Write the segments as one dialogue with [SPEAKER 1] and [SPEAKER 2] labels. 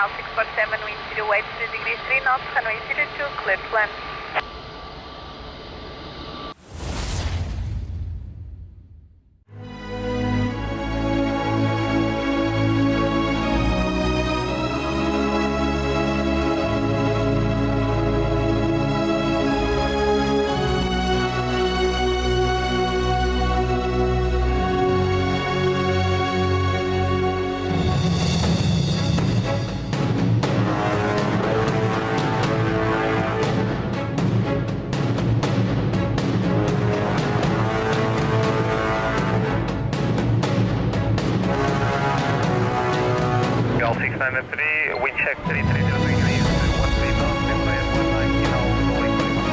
[SPEAKER 1] Cal 647, wind 08, 2 degrees 3 knots, runway 02, clear to land.
[SPEAKER 2] Cal 693, wind check 3303 degrees, 13 knots, runway 19, rolling 21.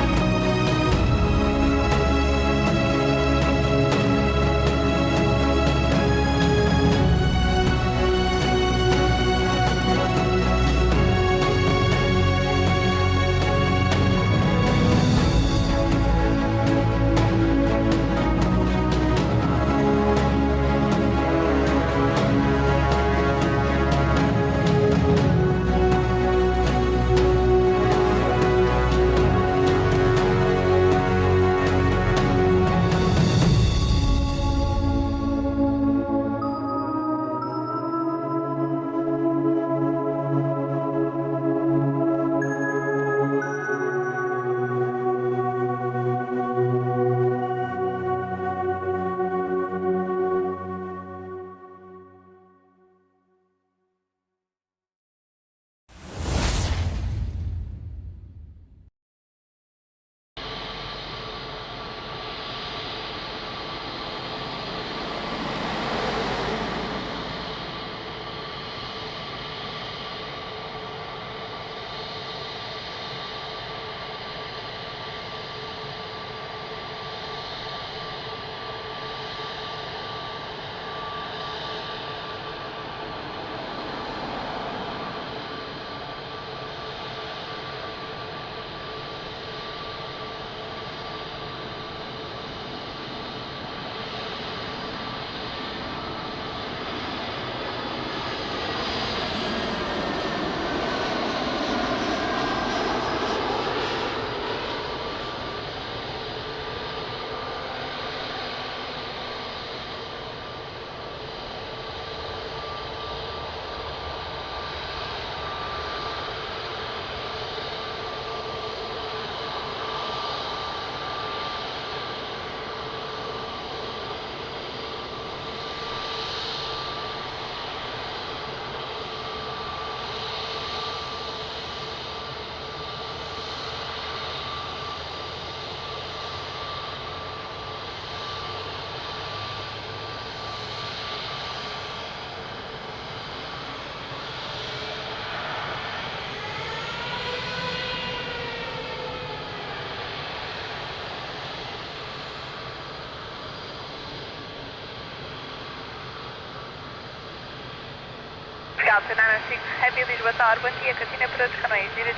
[SPEAKER 2] Cal 296, Happy Lisbon Tower, bom dia, Catina Approach, runway 02.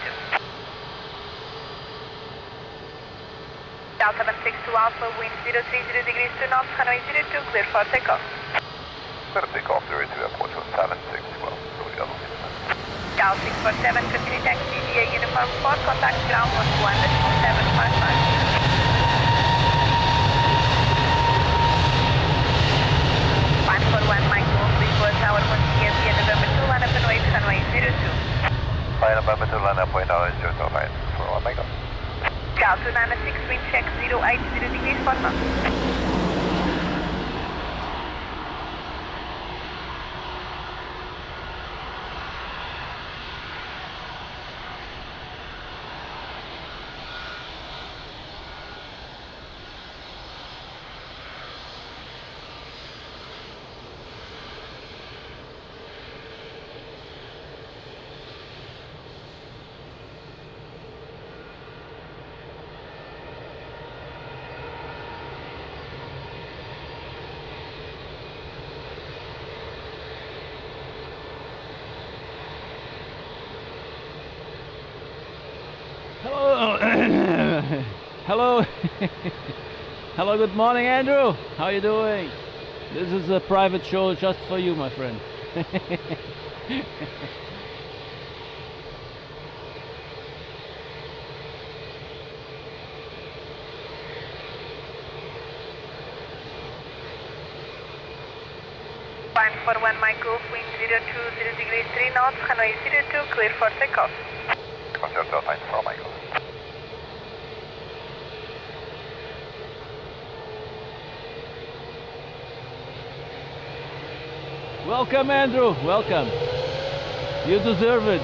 [SPEAKER 2] Cal 762 Alpha, wind 030 degrees 2 knots, runway 02, clear for takeoff. Clear to take off the way to airport to 761, Royal.
[SPEAKER 1] Cal 647, continue taxi via Uniform 4, contact ground 11755. Line 41, Michael, Lisbon Tower, bom dia, via November 2, line up and wait, runway 02.
[SPEAKER 2] Line up November 2, line up, point out, 029, for 1 Michael.
[SPEAKER 1] Cal 296, wind check 080 degrees 4 knots.
[SPEAKER 3] Hello, hello, hello. Good morning, Andrew. How are you doing? This is a private show just for you, my friend.
[SPEAKER 1] 941 Mike Golf, wind 020 degrees 3 knots, runway 02, clear for takeoff.
[SPEAKER 2] Roger, 941 Mike Golf.
[SPEAKER 3] Welcome, Andrew. Welcome. You deserve it.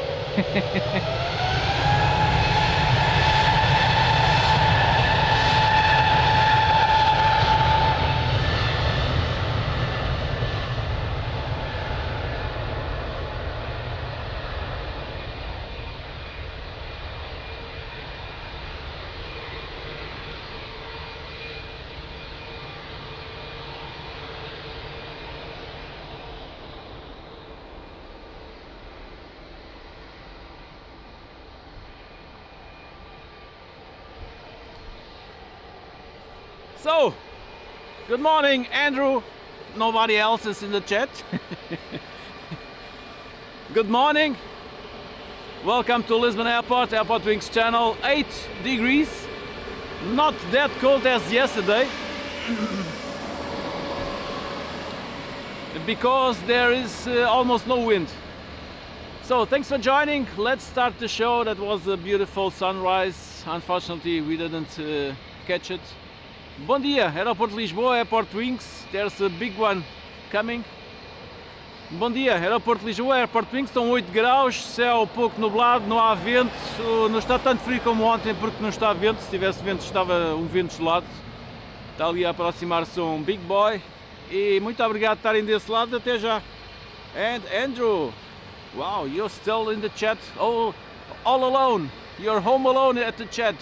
[SPEAKER 3] So, good morning, Andrew. Nobody else is in the chat. Good morning. Welcome to Lisbon Airport, AirportWings channel. 8 degrees. Not that cold as yesterday. Because there is almost no wind. So, thanks for joining. Let's start the show. That was a beautiful sunrise. Unfortunately, we didn't catch it. Bom dia, Aeroporto Lisboa, AirportWings. There's a big one coming. Bom dia, Aeroporto Lisboa, AirportWings. Estão 8 graus, céu pouco nublado, não há vento. Não está tanto frio como ontem porque não está vento. Se tivesse vento, estava um vento gelado. Está ali a aproximar-se um big boy. E muito obrigado por estarem desse lado. Até já. And Andrew, wow, you're still in the chat all alone. You're home alone at the chat.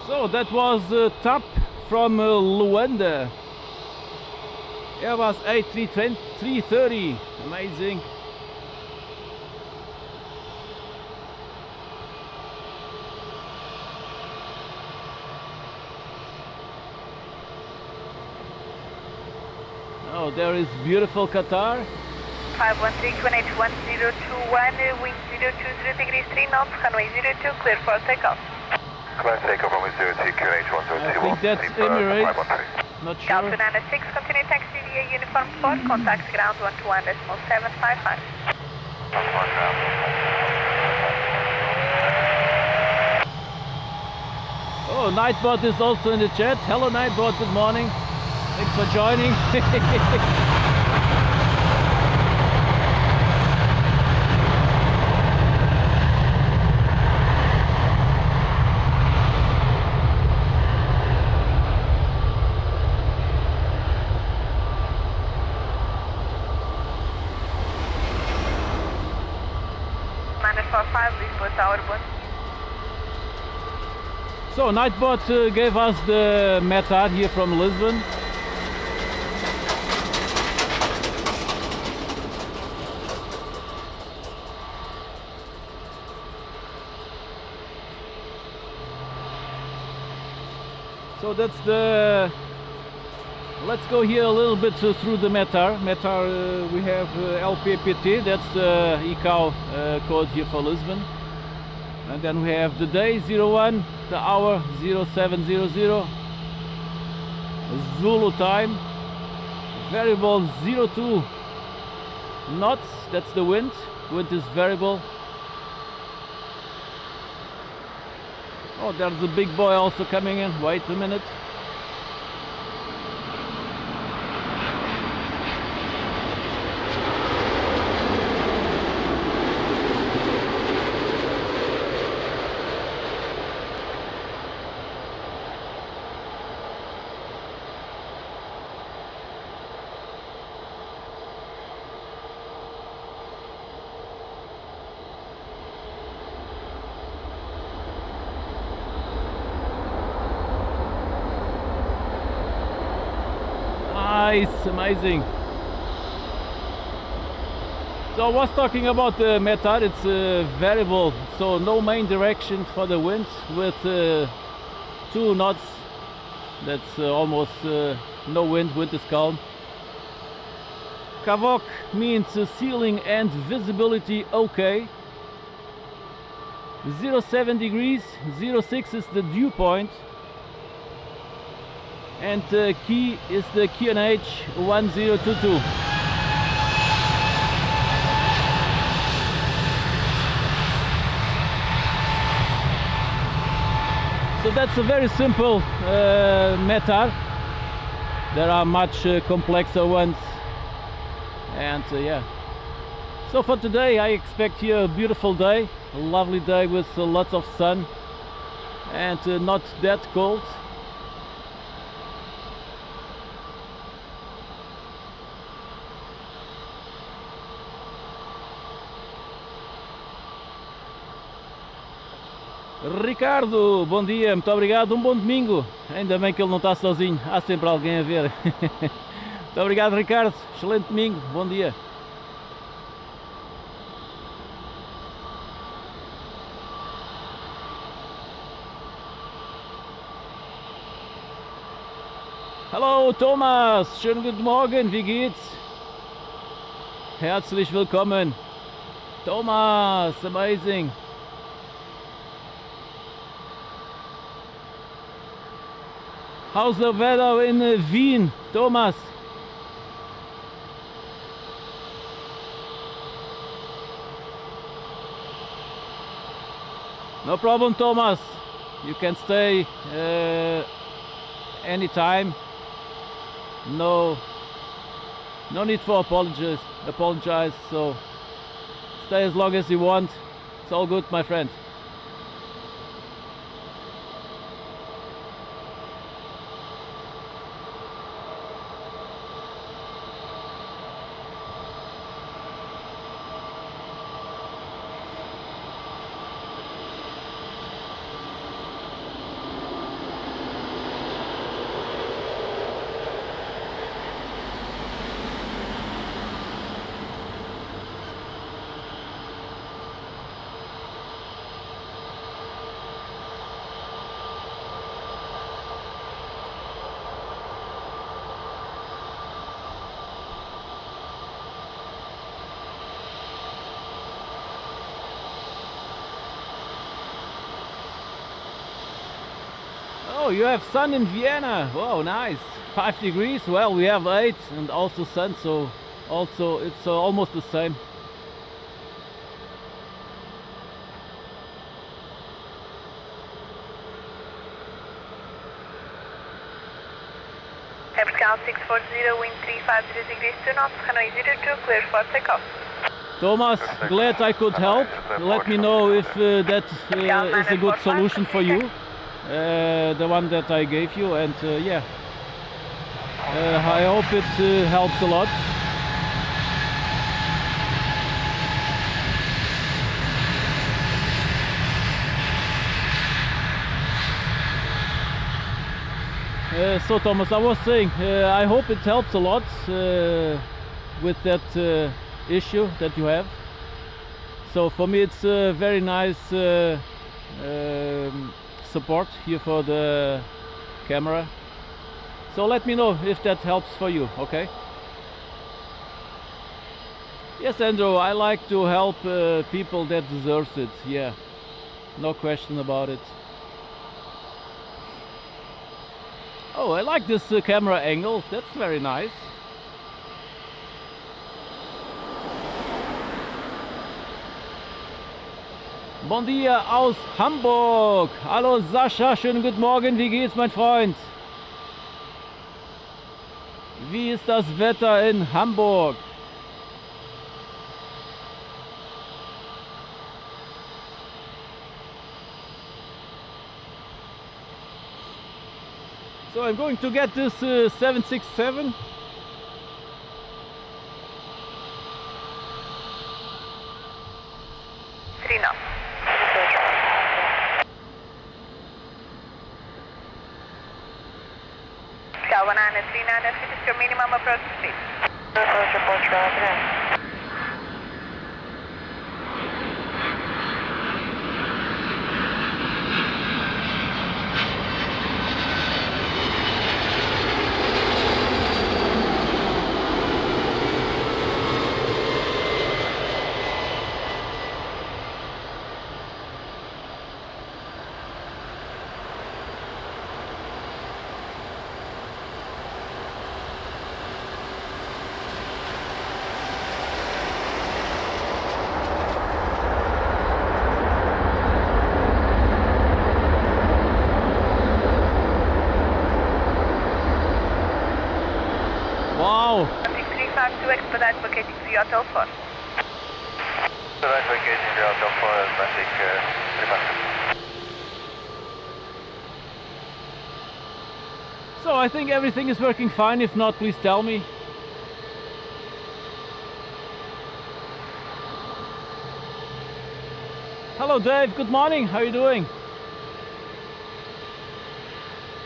[SPEAKER 3] So that was TAP from Luanda. Airbus A330, amazing. Oh, there is beautiful Qatar.
[SPEAKER 1] 516-1H1021, wind 020 degrees 3 knots, runway 02, clear for takeoff.
[SPEAKER 2] Clear takeoff from 02 QNH1021.
[SPEAKER 3] I think that's Emirates. Not sure.
[SPEAKER 1] Delta 96, continue taxi via uniform 4, contact ground 121.755.
[SPEAKER 3] Oh, Nightbot is also in the chat. Hello Nightbot, good morning. Thanks for joining. So Nightbot gave us the METAR here from Lisbon. So that's the... Let's go here a little bit through the METAR. METAR, we have LPPT, that's the ICAO code here for Lisbon. And then we have the day 01, the hour 0700, Zulu time, variable 02 knots, that's the wind is variable. Oh, there's a big boy also coming in, wait a minute. Nice, amazing. So I was talking about the METAR, it's variable, so no main direction for the wind with 2 knots, that's almost no wind is calm. Kavok means ceiling and visibility okay. 07 degrees, 06 is the dew point, and key is the QNH 1022. So that's a very simple METAR. There are much complexer ones, and yeah. So for today I expect here a beautiful day, a lovely day with lots of sun and not that cold. Ricardo, bom dia, muito obrigado, bom domingo. Ainda bem que ele não está sozinho, há sempre alguém a ver. Muito obrigado, Ricardo, excelente domingo, bom dia. Hallo Thomas, schönen guten Morgen, wie geht's? Herzlich willkommen. Thomas, amazing. How's the weather in Wien, Thomas? No problem, Thomas. You can stay anytime. No need for apologize. So stay as long as you want. It's all good, my friend. Oh, you have sun in Vienna. Wow, nice. 5 degrees. Well, we have 8 and also sun, so also it's almost the same.
[SPEAKER 1] Scout 640, wind 350 degrees, 2 knots, runway 02, clear for takeoff.
[SPEAKER 3] Thomas, glad I could help. Let me know if that is a good solution for you. The one that I gave you, and yeah, I hope it helps a lot. So Thomas, I was saying, I hope it helps a lot with that issue that you have. So for me it's a very nice support here for the camera. So let me know if that helps for you, okay? Yes, Andrew, I like to help people that deserves it, yeah. No question about it. Oh, I like this camera angle, that's very nice. Bon dia aus Hamburg. Hallo Sascha, schönen guten Morgen. Wie geht's, mein Freund? Wie ist das Wetter in Hamburg? So I'm going to get this 767.
[SPEAKER 1] Scout 139, this is your minimum approach speed.
[SPEAKER 2] Approach Portugal 3.
[SPEAKER 3] Wow!
[SPEAKER 1] 352 expedite vacating to Hotel 4.
[SPEAKER 2] Expedite vacating to Hotel 4, Atlantic 352.
[SPEAKER 3] So I think everything is working fine. If not, please tell me. Hello Dave, good morning. How are you doing?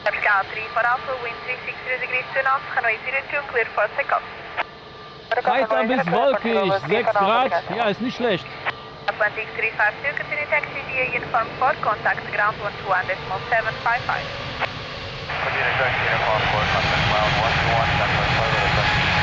[SPEAKER 1] Pascal 3 for Alpha, wind 360 degrees to north, runway 02, clear for takeoff.
[SPEAKER 3] Heute bis wolkig, 6 Grad. Ja, ist nicht schlecht.
[SPEAKER 1] Atlantic 352, continue taxi via uniform 4, contact ground 121.755.
[SPEAKER 2] Continue taxi uniform 4, contact ground 121.755.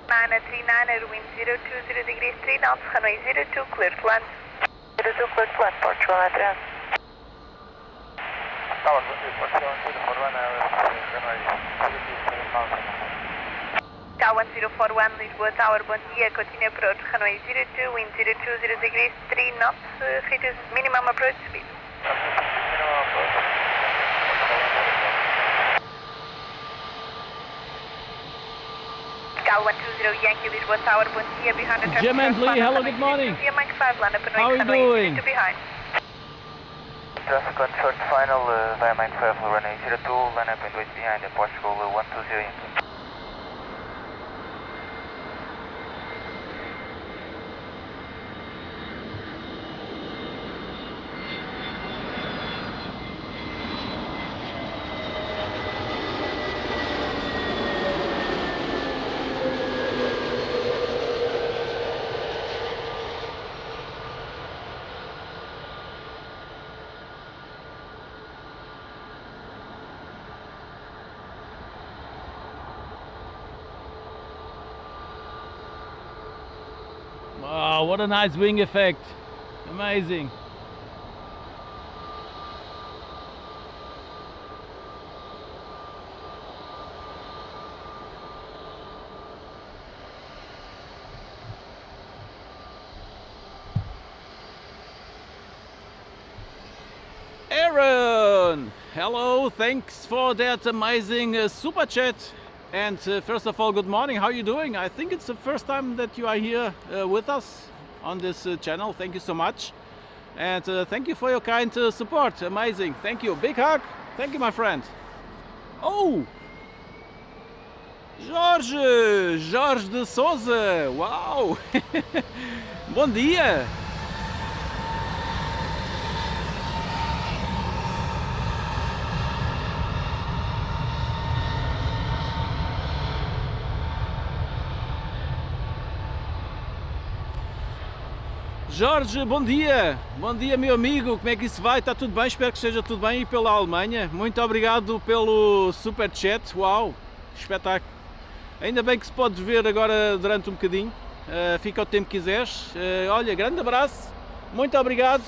[SPEAKER 1] Niner 39er, wind 020 degrees 3 knots, runway 02, clear to land.
[SPEAKER 2] 02, clear to land, Portugal 3. Tower, Portugal 141, runway 02, mountain.
[SPEAKER 1] Tower 1041, Lisbon Tower, bom dia, continue approach, runway 02, wind 020 degrees 3 knots, reduce minimum approach speed.
[SPEAKER 2] Minimum approach.
[SPEAKER 1] Cal 120 Yankee Lisbon Tower, bom dia, behind the
[SPEAKER 3] Jim and Lee, hello, good morning.
[SPEAKER 1] Mike 5, land up and
[SPEAKER 3] How are you doing?
[SPEAKER 1] To behind.
[SPEAKER 2] Just confirmed final via Mike 5, runway 02, line up and wait behind the Portugal 120 Yankee.
[SPEAKER 3] Wow, what a nice wing effect. Amazing. Aaron, hello, thanks for that amazing super chat. And first of all, good morning. How are you doing? I think it's the first time that you are here with us on this channel. Thank you so much. And thank you for your kind support. Amazing. Thank you. Big hug. Thank you, my friend. Oh! Jorge de Souza. Wow! Bom dia! Jorge, bom dia! Bom dia, meu amigo, como é que isso vai? Está tudo bem? Espero que esteja tudo bem aí pela Alemanha. Muito obrigado pelo super chat, uau! Espetáculo! Ainda bem que se pode ver agora durante um bocadinho, fica o tempo que quiseres. Olha, grande abraço, muito obrigado!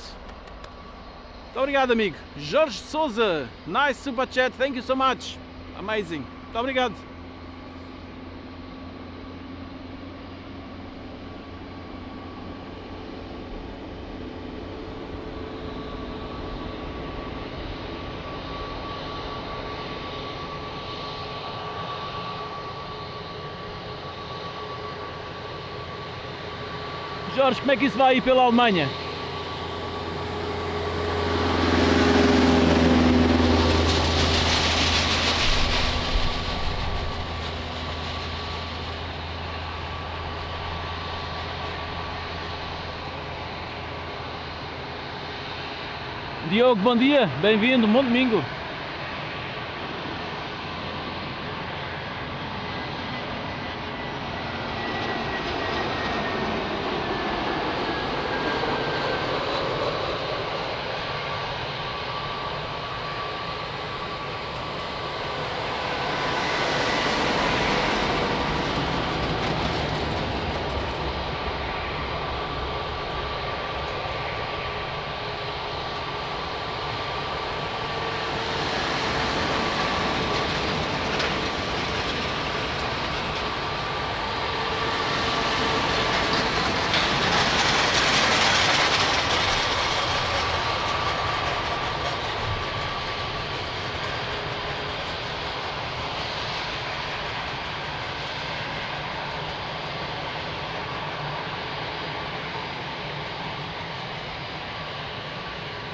[SPEAKER 3] Muito obrigado, amigo! Jorge Souza, nice super chat, thank you so much! Amazing! Muito obrigado! Jorge, como é que isso vai aí pela Alemanha? Diogo, bom dia, bem-vindo, bom domingo.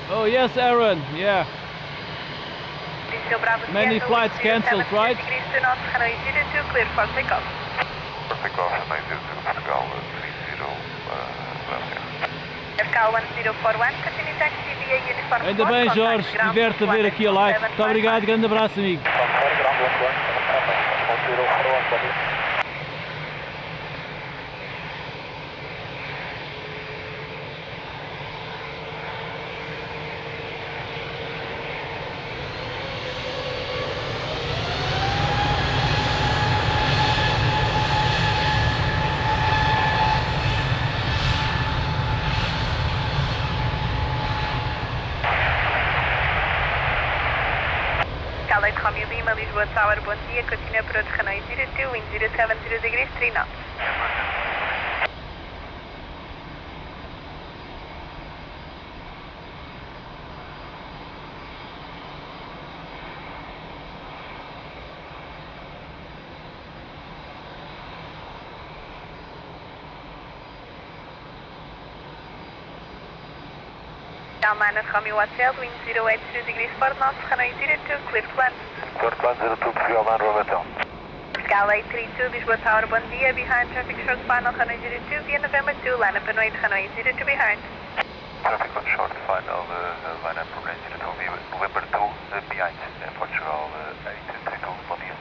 [SPEAKER 3] Oh yes, Aaron, yeah. Many flights cancelled, right?
[SPEAKER 1] Clear for takeoff.
[SPEAKER 2] For takeoff, 902 Portugal, 30,
[SPEAKER 1] FK 1041, continue taxi via uniform.
[SPEAKER 3] Ainda bem, Jorge, diverte a ver aqui a live. Muito obrigado, grande abraço, amigo.
[SPEAKER 1] Calais Romeo Lima, Lisboa Tower, bom dia, continua para outro Hanoi 02, wind 070 degrees, 3 knots. Almanas Romeo Hotel, wind 080 degrees, 4 knots, Hanoi 02, clear to land.
[SPEAKER 2] Clear to land, 02 Portugal, land Hotel.
[SPEAKER 1] Calais 32, Lisboa Tower, bom dia, behind traffic short final, Hanoi 02, via November 2, line up and wait, Hanoi 02 behind.
[SPEAKER 2] Traffic on short final, line up and 02, November 2, behind, Portugal, 832, bom dia.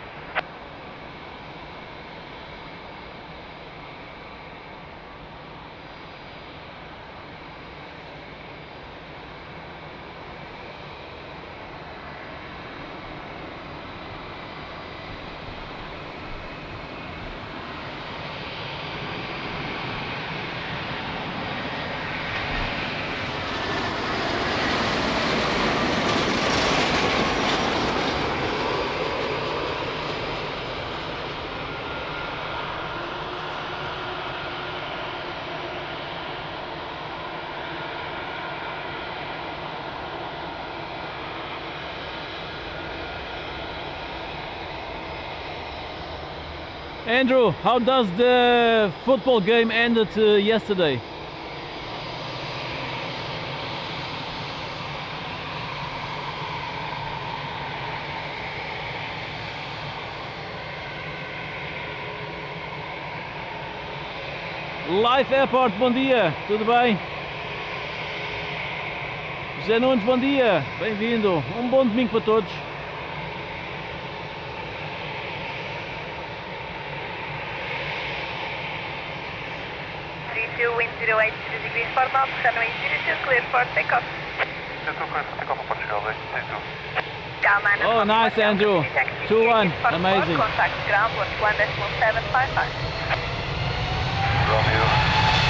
[SPEAKER 3] Andrew, how does the football game ended yesterday? Live Airport, bom dia, tudo bem? José Nunes, bom dia, bem-vindo, um bom domingo para todos.
[SPEAKER 1] 32, wind 080 degrees, 4 knots, Hanoi 02, clear for takeoff.
[SPEAKER 2] 02, clear for takeoff, Portugal, 832.
[SPEAKER 3] Oh, nice, Andrew. 2-1, amazing.
[SPEAKER 1] Contact ground 121.755.
[SPEAKER 2] Romeo,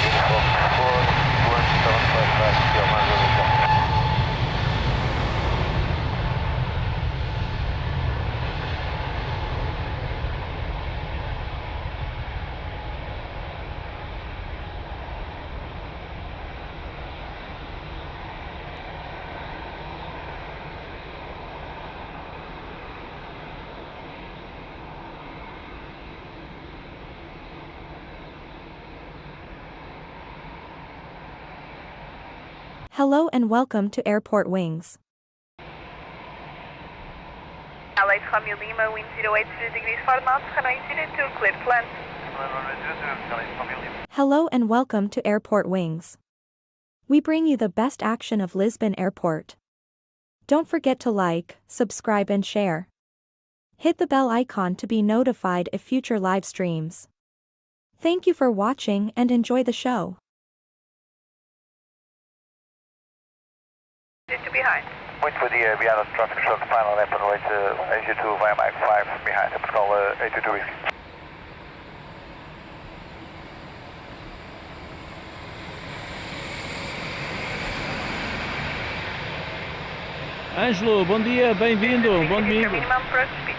[SPEAKER 2] uniform 41755, Almanas Hotel.
[SPEAKER 4] Hello and welcome to AirportWings.
[SPEAKER 1] LA Romeo Lima, wind 080 degrees 4 knots, runway 02, clear to land.
[SPEAKER 4] Hello and welcome to AirportWings. We bring you the best action of Lisbon Airport. Don't forget to like, subscribe and share. Hit the bell icon to be notified if future live streams. Thank you for watching and enjoy the show.
[SPEAKER 1] To behind.
[SPEAKER 2] Wait for the Vienna traffic shock final airport right AG2 via Mike 5 behind. It's called 822 Whiskey.
[SPEAKER 3] Ângelo, bom dia, bem-vindo, bom domingo.
[SPEAKER 1] Minimum approach speed.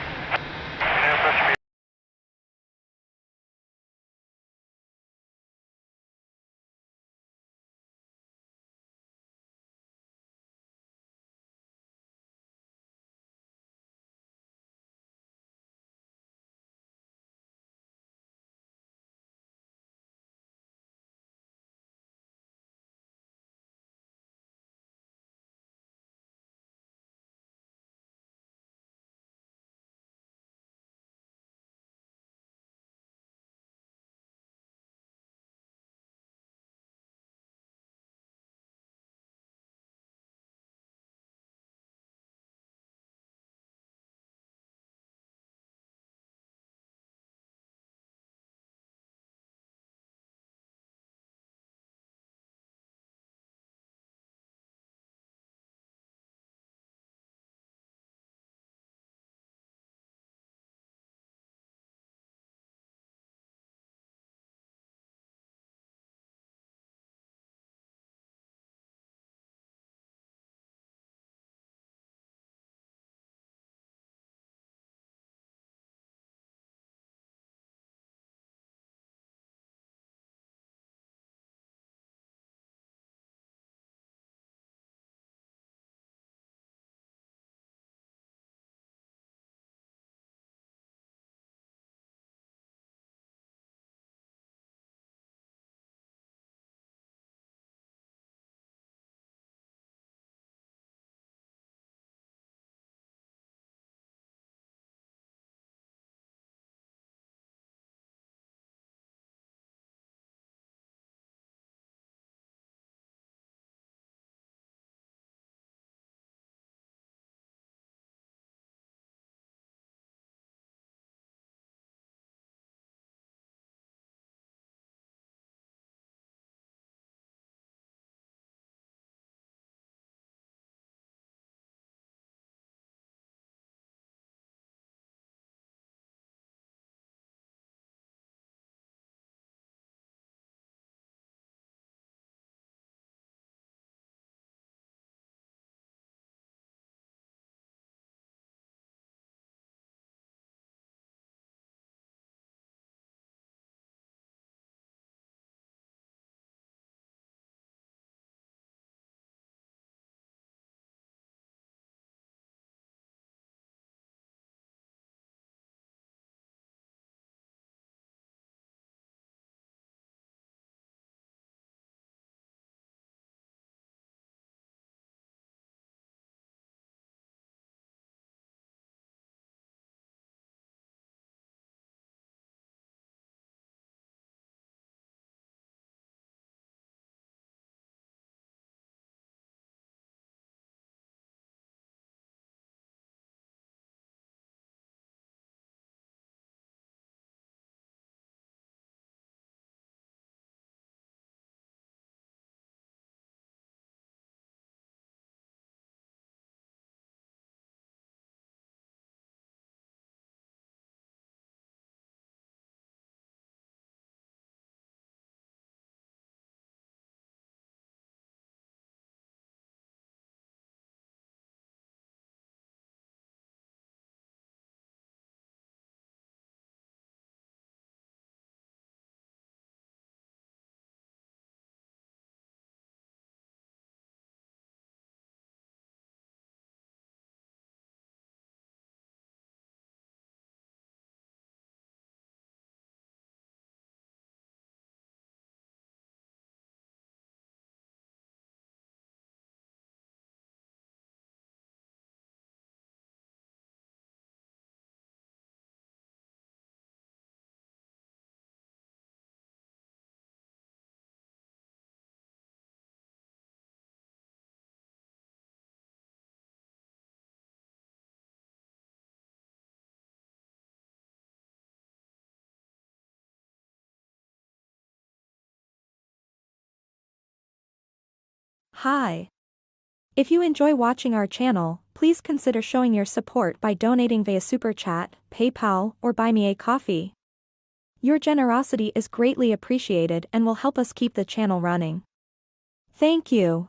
[SPEAKER 4] Hi. If you enjoy watching our channel, please consider showing your support by donating via Super Chat, PayPal, or Buy Me a Coffee. Your generosity is greatly appreciated and will help us keep the channel running. Thank you.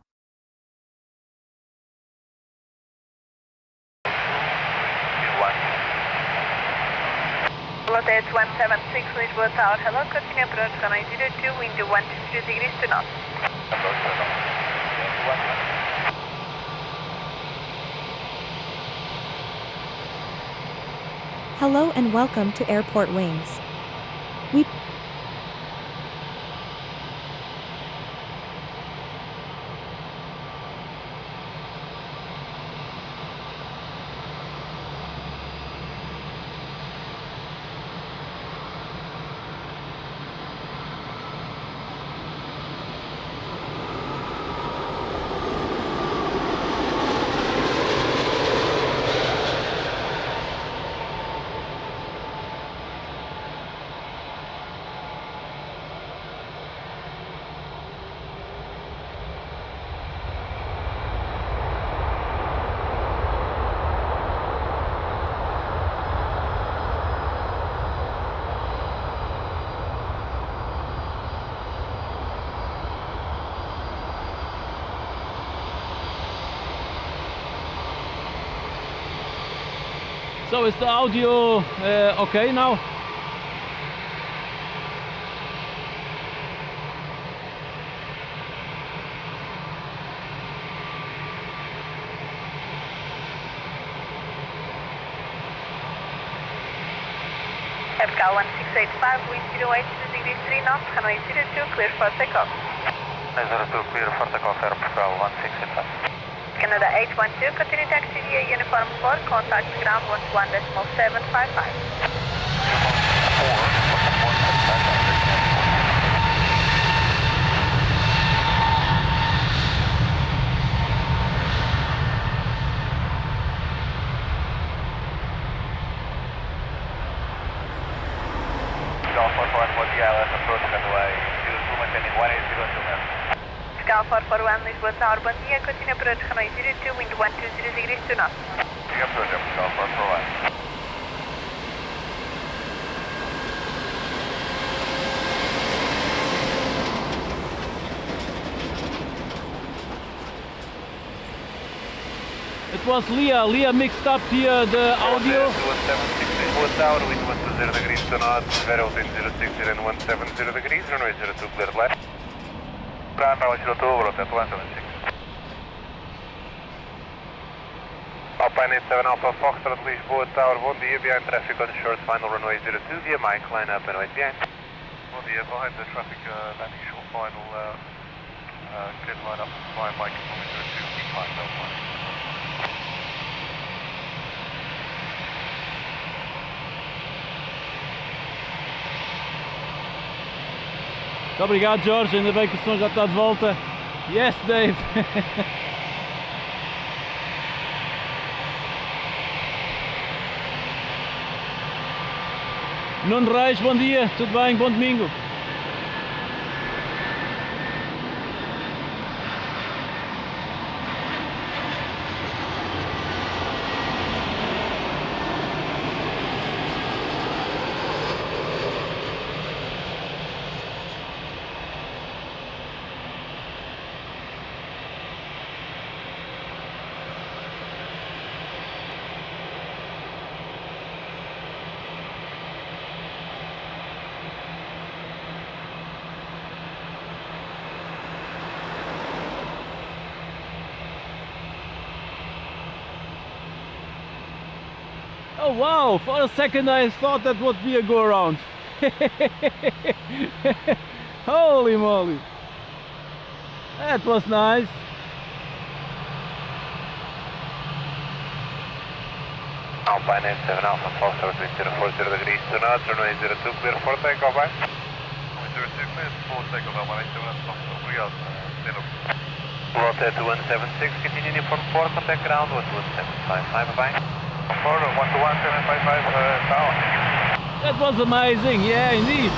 [SPEAKER 1] Lotte 176, Lisbon Tower, hello, continue approach runway 02, wind 120 degrees to north.
[SPEAKER 4] Hello and welcome to AirportWings.
[SPEAKER 3] So is the audio okay now?
[SPEAKER 1] FK 1685, wind 080 degrees 3 knots, runway 02, clear for takeoff.
[SPEAKER 2] 02, clear for takeoff, AirportWings 165.
[SPEAKER 1] Canada 812, continue taxi via uniform 4, contact ground 11.755.
[SPEAKER 2] Alpha 41, DLS approach runway 02, maintaining 1802 meters.
[SPEAKER 1] Scal 441, Lisbon Tower, bom dia, continue approach runway 02, wind 120 degrees to north.
[SPEAKER 2] Approach, Scal 441.
[SPEAKER 3] It was Leah. Leah mixed up here the audio.
[SPEAKER 2] 1760 Lisbon Tower, wind 120 degrees to north, altimeter 060 and 170 degrees, runway 02 cleared left. Ground runway 02, route at 176. Alpine 87 Alpha Foxtrot, Lisbon Tower, bom dia, behind traffic on short final runway 02, via Mike, line up and wait behind. Bom dia, behind the traffic landing short final, cleared line up, via Mike, runway 02, keep line up,
[SPEAKER 3] Muito obrigado, Jorge, ainda bem que o som já está de volta. Yes, Dave! Nuno Reis, bom dia, tudo bem? Bom domingo. Oh wow, for a second I thought that would be a go around. Holy moly. That was nice.
[SPEAKER 2] Alpine 87 Alpha Foxtrot, wind 040 degrees to north, runway 02 clear for takeoff, bye. Runway 02 clear for takeoff, Alpine 87 Alpha Foxtrot, obrigado. Lotte 2176, continue uniform 4, contact ground 11755, bye. 4, 121, 755, down.
[SPEAKER 3] That was amazing, yeah, indeed.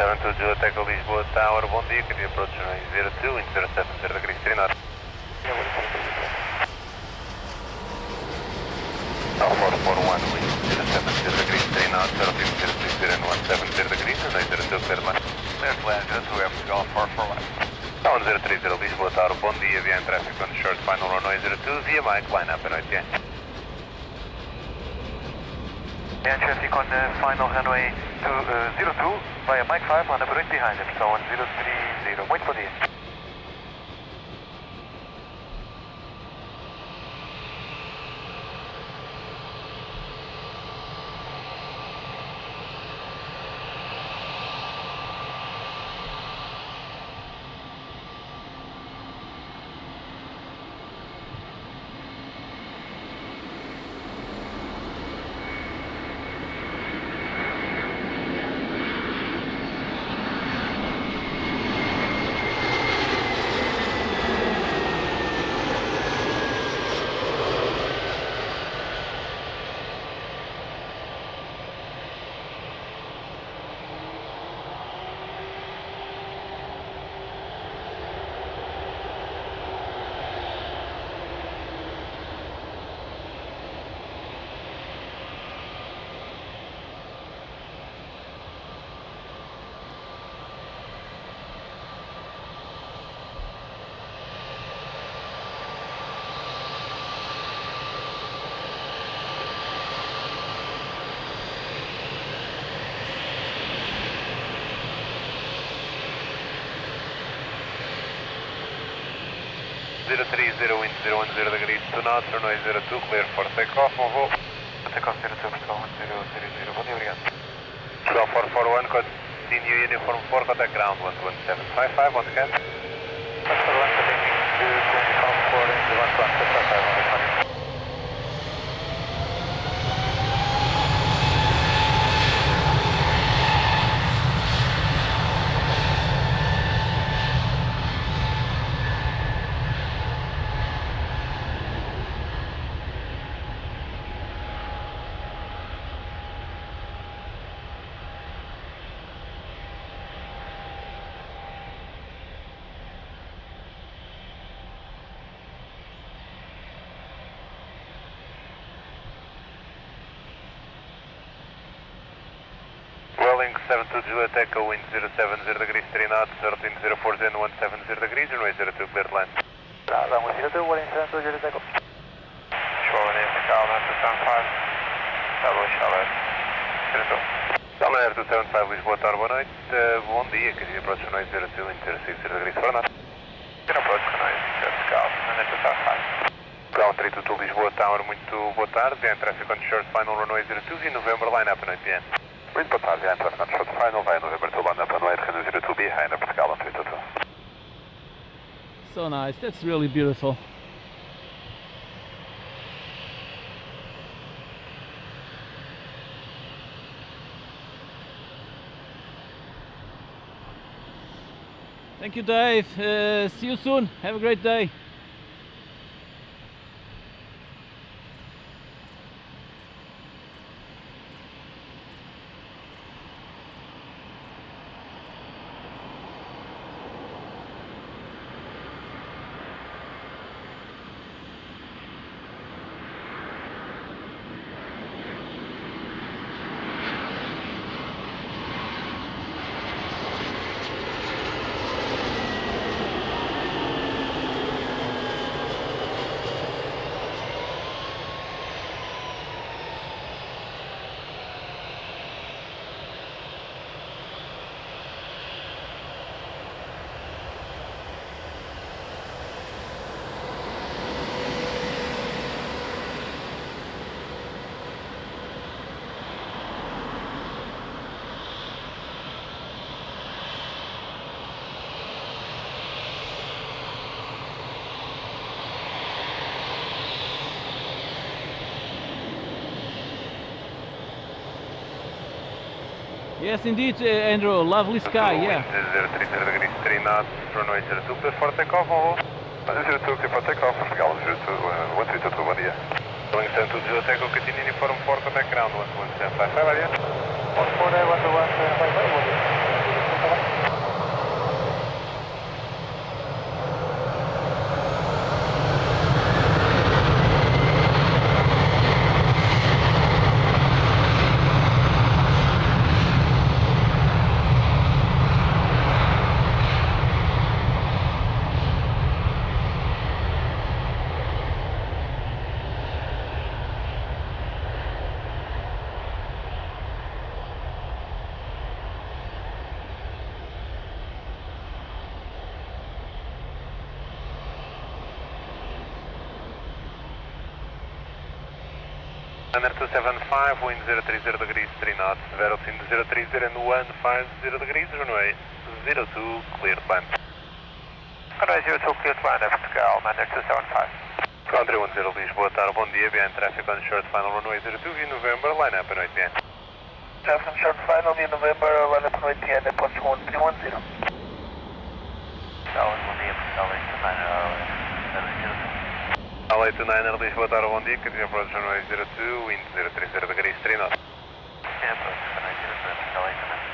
[SPEAKER 2] 72 Echo Lisboa Tower, bom dia, can you approach runway 02, wind 070 degrees 3 knots. Alpha 41, wind 070 degrees 3 knots, 030 and 170 degrees, runway 02, clear line. Clear line, 02, air Portugal 441. 1030 Lisboa Tower, bom dia, via traffic on short final runway 02, via Mike, line up and noite bien.
[SPEAKER 5] Air traffic on final runway 02 via Mike 5, line up right behind him, so 1030, muito bom dia.
[SPEAKER 2] Wind 010 degrees 2 knots, runway 02, clear for takeoff, on voo.
[SPEAKER 5] Takeoff 02, Portugal 1030, bom dia, obrigado.
[SPEAKER 2] Portugal 441, continue uniform 4, contact ground 11755, once again.
[SPEAKER 5] 441, continue uniform 4, 11755, once again.
[SPEAKER 2] Welling 72 Juliet Echo, wind 070 degrees 3 knots, 13040 and 170 degrees, runway 02, cleared line.
[SPEAKER 5] Runway 02, Welling 72 Juliet Echo.
[SPEAKER 2] Shoreline Air Portugal 275, Cabo Charlotte 02. Charlotte Air 275, Lisboa Tower, boa noite, bom dia, can you approach runway 02, wind 060 degrees 4 knots.
[SPEAKER 5] Can approach runway 02, Air 275.
[SPEAKER 2] Ground 322 Lisboa Tower, muito boa tarde, via traffic on short final runway 02, via November, line up and noite bien.
[SPEAKER 5] Muito boa tarde, Anton, on short final, via November to line up and wait, 02 behind Air Portugal 322.
[SPEAKER 3] So nice, that's really beautiful. Thank you, Dave. See you soon. Have a great day. Yes, indeed, Andrew. Lovely sky, yeah.
[SPEAKER 2] 030 degrees 3 knots, runway 02, clear for takeoff, on voo.
[SPEAKER 5] 02, clear for takeoff, Portugal 02, 132, bom dia.
[SPEAKER 2] Welling 72 Juliet Echo, continue uniform 4, contact ground 11755, adieu.
[SPEAKER 5] 149, 121, 55, bom dia.
[SPEAKER 2] Runner 275, wind 030 degrees, 3 knots, velocity 030 and 150 degrees, runway 02, cleared land.
[SPEAKER 5] Runway 02, cleared land, Portugal, Runner 275.
[SPEAKER 2] Country 10 Lisboa, Tower, bom dia, behind traffic on short final runway 02, via November, line up and right behind.
[SPEAKER 5] Traffic on short final, via November, line up and right behind, airport 1310. Tower, bom dia, Portugal, 829,
[SPEAKER 2] LA 29 Lisboa, Tower, bom dia, continue approach runway 02, wind 030 degrees, 3 knots.
[SPEAKER 5] Continue approach runway 02, Portugal, 829.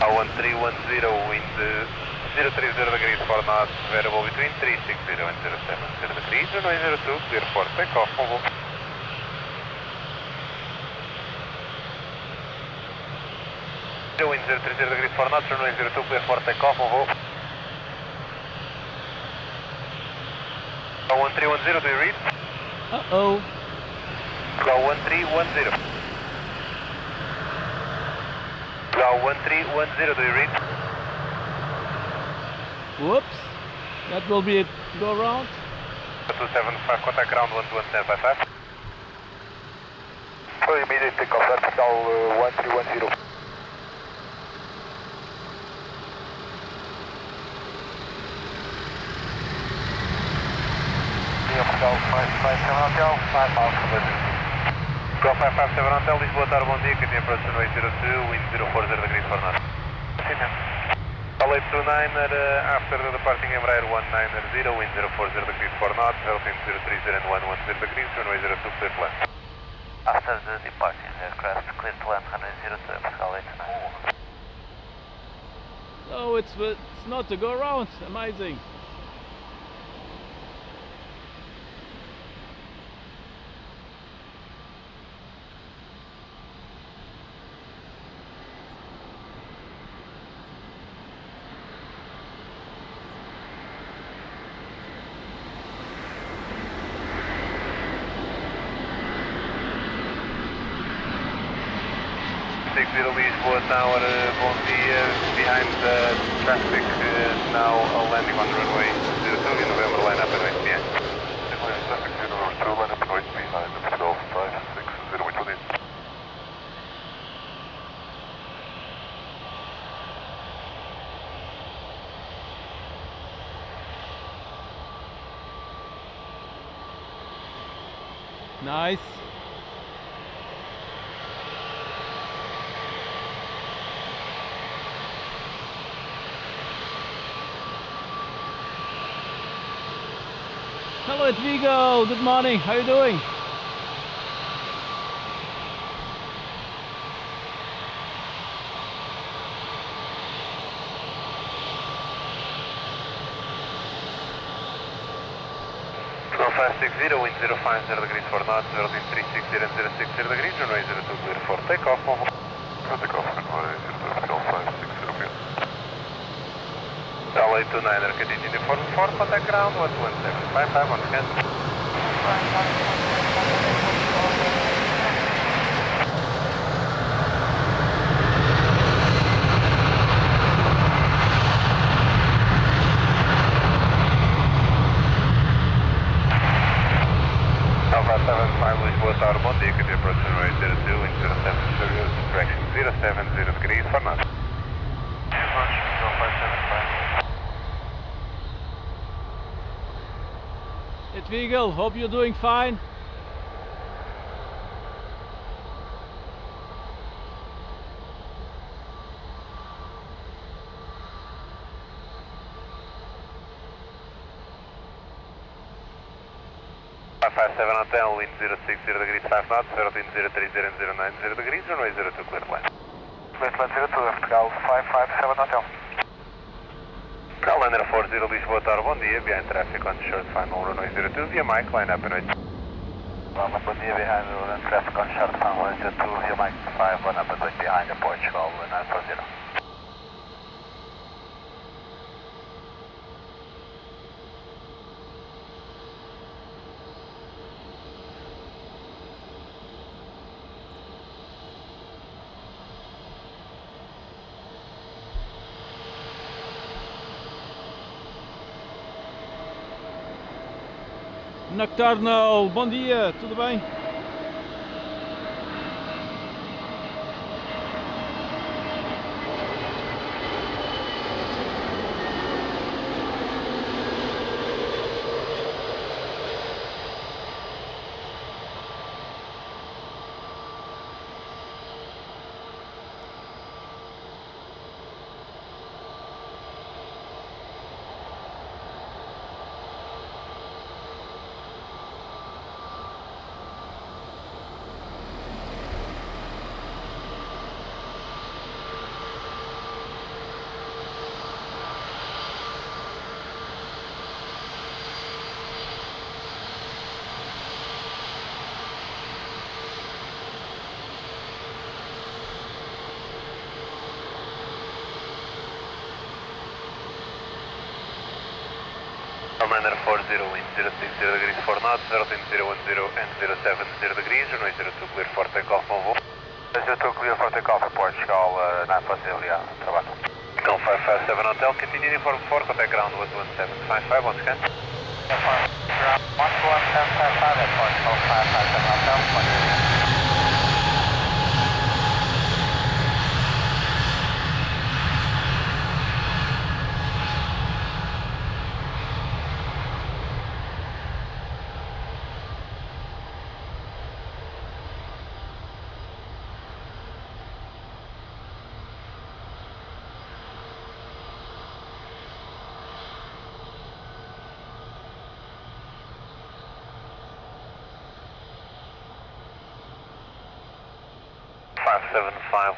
[SPEAKER 2] Wind 030 degrees, 4 knots, variable between 360 and 070 degrees, runway 02, clear for takeoff, move. Wind 030 degrees, 4 knots, runway 02, clear for takeoff, move. 1310, do you read?
[SPEAKER 3] Uh-oh.
[SPEAKER 2] Go 1310. Go 1310, do you read?
[SPEAKER 3] Whoops. That will be it. Go around.
[SPEAKER 2] 275, contact ground 121.55.
[SPEAKER 5] For immediate takeoff, vertical 1310. Portugal 557 Hotel, 5 miles from Lisbon.
[SPEAKER 2] Go 557 Hotel, Lisboa, Tower, bom dia, continue approach runway 02, wind 040 degrees, 4 knots. LA 29 after the departing Embraer 190, wind 040 degrees, 4 knots, velocity 030 and 110 degrees, runway 02, clear to land.
[SPEAKER 5] After the departing aircraft, clear to land, runway 02, Portugal 829.
[SPEAKER 3] Oh, it's not to go around. Amazing.
[SPEAKER 2] Lisboa Tower, bom dia, behind the traffic, now landing on runway 02 in November, line up and right behind.
[SPEAKER 5] Traffic November 2, line up and right behind, Portugal 560, which one is?
[SPEAKER 3] Nice. Hello Vigo, good morning, how are you doing?
[SPEAKER 2] Go 560, wind 050 degrees, 4 knots, velocity 360 and 060 degrees, runway 02, clear for takeoff, move.
[SPEAKER 5] Takeoff, runway 02, Portugal 560, okay.
[SPEAKER 2] LA 29er, continue for 4, contact ground 11755 on scan. runway 02, wind 07 service, direction 070 degrees for knots.
[SPEAKER 5] Approach 0575.
[SPEAKER 3] Edwigel, hope you're doing fine.
[SPEAKER 2] Hotel, wind 060 degrees 5 knots, 03030 and 090 degrees, runway 02 clear line.
[SPEAKER 5] Clear line 02, Portugal 557 Hotel.
[SPEAKER 2] Calendar 40 Lisboa, Tower, bom dia, behind traffic on short final runway 02 via Mike, line up and wait.
[SPEAKER 5] Bom dia, behind traffic on short final 02 via Mike 5 1 up and wait behind the Portugal 940.
[SPEAKER 3] Nocturnal, bom dia, tudo bem?
[SPEAKER 2] Commander 40, wind 060 degrees 4 knots, 01010 and 070 degrees, runway 02 clear for takeoff, bom voo.
[SPEAKER 5] 02 clear for takeoff at Portugal 940, yeah, trabalho.
[SPEAKER 2] Call 557 Hotel, continue uniform 4, contact ground 11755, on scan.
[SPEAKER 5] Ground 11755 at Portugal 557 Hotel,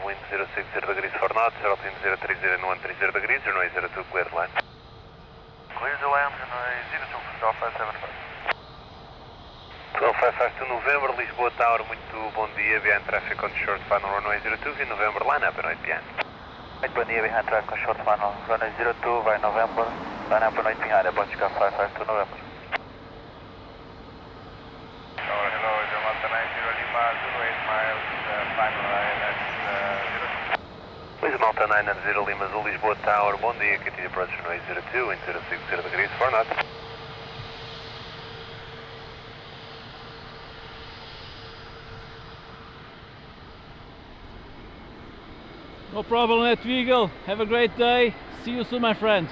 [SPEAKER 2] wind 060 degrees 4 knots, 01030 and 130 degrees, runway 02 clear line.
[SPEAKER 5] Clear the land, runway 02 for 12575.
[SPEAKER 2] 12552 November, Lisboa Tower, muito bom dia, behind traffic on short final runway 02 via November, line up and wait behind.
[SPEAKER 5] Muito bom dia, behind traffic on short final runway 02 by November, line up and wait behind the Portugal 552 November.
[SPEAKER 2] Hello, Jamaica 90 Lima, 08 miles, final line at 02. Please Malta 990 Lima, Zul, Lisboa Tower, bom dia, continue approach runway 02, wind 060 degrees 4 knots.
[SPEAKER 3] No problem, Edwigel. Have a great day. See you soon, my friend.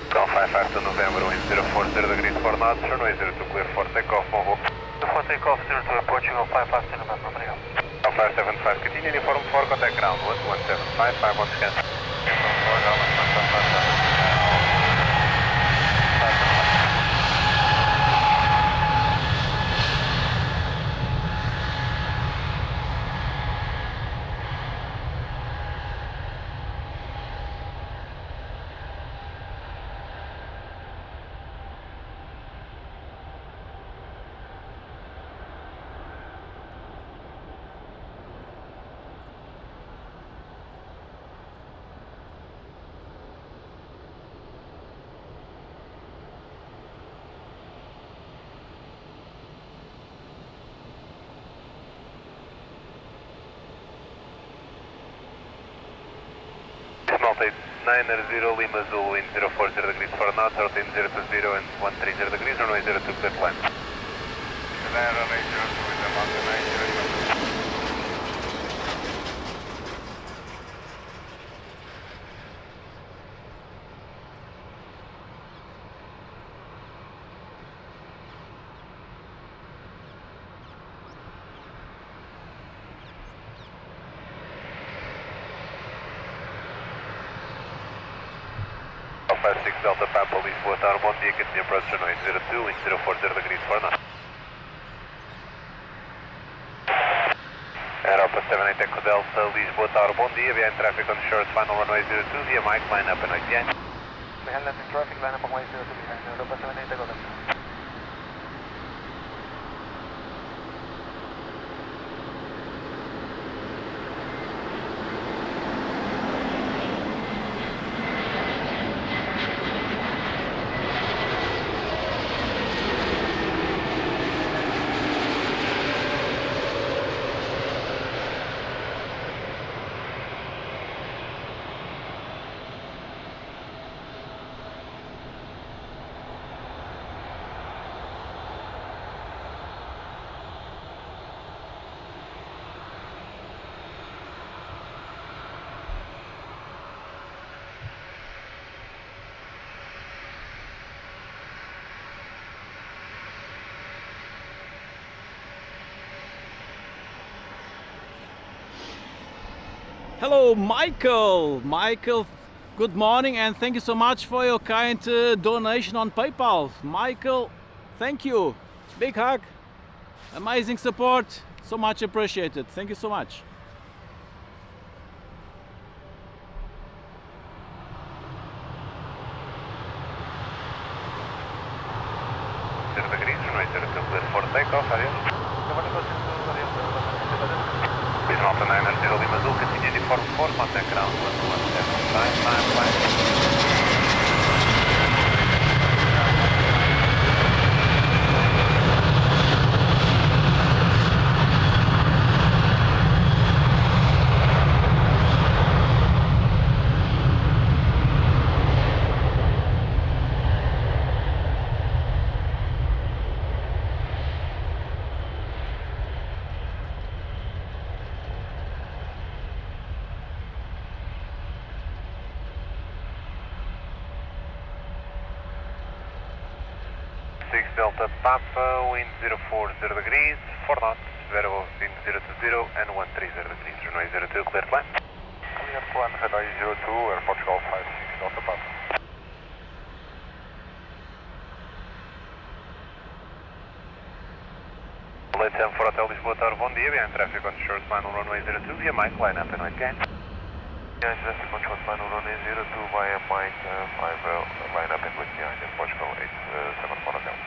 [SPEAKER 3] Call 552 November, wind 040 degrees 4 knots, runway 02 clear for takeoff, bom voo.
[SPEAKER 5] For takeoff 02 Portugal 552 November, obrigado.
[SPEAKER 2] Call 575, continue uniform 4, contact ground 11755, on scan. Delta 900 Lima Zulu, wind 040 degrees for knots, rotate 020 and 130 degrees, runway 02 clear climb. Runway 02 with the mountain 90. Alpha 6 Delta Papa Lisbon, Tower, bom dia, continue approach runway 02, wind 040 degrees for knots. Europa 78 Echo Delta, Lisboa Tower, bom dia, behind traffic on shores, final runway 02, via Mike, line up and behind.
[SPEAKER 5] Behind landing traffic, line up on way 02 behind Europa 78 Echo Delta.
[SPEAKER 3] Hello, Michael. Michael, good morning and thank you so much for your kind donation on PayPal. Michael, thank you. Big hug. Amazing support. So much appreciated. Thank you so much.
[SPEAKER 2] Degrees, runway 02 clear for takeoff, adios. Delta 900 Lima Zulu, continue to form 4, contact ground 11755. Delta Papa, wind 040 degrees, 4 knots, variable wind 020 and 130 degrees, runway 02, clear climb.
[SPEAKER 5] Clear climb, runway 02, Airport Golf 56 Delta Papa.
[SPEAKER 2] Late 10 for Hotel Lisboa Tower, bom dia, behind traffic on shores, final runway 02, via Mike, line up and right gain.
[SPEAKER 5] Behind traffic on shores, final runway 02, via Mike, 5 line up and with behind in Portugal 874 Hotel.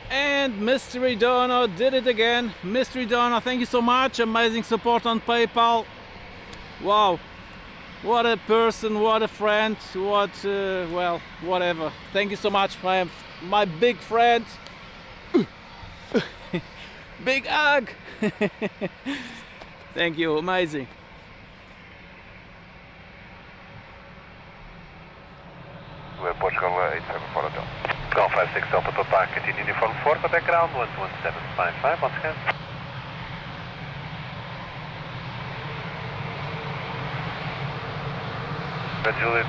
[SPEAKER 3] And Mystery Donor did it again. Mystery Donor, thank you so much. Amazing support on PayPal. Wow, what a person, what a friend, what well, whatever. Thank you so much, my big friend. Big hug. Thank you, amazing.
[SPEAKER 2] Portugal 874 Hotel. Golf 56 Delta Papa, continue uniform 4, contact ground 11755, once again. Juliet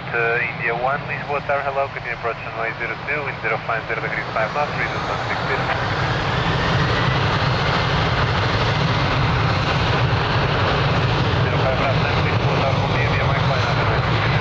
[SPEAKER 2] India 1, Lisbon Tower, hello, continue approach runway 02, wind 050 degrees 5 knots, reason 160. 05 right time, Lisbon Tower, bom dia, via Mike Line, runway 02.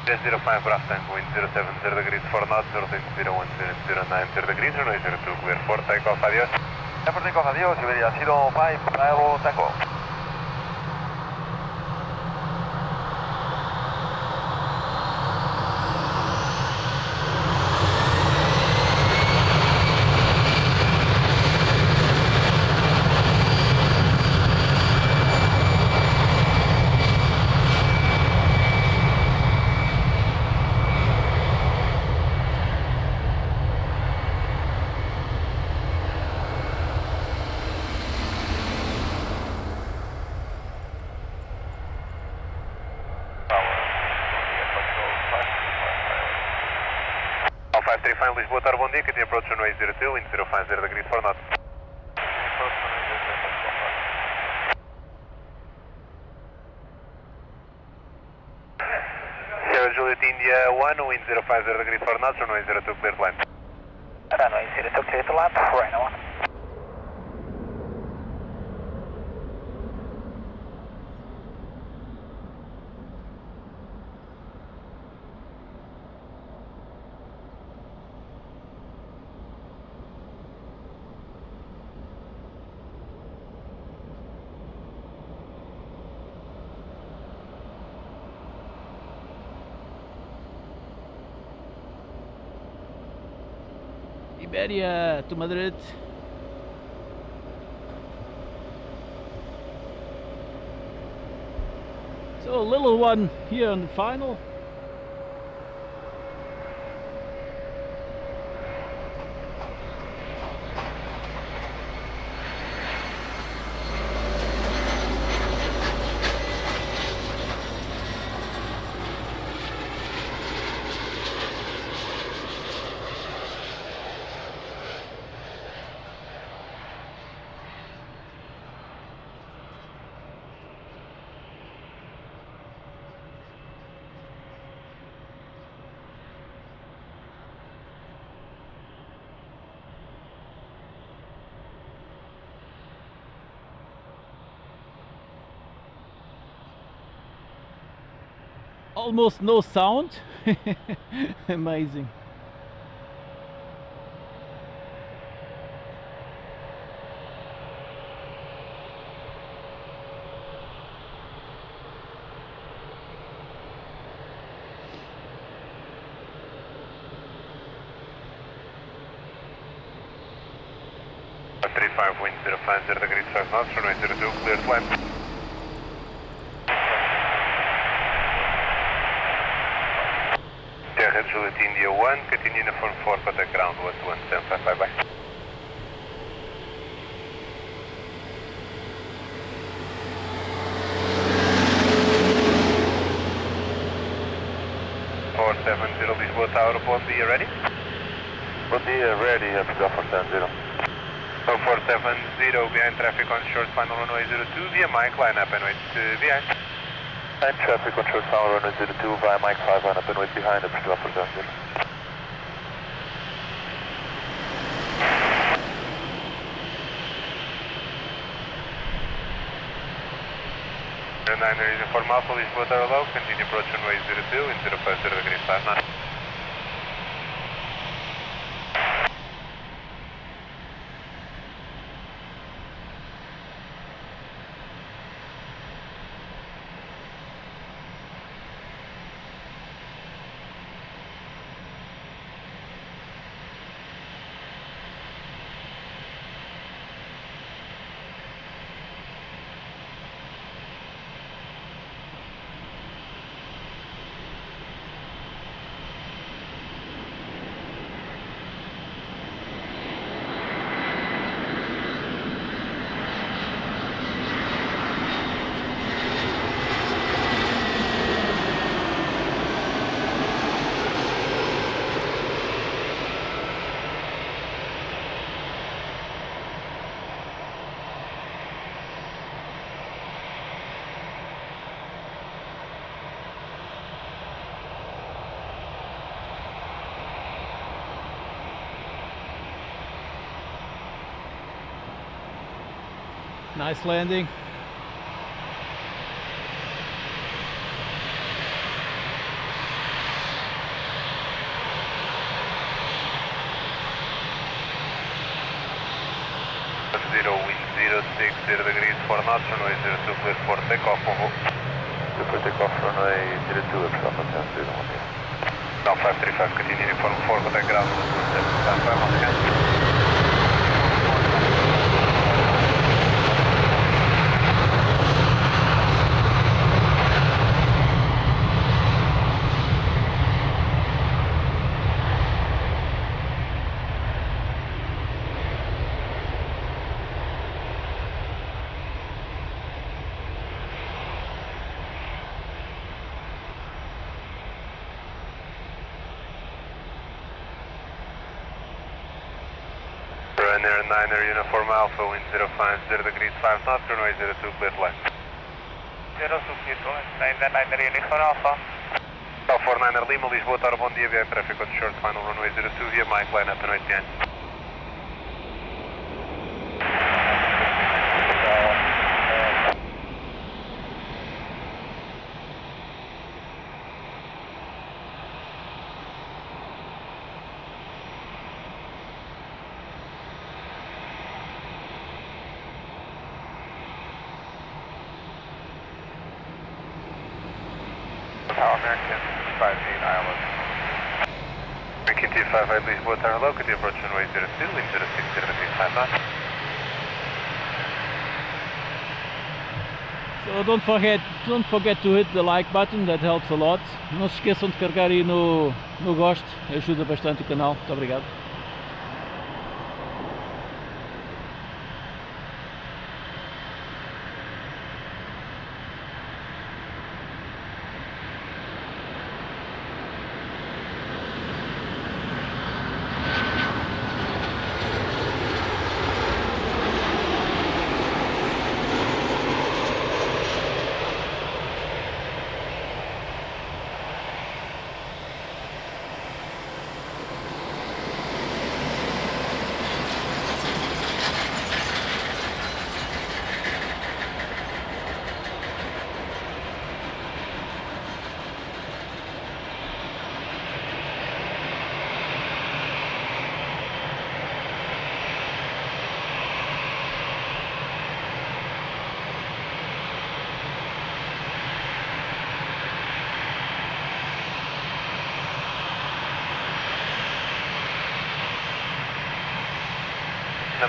[SPEAKER 2] Yes, 05 Bravo Tango, wind 070 degrees 4 knots, 02010 degrees, runway 02, clear for takeoff, adios.
[SPEAKER 5] For takeoff, adios, Iberia 05 Bravo Tango.
[SPEAKER 2] Lisboa Tower, bom dia, continue approach runway 02, wind 050 degrees 4 knots. Sierra Juliet India 1, wind 050 degrees 4 knots, runway 02, clear to land.
[SPEAKER 5] Runway 02, clear to land, right on.
[SPEAKER 3] Iberia to Madrid. So a little one here on the final. Almost no sound. Amazing.
[SPEAKER 2] Wind 050 degrees 5 knots, runway 02, clear to land. Sierra Juliet India 1, continue uniform 4, contact ground 12175, bye bye. Lisboa Tower, bom dia, ready?
[SPEAKER 5] Bom dia, ready, have to go for 70.
[SPEAKER 2] 0470, behind traffic on short final runway 02, via Mike, line up and wait behind.
[SPEAKER 5] And traffic on short final runway 02 via Mike 5, line up and wait behind, have to go for 70.
[SPEAKER 2] Niner Uniform Alpha, Lisbon Tower Low, continue approach runway 02 in 050 degrees 5 knots.
[SPEAKER 3] Nice landing.
[SPEAKER 2] Wind 060 degrees 4 knots, runway 02 clear for takeoff.
[SPEAKER 5] Clear for takeoff, runway 02 at Alpha 10 0
[SPEAKER 2] Now 535, continue uniform 4, contact ground 127, once again. Niner Uniform Alpha, wind 050 degrees 5 knots, runway 02 clear to land.
[SPEAKER 1] 02 clear to land, Niner Uniform Alpha.
[SPEAKER 2] Alpha 49er Lima, Lisboa Tower, bom dia, via traffic on short, final runway 02 via Mike, line up and wait behind.
[SPEAKER 5] American 58 Island.
[SPEAKER 2] American 258 Lisboa Tower, low, continue approach runway 02, wind 060 degrees 5 knots.
[SPEAKER 3] So don't forget to hit the like button, that helps a lot. Não se esqueçam de carregar aí no gosto, ajuda bastante o canal. Muito obrigado.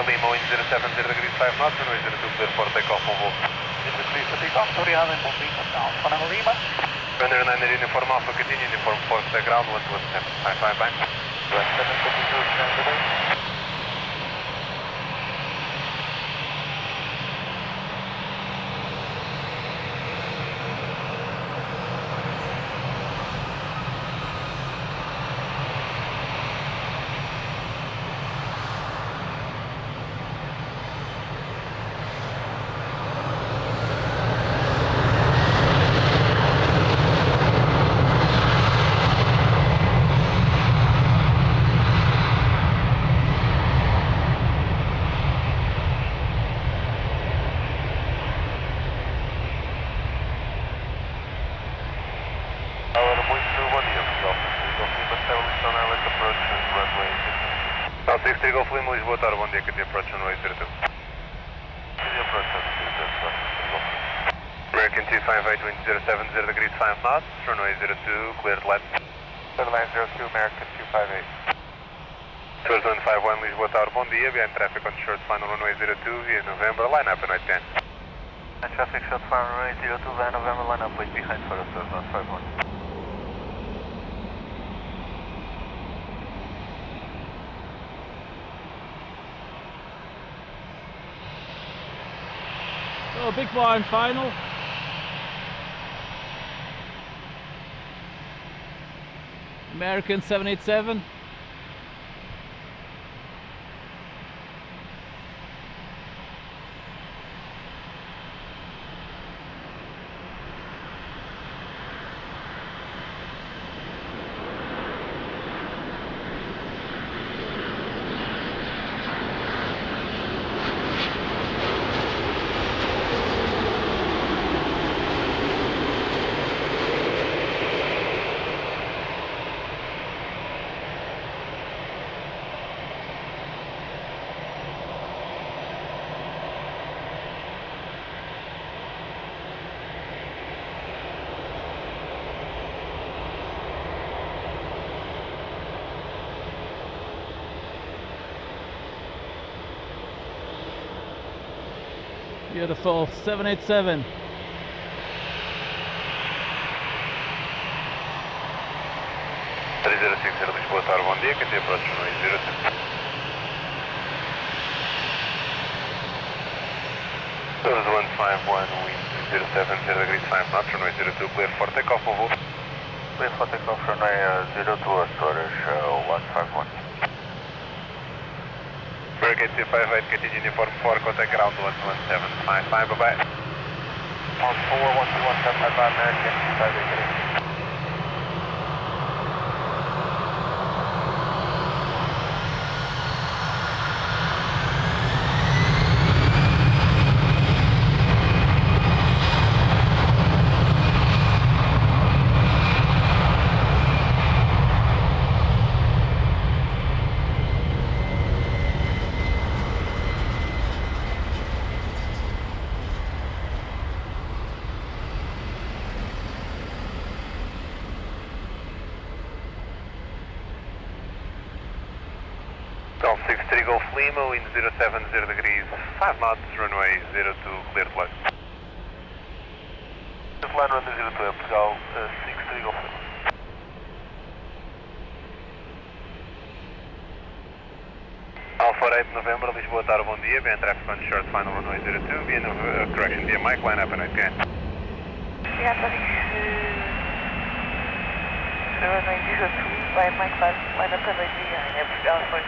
[SPEAKER 2] Lima, wind 070 degrees 5 knots, runway 02 clear for takeoff on hold.
[SPEAKER 5] This is clear for takeoff, sorry, Island, bom dia, Alpha 9 Lima.
[SPEAKER 2] Runner 9 uniform Alpha, continue uniform 4, contact ground 127, bye.
[SPEAKER 5] 27 continuous transfer.
[SPEAKER 2] 63 Golf Lima, Lisboa, Tower, bom dia, que approach runway 02. American 258, wind 070 degrees 5 knots, runway 02, cleared left.
[SPEAKER 5] Airlines 02, American 258.
[SPEAKER 2] First 151, Lisboa, Tower, bom dia, behind traffic on short final runway 02, via November, line up and right 10.
[SPEAKER 5] And traffic short final runway 02, via November, line up, wait behind for us, 151.
[SPEAKER 3] So big bar and final. American 787. Beautiful 787.
[SPEAKER 2] Lisboa, Tower, bom dia, que approach runway 02. First 151, wind 070 degrees 5 knots, runway 02, clear for takeoff, over.
[SPEAKER 5] Clear for takeoff, runway 02, storage 151.
[SPEAKER 2] American 258, continue uniform 4, contact ground 11755, bye-bye.
[SPEAKER 5] On 4, 121, American 258.
[SPEAKER 2] Golf 63 Golf Lima, wind 070 degrees 5 knots, runway 02, cleared left.
[SPEAKER 5] Line runway 02, Portugal 63 Golf Lima.
[SPEAKER 2] Alpha 8 November, Lisboa, Tower, bom dia, behind traffic on short final runway 02, via correction via Mike, line up and right 10.
[SPEAKER 1] Yeah, sorry. Runway 02, by Mike 5, line up and right behind, Portugal, for the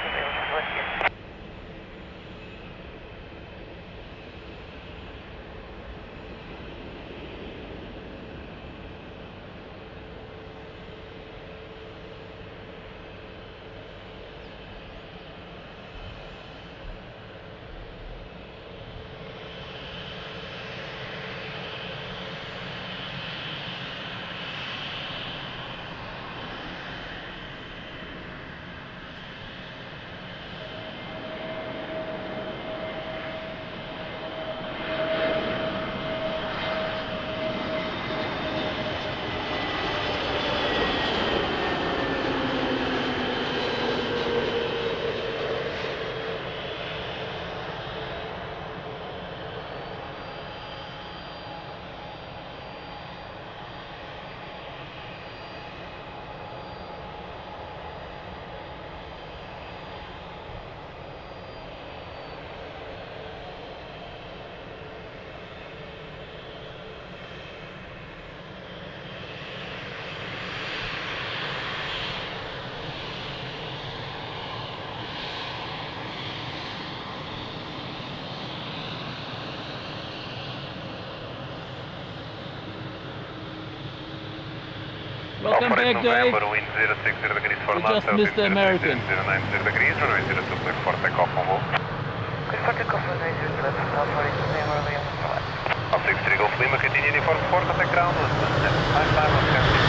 [SPEAKER 3] Welcome back, Dave.
[SPEAKER 2] Wind 060 degrees 4
[SPEAKER 3] We
[SPEAKER 2] knots,
[SPEAKER 3] just missed the American.
[SPEAKER 2] 090 degrees, runway 02, clear for takeoff, on board.
[SPEAKER 1] Clear for takeoff, runway 02, let's go for it, November,
[SPEAKER 2] Golf 63 Golf Lima, continue uniform 4, contact ground 11755, on Captain.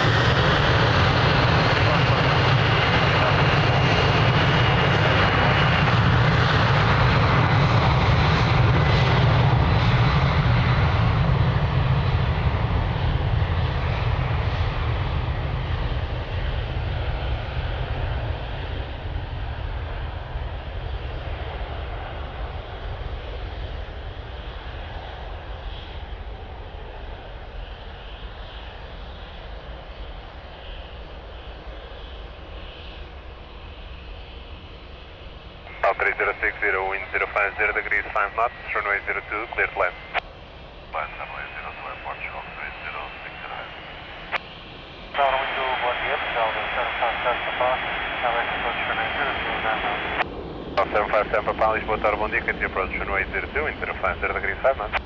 [SPEAKER 2] 3060, wind 050 degrees, 5 knots, runway 02, clear to land. Land runway 02, airport, show 3060 ahead.
[SPEAKER 5] Tower window, bom dia, pessoal do 757 Papa, Airlines approach runway 02, land now.
[SPEAKER 2] 757 Papa, Lisbon, Tower, bom dia, continue approach runway 02, wind 050 degrees, 5 knots.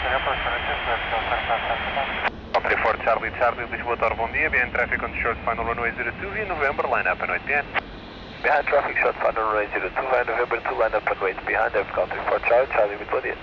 [SPEAKER 5] Approach runway 02, pessoal 757 Papa.
[SPEAKER 2] 34 Charlie, Charlie, Lisboa, Tower, bom dia, behind traffic on short final runway 02 via November, line up and wait behind.
[SPEAKER 5] Behind traffic, short final runway 02, via November 2, line up and wait behind, Aircon 34 Charlie, Charlie with bom dia.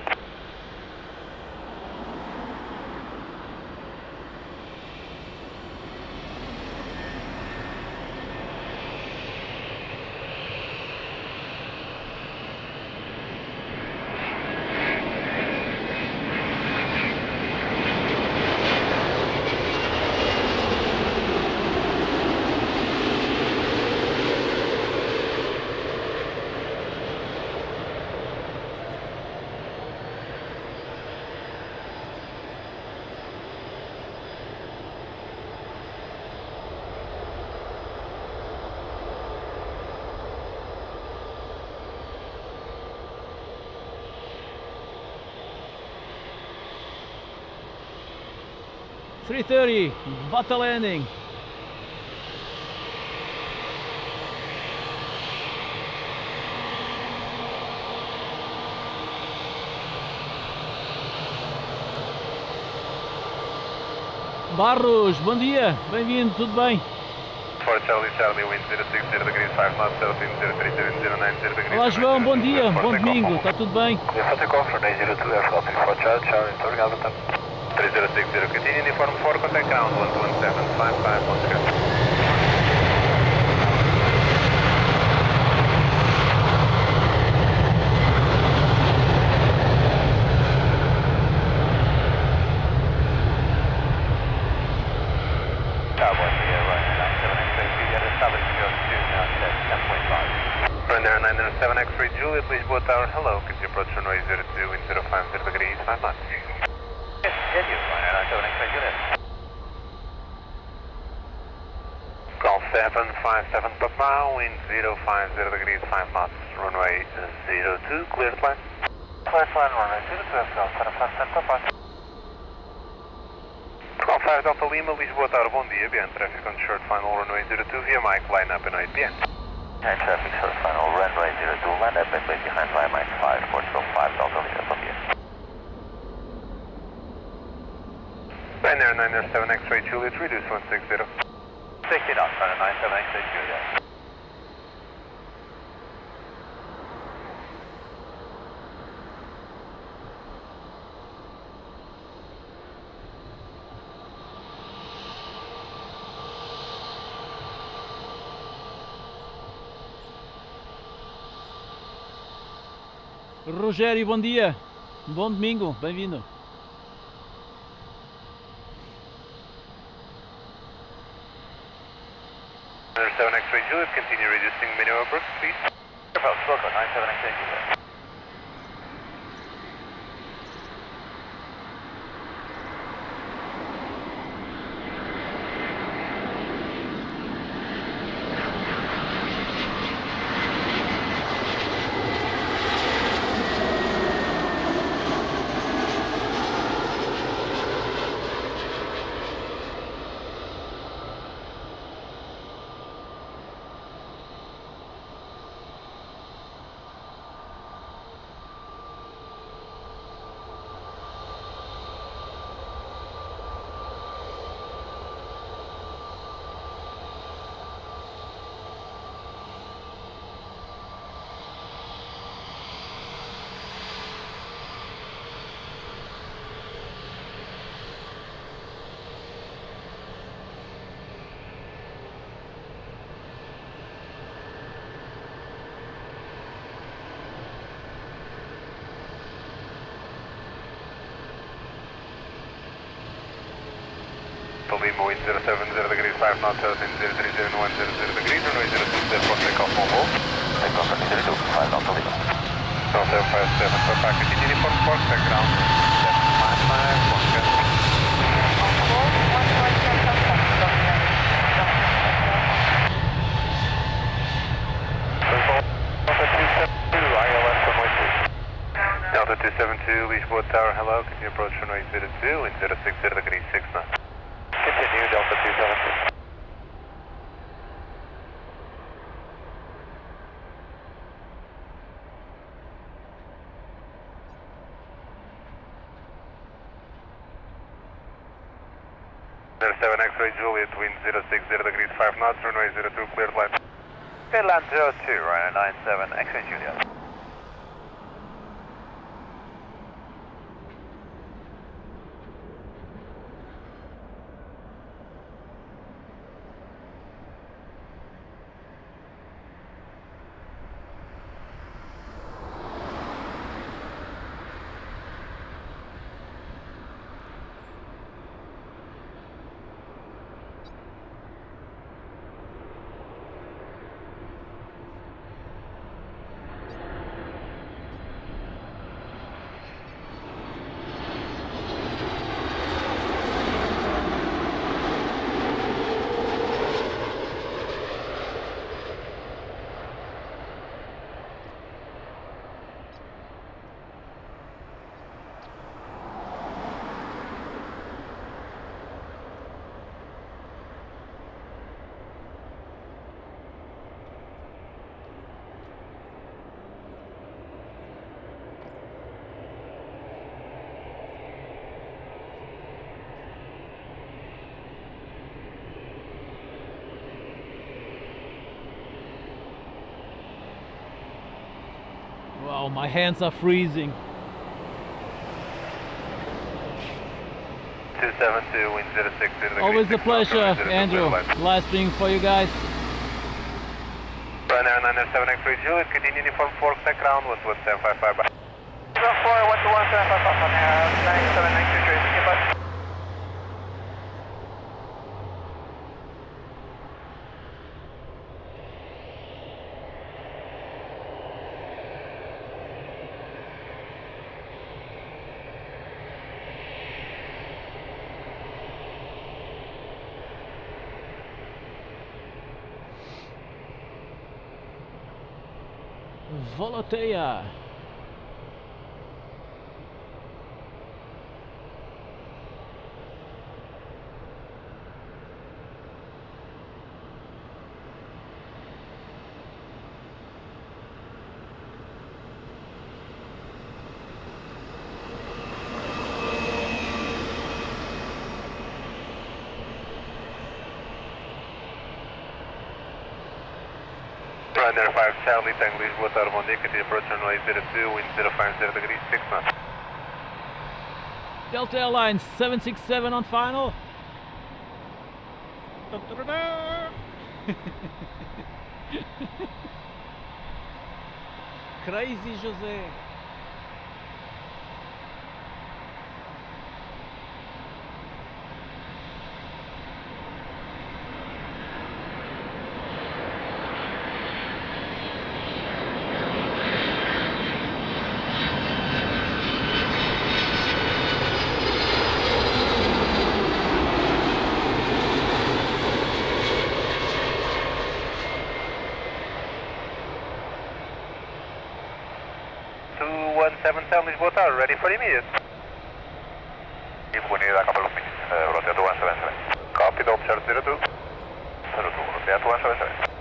[SPEAKER 3] $330, butter landing. Barros, bom dia, bem-vindo, tudo bem?
[SPEAKER 2] 4 Charlie, Charlie, wind 060 degrees, 5 knots, 090 degrees.
[SPEAKER 3] Olá João, bom dia, bom domingo, está tudo bem?
[SPEAKER 5] Clear take off, runway 02, Aircon 34 Charlie, Charlie, muito obrigado, então.
[SPEAKER 2] 3060, continue uniform 4, contact ground 11755, once again. Runner 907 X-ray Juliet, Lisboa Tower, hello, continue approach runway 02, wind 050 degrees, 5 knots.
[SPEAKER 5] Yes, continue, runway 97 X-ray Juliet.
[SPEAKER 2] Call 757 Papa, wind 050 degrees, 5 knots, runway 02, clear to land.
[SPEAKER 5] Clear to land, runway 02, Aircon 757 Papa.
[SPEAKER 2] Call 5 Delta Lima, Lisboa Tower, bom dia, behind traffic on short final runway 02 via Mike, line up and 8 p.m.
[SPEAKER 5] Behind traffic, short final runway 02, land up and wait behind via Mike 5, Portugal 5 Delta Lima, bom dia.
[SPEAKER 2] Ryanair 907 X-ray Juliet, reduce 160.
[SPEAKER 5] 60 knots, Ryanair 97 X-ray Juliet.
[SPEAKER 3] Rogério, bom dia, bom domingo, bem-vindo.
[SPEAKER 2] Ryanair 7 X-ray Juliet, continue reducing minimum approach, please.
[SPEAKER 5] Airport, Sloco 97 X-ray Juliet.
[SPEAKER 2] Lima, wind 070 degrees, 5 knots, 030 100 degrees, runway 02, airport, take off on hold.
[SPEAKER 5] Take off runway 02, 5 Delta Lima.
[SPEAKER 2] 757, Papa, continue uniform 4, contact ground 755, once again. Alpha 27. Delta 272, Lisbon Tower, hello. Continue approach runway 02 and 060 degrees 6 knots.
[SPEAKER 5] Continue, Delta 272.
[SPEAKER 2] Seven X-ray Juliet, wind 060 degrees 5 knots, runway 02, cleared line.
[SPEAKER 5] Clearland 02, Ryanair 97, X-ray Juliet.
[SPEAKER 3] Wow, my hands are freezing.
[SPEAKER 2] 272, wind 060 degrees
[SPEAKER 3] Always a
[SPEAKER 2] 6 knots,
[SPEAKER 3] pleasure,
[SPEAKER 2] runway 02,
[SPEAKER 3] Andrew.
[SPEAKER 2] cleared line.
[SPEAKER 3] Live streaming for you guys.
[SPEAKER 2] Ryanair 907 X-ray Juliet, continue uniform 4, contact ground 11755, bye.
[SPEAKER 5] 4, 121, 755 on air, 97, X-ray Juliet, goodbye.
[SPEAKER 3] Volotea.
[SPEAKER 2] Ryanair 5 Charlie, Tango Lisboa Tower, bom dia, continue approach runway 02, wind 050 degrees 6 knots.
[SPEAKER 3] Delta Airlines 767 on final. Crazy José.
[SPEAKER 2] Lisboa Tower, ready for immediate.
[SPEAKER 5] We need a couple of minutes, rotate to 177.
[SPEAKER 2] Copy, Delta Charlie 02.
[SPEAKER 5] 02, rotate to 177.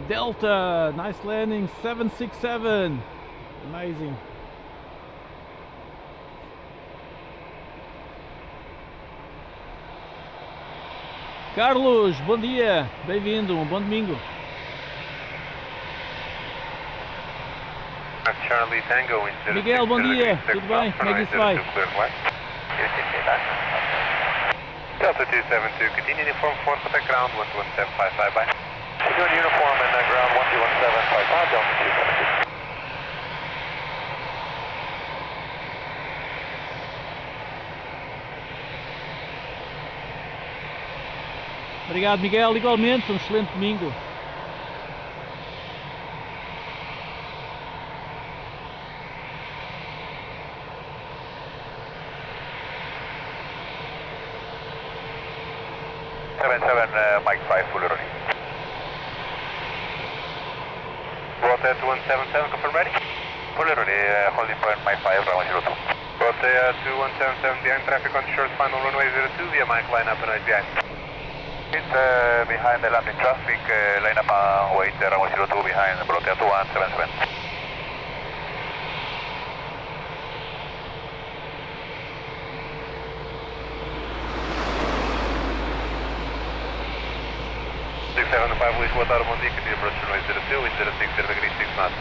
[SPEAKER 3] Delta, nice landing, 767. Amazing. Carlos, bom dia, bem-vindo, bom domingo.
[SPEAKER 2] Charlie Tango, wind 060
[SPEAKER 3] Miguel, bom dia,
[SPEAKER 2] degrees 6
[SPEAKER 3] tudo bem?
[SPEAKER 2] knots,
[SPEAKER 3] Como é que
[SPEAKER 2] runway
[SPEAKER 3] isso vai?
[SPEAKER 2] 02, cleared line. Delta 272, continue uniform 4, contact ground 11755, bye.
[SPEAKER 5] Continuing uniform and ground 121.755, Delta 272.
[SPEAKER 3] Obrigado, Miguel, igualmente, um excelente domingo.
[SPEAKER 5] 77, Mike 5, full ready.
[SPEAKER 2] Rotate 2177, confirm ready.
[SPEAKER 5] Fully ready, holding point Mike 5, runway 02.
[SPEAKER 2] Rotate 2177, behind traffic on short final runway 02 via Mike line up and right behind.
[SPEAKER 5] It's behind the landing traffic, line up and wait, runway 02 behind, rotate 2177.
[SPEAKER 2] Lisbon, Tower, bom dia, continue approach runway 02, wind 060 degrees, 6 knots.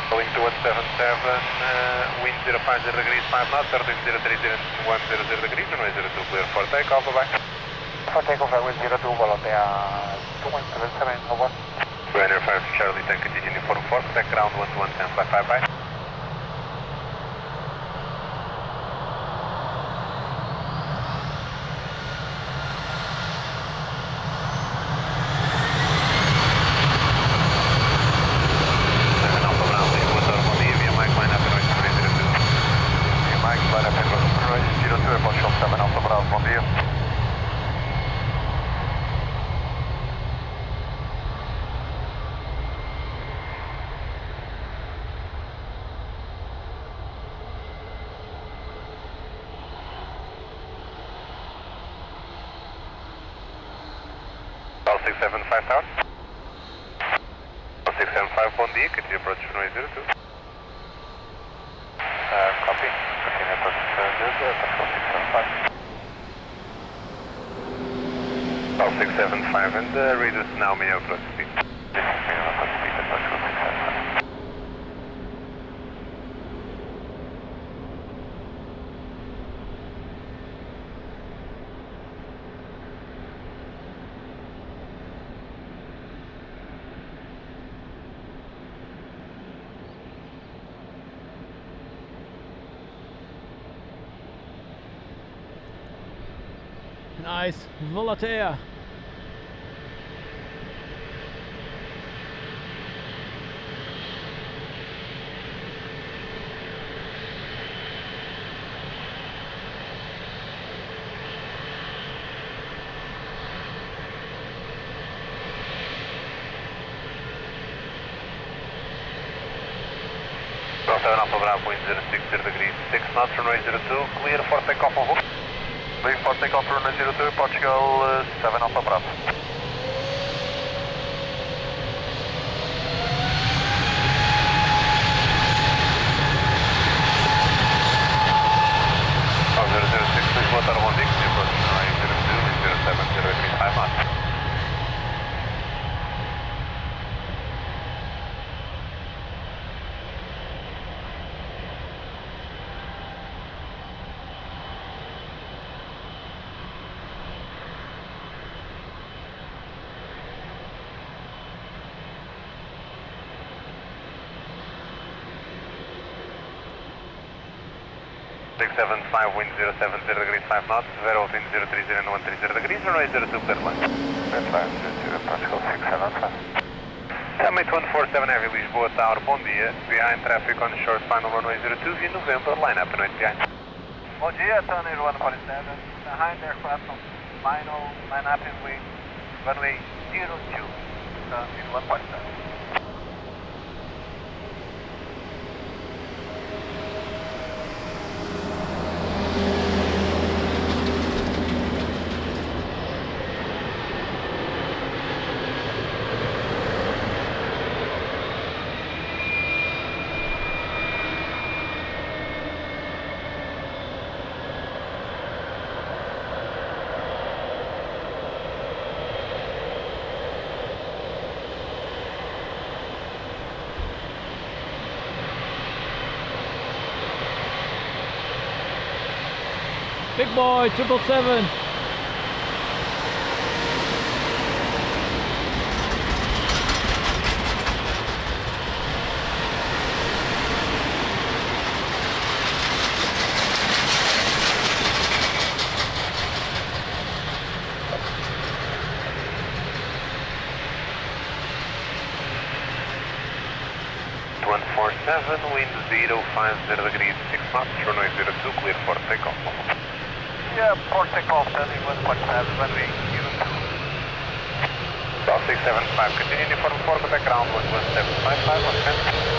[SPEAKER 2] Boeing 2177, wind 050 degrees, 5 knots, starting 030 degrees, runway 02 clear for takeoff, bye-bye.
[SPEAKER 5] For takeoff, wind 02, Volatea 2177, over.
[SPEAKER 2] Ryanair 5 Charlie, then continue uniform 4, protect ground 12110, bye-bye. All 675 tower. 675, bom dia, continue approach runway 02.
[SPEAKER 5] Copy. Continue approach 0675.
[SPEAKER 2] All 675 and reduce now may approach speed.
[SPEAKER 3] Nice, Volatea.
[SPEAKER 2] Seven Alpha Bravo, wind 060 degrees, 6 knots, runway 02, clear for takeoff on hold.
[SPEAKER 5] Clear for takeoff, runway 02, Portugal, 7 Alpha Bravo.
[SPEAKER 2] Oh, 006, Lisbon, Tower, bom dia, continue approach runway 02, wind 070 degrees, 5 knots. Six 775, wind 070 degrees, 5 knots, zero wind 030 and 130 degrees, runway 02 clear line.
[SPEAKER 5] Clear line, 00, Portugal 675.
[SPEAKER 2] Summit 147 Heavy, Lisboa Tower, bom dia, behind traffic on short final runway 02 via November, line up and wait behind. Bom dia, Tanner 147. Behind aircraft on final line-up in wing, runway 02, Tanner 147.
[SPEAKER 3] Big boy, 777.
[SPEAKER 2] Wind 050 degrees, 6 knots, runway 02, clear for takeoff. Yeah, for takeoff, Tanner 147, runway 02. South 675, continue uniform 4, contact ground 11755, 110.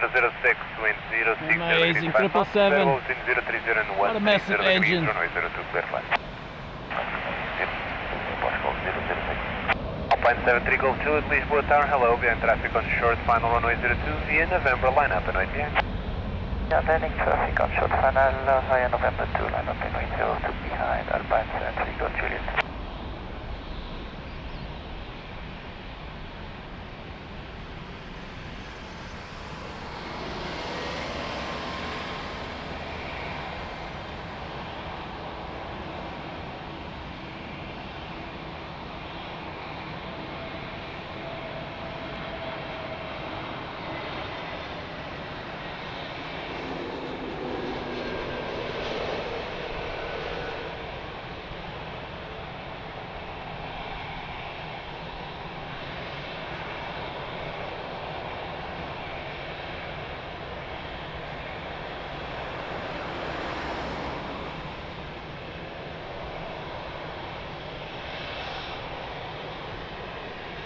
[SPEAKER 2] .006, wind 06,
[SPEAKER 3] Amazing, 777. What a massive engine.
[SPEAKER 2] Runway 02, clear flight. Alpine 73 Golf 2 at Lisbon Tower, hello, behind traffic on short final runway 02 via November lineup and right behind.
[SPEAKER 5] Yeah, landing traffic on short final via November 2, lineup in right 02 behind Alpine 73 Golf Juliet.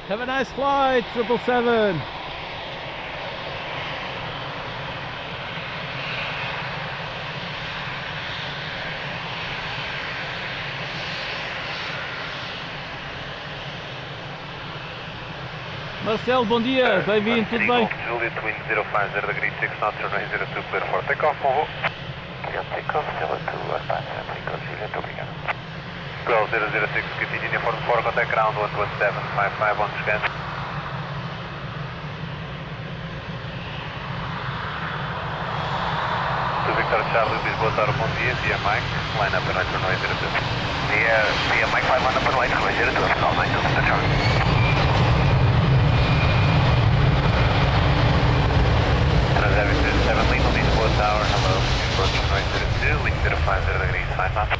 [SPEAKER 3] Have a nice flight, 777. Marcel, bom dia, bem-vindo, tudo bem?
[SPEAKER 2] Juliet, wind 050 degrees, 6 knots, runway 02, clear for takeoff, Movo.
[SPEAKER 5] Clear takeoff 02, Alpine 73 Golf Juliet, obrigado.
[SPEAKER 2] 12006, continue uniform 4, contact ground 11755 on scan. To Victor Charlie, Lisboa Tower, bom dia, via Mike, line up and right runway 02. Via Mike 5, line up and right runway 02, call 92, Victor Charlie. Transit 7 legal, Lisboa Tower, hello, approach runway 02, wind 050 degrees, 5 knots.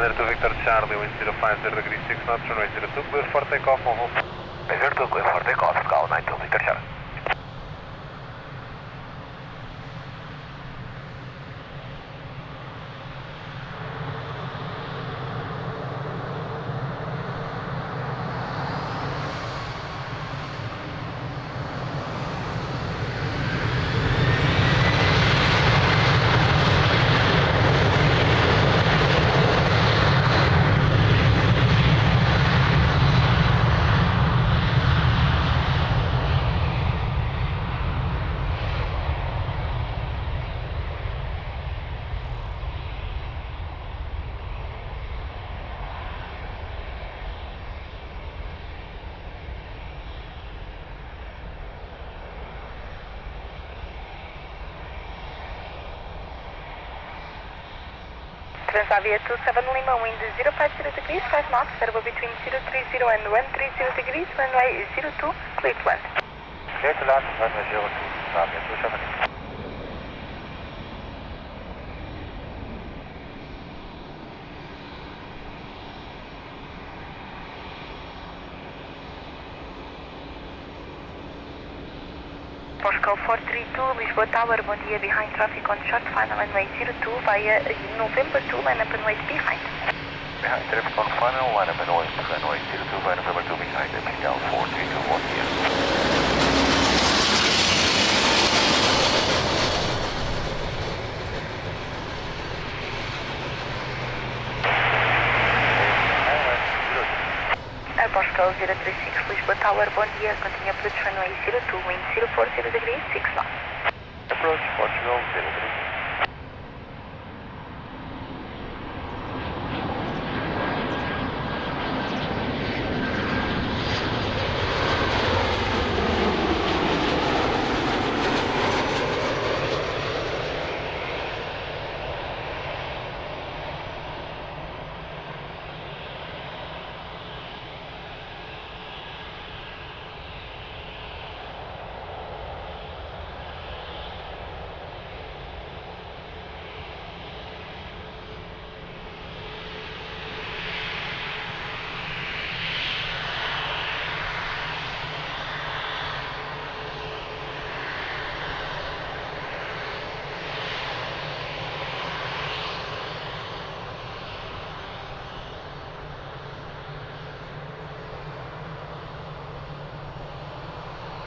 [SPEAKER 2] 02 Victor Charlie, wind 050 degrees 6 knots, runway 02, clear for takeoff, on hold.
[SPEAKER 5] 02, clear for takeoff, call 92 Victor Charlie.
[SPEAKER 1] Transavia 27 Lima, wind 050 degrees, 5 knots, variable between 030 and 130 degrees, runway 02, clear to land.
[SPEAKER 5] Clear to land, runway 02, Transavia 27 Lima.
[SPEAKER 1] Moscow 432, Lisbon Tower, bon dia, behind traffic on short final runway 02 via November 2, line up and wait behind.
[SPEAKER 5] Behind traffic on final, line up and wait, runway 02 via November 2 behind Moscow 432, bon dia.
[SPEAKER 1] Moscow 036, Lisbon Tower, bon dia, continue approach runway 02, wind 040 degrees, 6 knots.
[SPEAKER 5] Approach Portugal 03.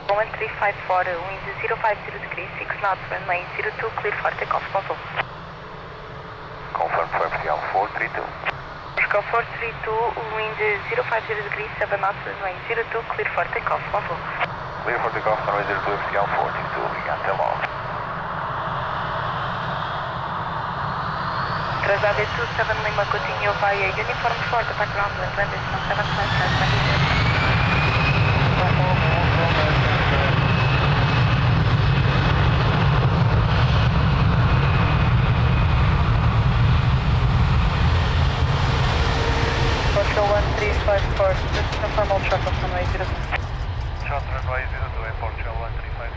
[SPEAKER 1] One 354, wind 050 degrees, 6 knots, runway 02, clear for takeoff, confirm.
[SPEAKER 5] Confirm for FTL 432.
[SPEAKER 1] Moscow 432, wind 050 degrees, 7 knots, runway 02, clear for takeoff, confirm.
[SPEAKER 5] Clear for takeoff, runway 02, FTL 432, began tell off.
[SPEAKER 1] Transavia 27 Lima, continue via uniform for the background wind, land is on 755, Portugal 1354, just confirm all traffic on runway 02.
[SPEAKER 5] Short runway 02 and Portugal 135.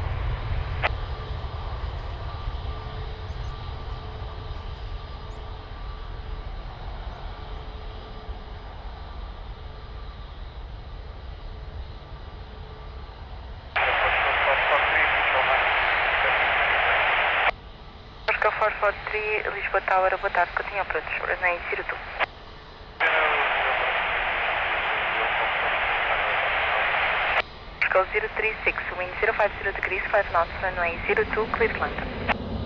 [SPEAKER 1] Moscow 443, Lisbon Tower, boa tarde, continue approach, runway 02. Moscow 036, wind 050 degrees, 5 knots, runway 02, clear to land.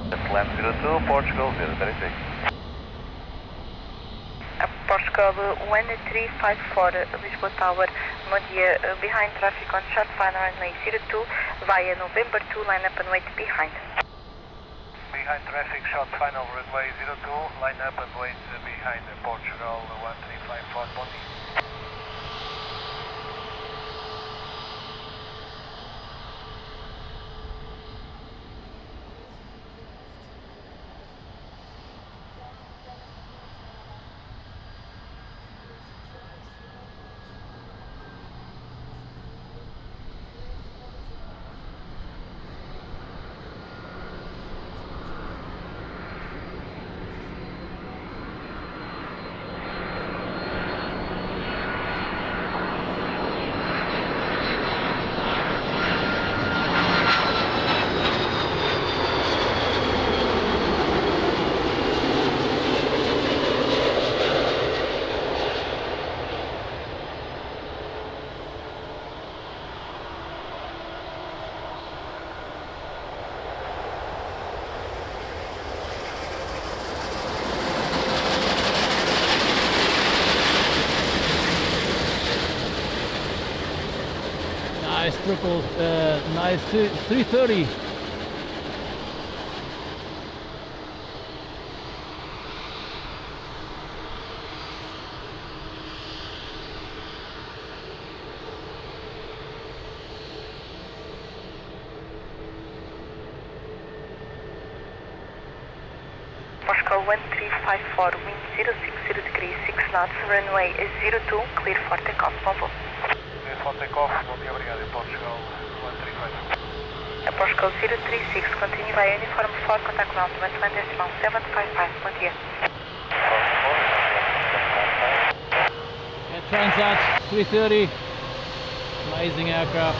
[SPEAKER 5] That's land 02, Portugal 036.
[SPEAKER 1] Portugal 1354, Lisbon Tower, bon dia, behind traffic on short final runway 02 via November 2, line up and wait behind.
[SPEAKER 5] Behind traffic, short final runway 02, line up and wait behind Portugal 1354, bon dia.
[SPEAKER 3] triple, nice 330.
[SPEAKER 1] Moscow 1354, wind 060 degrees, 6 knots, runway 02, clear for takeoff, Volvo.
[SPEAKER 5] Clear for takeoff, bom dia, obrigado, Portugal 135.
[SPEAKER 1] Portugal 036, continue via uniform 4, contact ground, 21 decimal 755, bom dia.
[SPEAKER 3] Transat 330, amazing aircraft.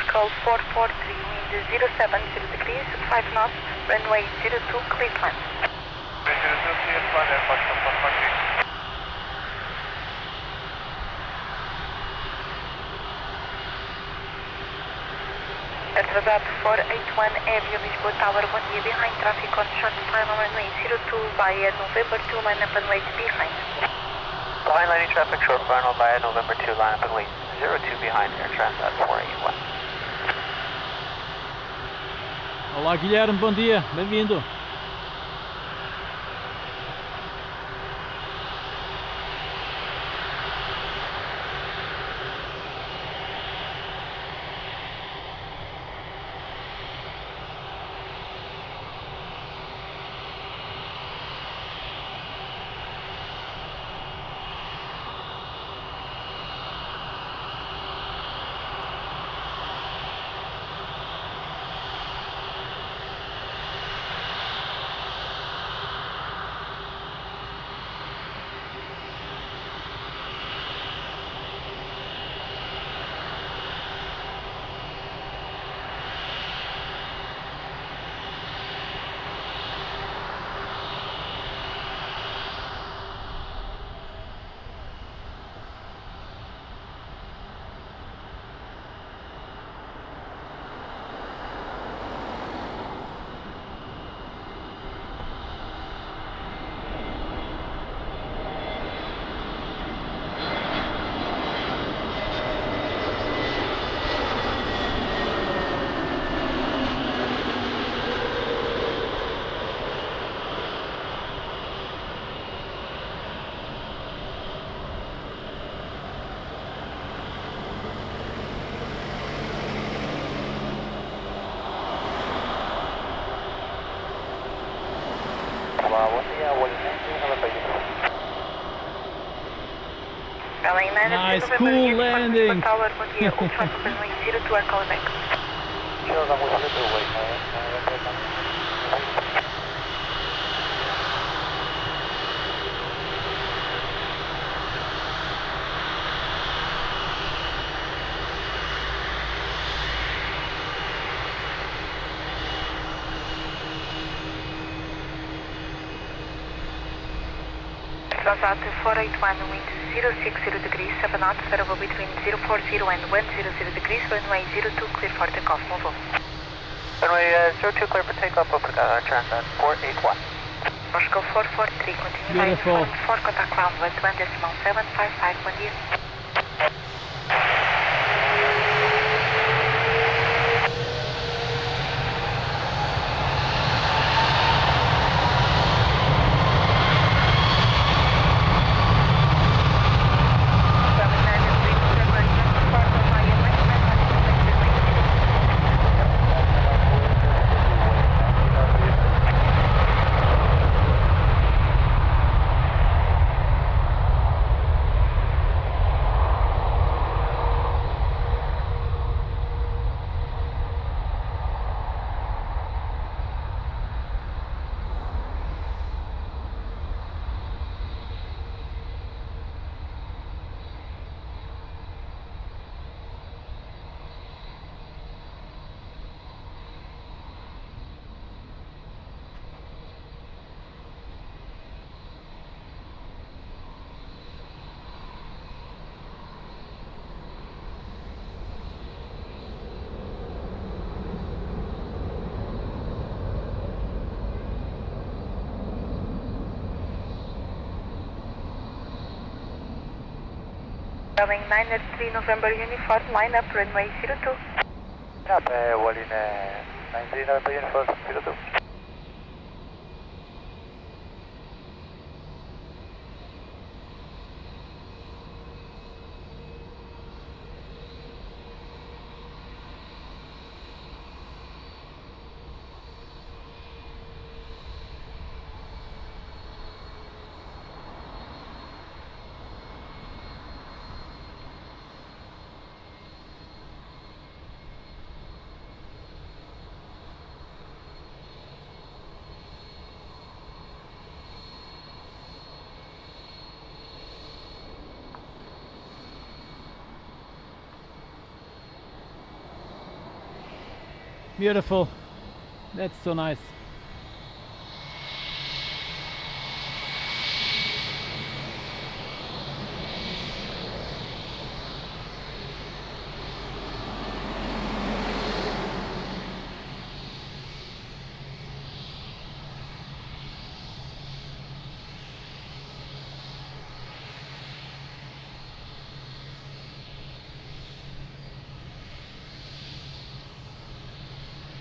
[SPEAKER 1] Moscow 443, wind 070 degrees, 5 knots, runway 02, clear climb.
[SPEAKER 5] 02, clear climb, Portugal 443.
[SPEAKER 1] Atrasado 481, Air Lisbon Tower, bom dia, behind traffic on short final runway 02 via November 2, line up and wait behind.
[SPEAKER 5] Behind landing traffic, short final via November 2, line up and wait 02 behind Air Transat 481.
[SPEAKER 3] Olá Guilherme, bom dia, bem-vindo.
[SPEAKER 1] Nice,
[SPEAKER 3] cool landing.
[SPEAKER 1] Tower, bom dia, ultra runway 02, are calling back. Transat 481, wind 060 degrees, 7 knots, variable between 040 and 100 degrees, runway 02, clear for takeoff, move on.
[SPEAKER 5] Runway 02, clear for takeoff, Transat 481.
[SPEAKER 1] Moscow 443, continue via
[SPEAKER 3] Beautiful.
[SPEAKER 1] uniform 4, contact ground, 21 decimal 755, bom dia. Boeing 903 November Uniform, line up runway 02.
[SPEAKER 5] Up, well in 93 November Uniform 02.
[SPEAKER 3] Beautiful. That's so nice.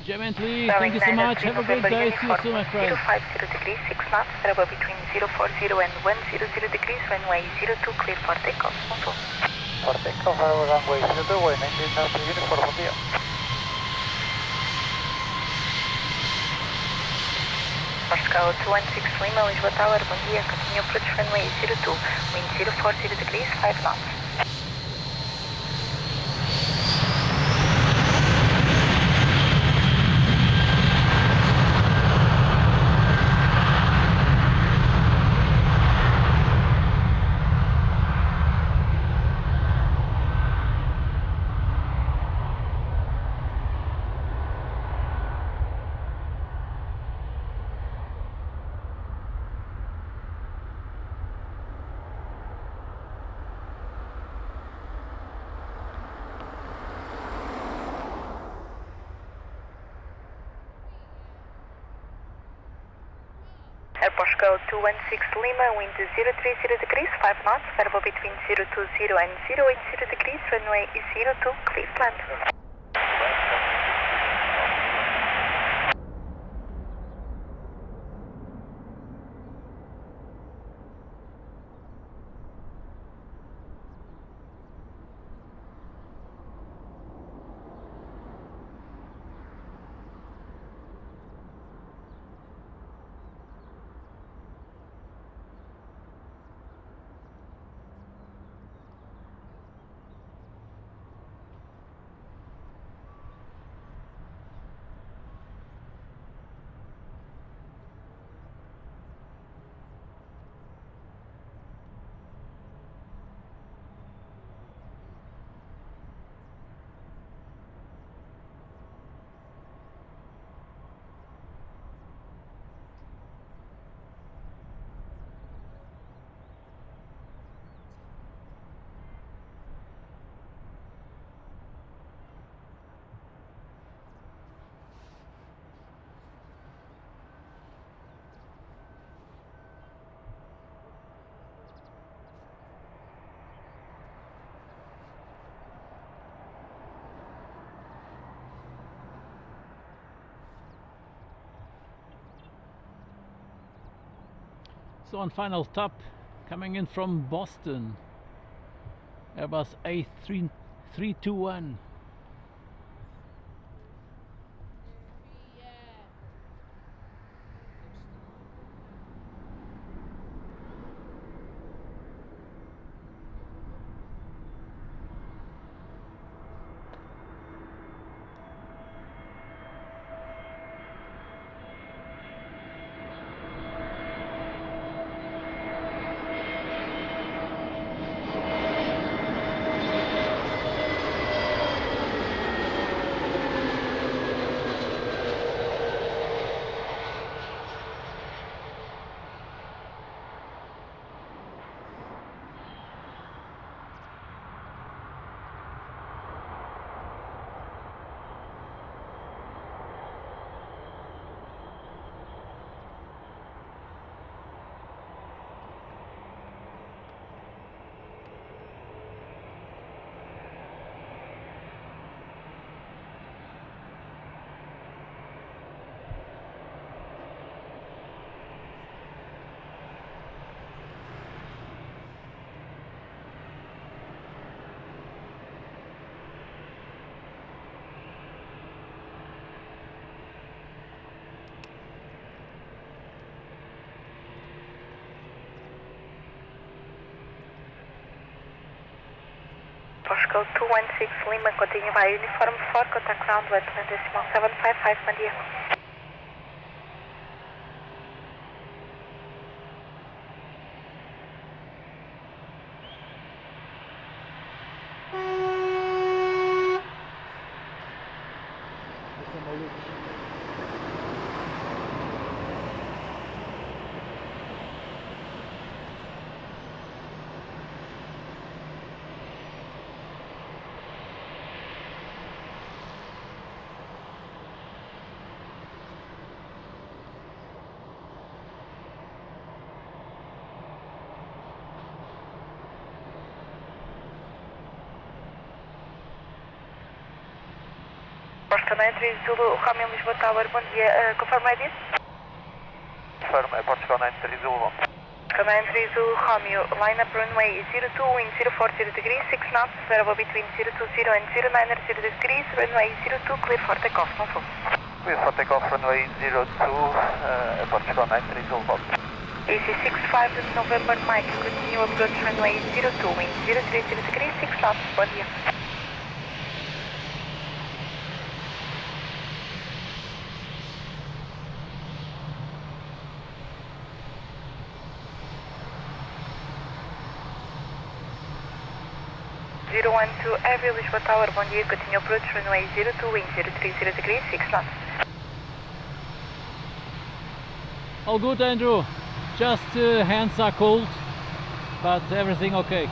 [SPEAKER 3] Gently, thank you so much. Have a great day. See you soon, my friend.
[SPEAKER 1] 050 degrees, 6 knots, variable between 040 and 100 degrees, runway 02, clear for takeoff. Bonjour.
[SPEAKER 5] For takeoff, runway 02, way 19 November Uniform, bom dia.
[SPEAKER 1] Moscow 216 Lima, Lisbon Tower, bom dia, continue approach runway 02, wind 040 degrees, 5 knots. Airport 216 Lima, wind 030 degrees, 5 knots, variable between 020 and 080 degrees, runway 02, clear land.
[SPEAKER 3] So on final top, coming in from Boston, Airbus A321.
[SPEAKER 1] Portugal 216 Lima, continue via uniform 4, contact ground, wetland decimal 755, bom dia. Portugal 93 Zulu, Romeo Lisboa Tower, bom dia. Confirm ready?
[SPEAKER 5] Confirm, Portugal 93 Zulu 1.
[SPEAKER 1] Portugal 93 Zulu, Romeo, line up runway 02, wind 040 degrees, 6 knots, variable between 020 and 09 at 0 degrees, runway 02, clear for takeoff, no full.
[SPEAKER 5] Clear for takeoff, runway 02, Portugal 93 Zulu 1.
[SPEAKER 1] AC 65 November Mike, continue approach runway 02, wind 030 degrees, 6 knots, bom dia. Airview Lisbon Tower, bom dia, continue approach runway 02, wind 030 degrees, 6 knots.
[SPEAKER 3] All good, Andrew. Just hands are cold, but everything okay.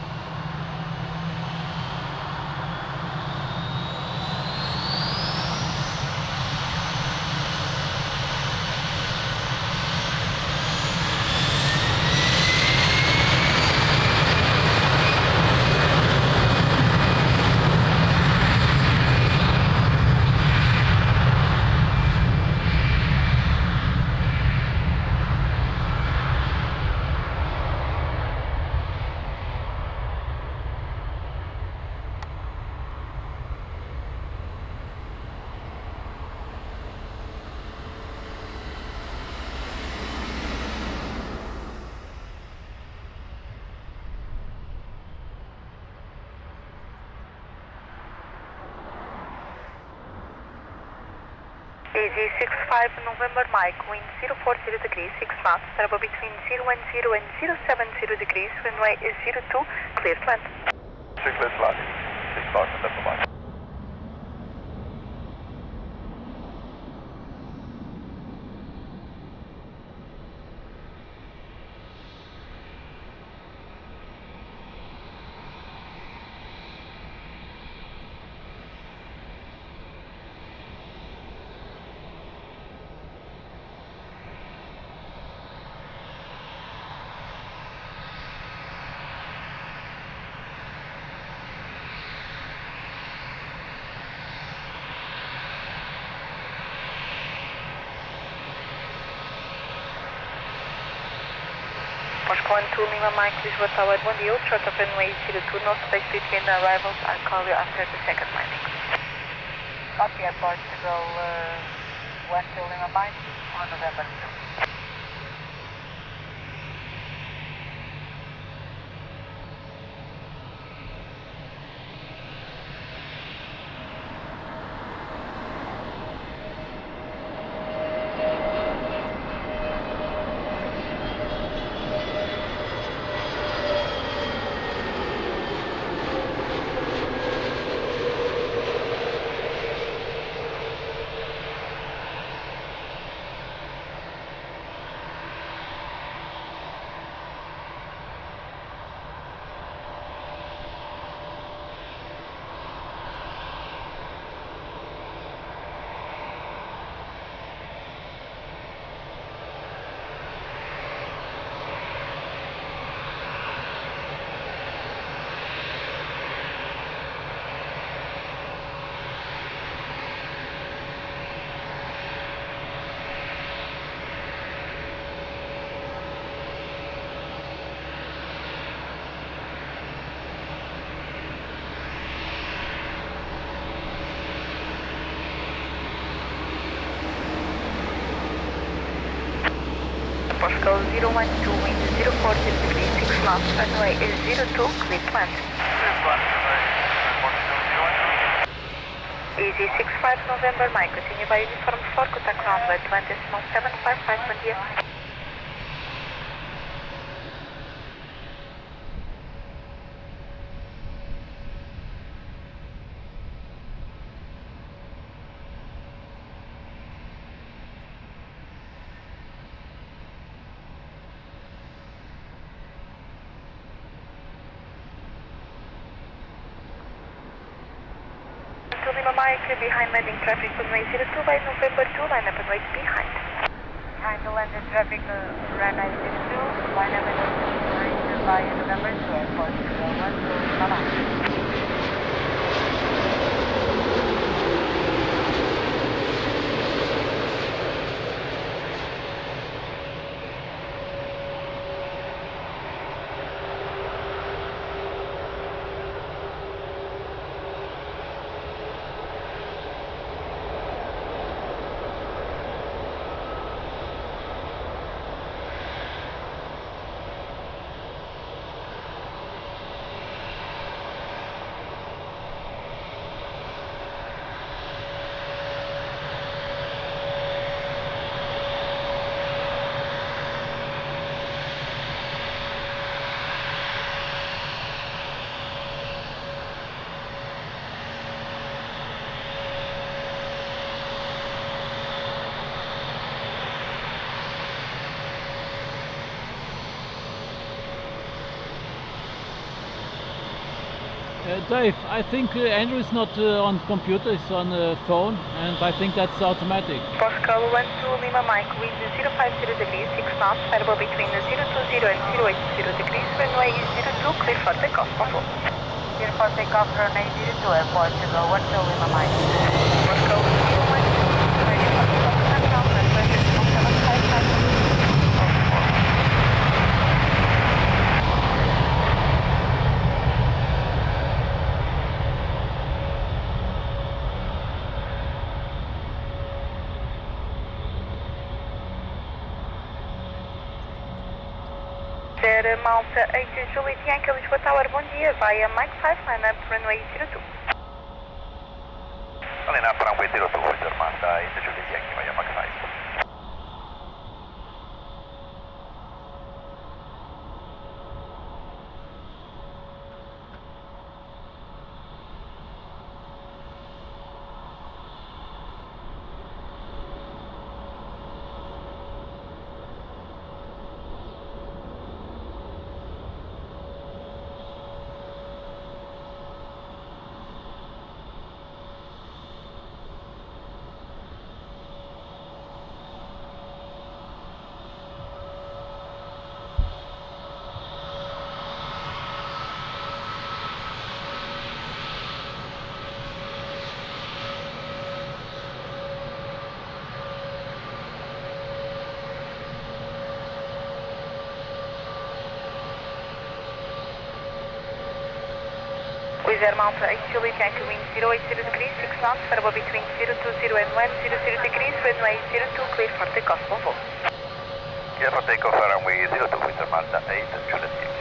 [SPEAKER 3] AZ 65 November Mike, wind 040 degrees, 6 knots, variable between 010 and 070 degrees, runway is 02, clear to land.
[SPEAKER 5] Clear to land, 6,000 November Mike.
[SPEAKER 1] Portugal 2 Lima Mike, Lisbon Tower, bom dia, short of runway 02, no space between arrivals, I'll call you after the second landing. Copy, Portugal 1 2 Lima Mike, on November 2. Portugal 012, wind 040 degrees, 6 knots, runway is 02, clear to land.
[SPEAKER 5] Clear to land, runway
[SPEAKER 1] Easy 65 November, Mike, continue by uniform 4, contact runway 20.755, bom dia. Mike, behind landing traffic runway 02 by November 2, line up and wait behind. Behind the landing traffic runway 02, line up and wait behind by November 2, airport 01, bye-bye.
[SPEAKER 3] Dave, I think Andrew is not on computer, he's on phone, and I think that's automatic.
[SPEAKER 1] Pascal 12 Lima Mike, wind 050 degrees, 6 knots, variable between 020 and 080 degrees, runway 02, clear for takeoff, Pascal. Clear for takeoff, runway 02, airport 12 Lima Mike. Pascal 12 Mike, ready for takeoff, contact runway 20.755. Malta 8 Juliet Yankee Lisbon Tower, bom dia, via Mike 5, line up runway 02.
[SPEAKER 5] Line up runway 02, Western Malta 8 Juliet Yankee via Mike 5.
[SPEAKER 1] Wizz Air Malta 8 Juliet Yankee, wind 080 degrees, 6 knots, variable between 020 and 100 degrees, runway 02, clear for takeoff, bon vol.
[SPEAKER 5] Clear for takeoff, runway 02, Wizz Air Malta 8 Juliet Yankee.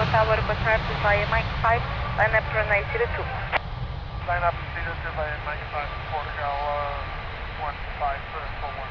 [SPEAKER 1] Tower, Bashar to via Mike 5, line up runway 02.
[SPEAKER 2] Line up 02 via Mike 5, Portugal 1541.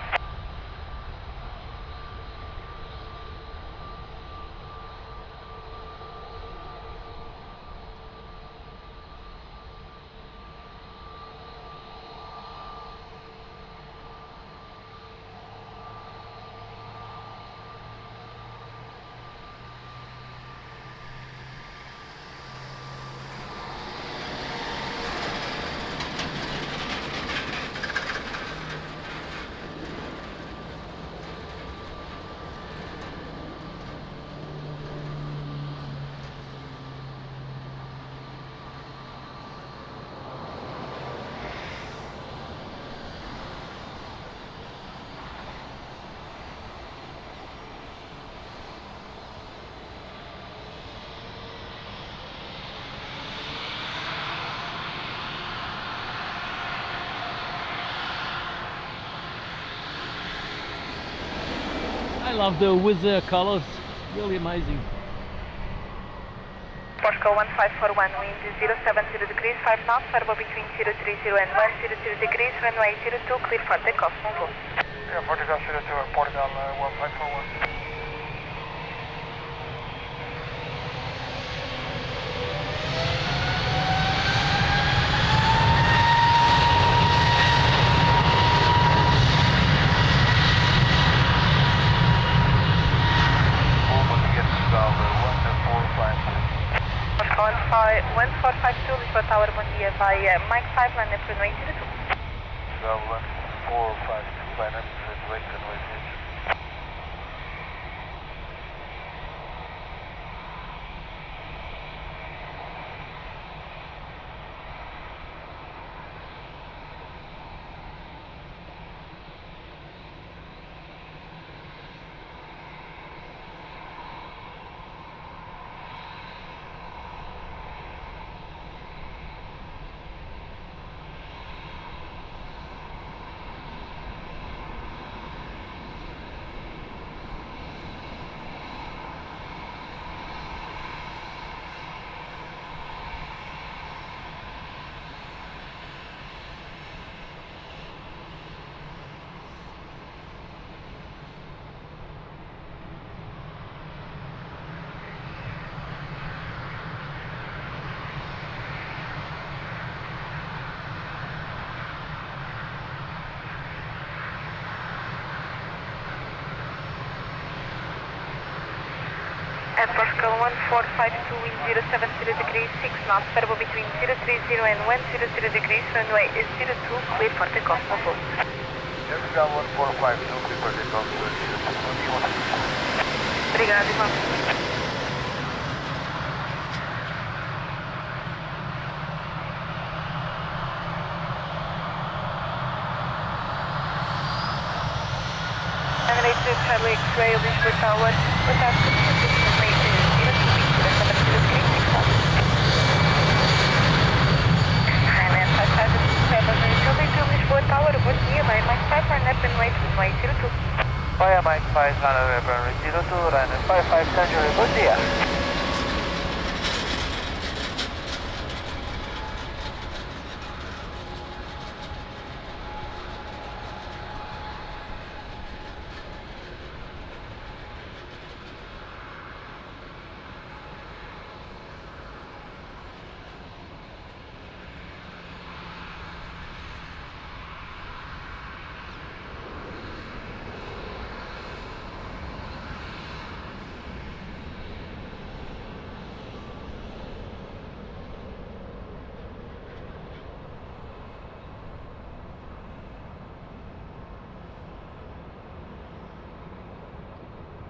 [SPEAKER 3] love the wizard colors, really amazing.
[SPEAKER 1] Portugal 1541, wind 070 degrees, 5 knots, variable between 030 and 100 degrees, runway 02, clear for takeoff, Mongo.
[SPEAKER 5] Yeah, Portugal 02, Portugal 1541.
[SPEAKER 1] Portugal 1452, Lisbon Tower, bom dia, vai Mike 5, runway runway 02.
[SPEAKER 5] Portugal 1452, dynamic runway 02.
[SPEAKER 1] And Portugal 1452, wind 070 degrees, 6 knots, variable between 030 and 100 degrees, runway is 02, clear for takeoff, Mongo.
[SPEAKER 5] Portugal 1452, clear for takeoff, 02. What do you want to do?
[SPEAKER 1] Obrigado, irmão. Charlie X-Ray, Lisbon Tower, boa tarde, runway 070 degrees, 6 knots. Ryanair 5527, Lisboa Tower, bom dia, vai Mike 5, Ryanair runway 02.
[SPEAKER 5] Via Mike 5, Ryanair runway 02, Ryanair 55 Century, bom dia.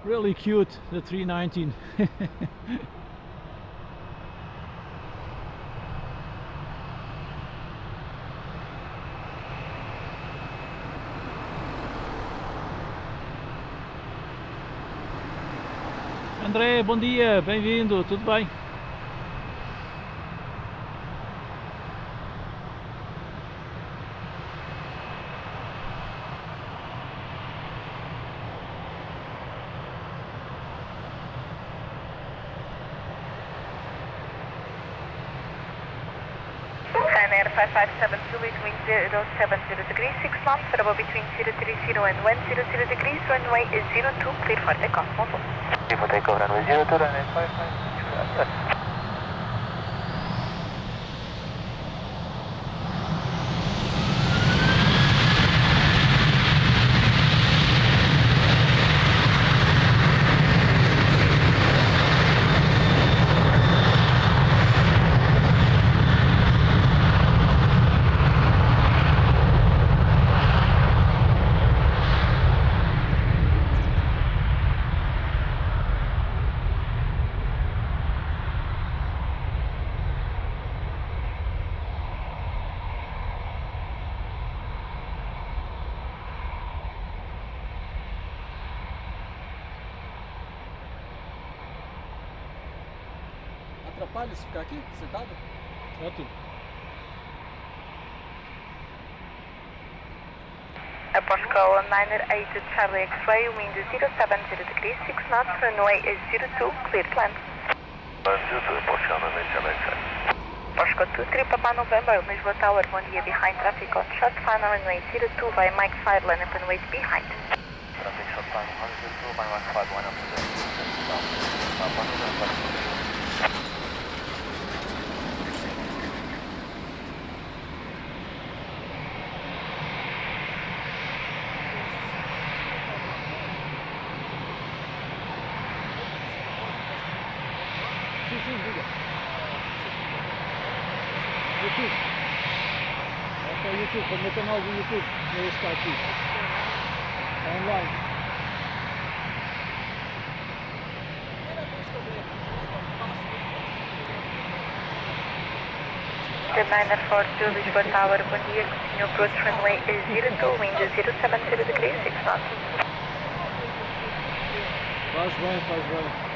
[SPEAKER 3] Really cute, the 319. André, bom dia, bem-vindo, tudo bem?
[SPEAKER 1] Ryanair 5572, wind 070 degrees, 6 knots, variable between 030 and 100 degrees, runway is 02, clear for takeoff, Mongo.
[SPEAKER 5] Clear for takeoff, runway 02, Ryanair 55.
[SPEAKER 6] Atrapalha se ficar aqui, sentado?
[SPEAKER 3] Ótimo.
[SPEAKER 1] Airport 980 Charlie X-ray, wind 070 degrees, 6 knots, runway is 02, clear to land.
[SPEAKER 5] 02, Airport 980 Charlie X-ray.
[SPEAKER 1] Moscow 23 Papa November, Lisbon Tower, bom dia, behind traffic on short, final runway 02 via Mike 5, line up and wait behind.
[SPEAKER 5] Traffic short time 102 by Mike 5, line up and wait. Papa November.
[SPEAKER 6] Sim, liga. YouTube. Ok, YouTube, para o meu canal do YouTube. É este aqui. É online.
[SPEAKER 1] The 942 Lisbon Tower, bom dia, continue approach runway is 02, wind 070 degrees, 6 knots.
[SPEAKER 6] Faz bem, faz bem.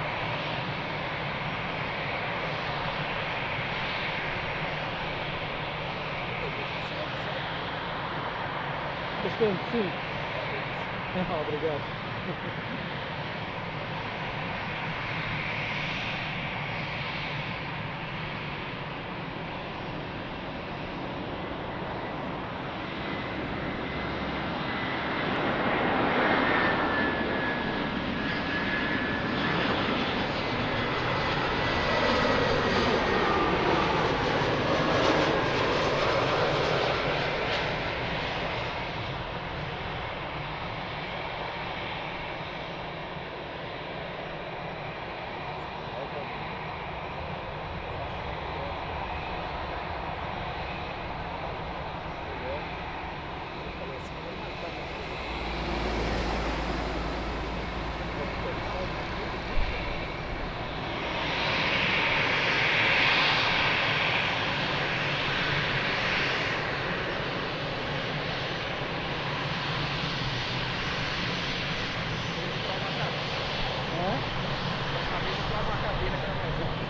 [SPEAKER 6] Bastante, sim. Obrigado.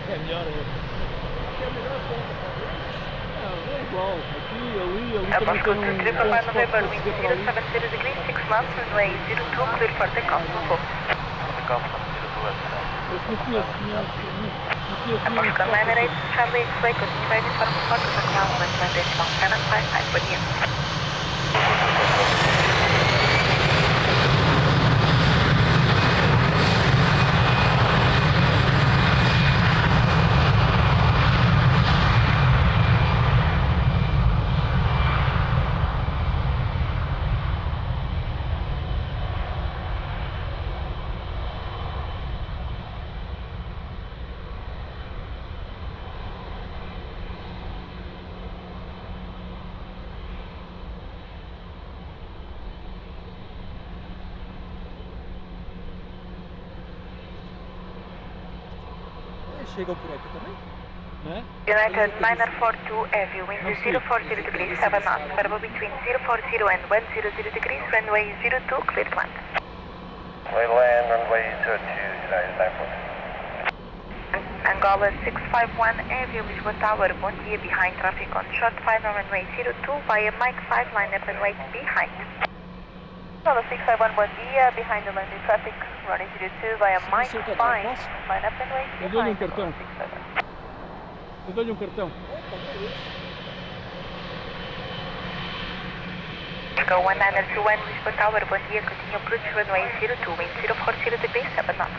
[SPEAKER 6] É melhor, aqui é a melhor ponta para ver. É igual, aqui, ali também tem um ponto para conseguir para ali.
[SPEAKER 1] 070 degrees, 6 knots, runway 02, clear for takeoff, no
[SPEAKER 6] Esse não conheço nenhum.
[SPEAKER 1] Airport 980 Charlie X-ray, continue right in front of the park of the ground, left line decimal 755, bom dia.
[SPEAKER 6] Chegam por aqui também? Né?
[SPEAKER 1] United 942 Heavy, wind 040 degrees, 7 knots, variable between 040 and 100 degrees, runway 02, clear to land.
[SPEAKER 5] Clear to land, runway 02, United 942.
[SPEAKER 1] Angola 651 Heavy, Lisbon Tower, bom dia, behind traffic on short, final runway 02 via Mike 5, line up and wait behind. Angola 651, bom dia, behind the landing traffic, running 02 via Mike 5, line up and wait behind.
[SPEAKER 6] Eu dou-lhe um cartão. Eu dou-lhe um cartão.
[SPEAKER 1] Go 1921 Lisbon Tower, bom dia, continue approach runway 02, wind 040 degrees, 7 knots.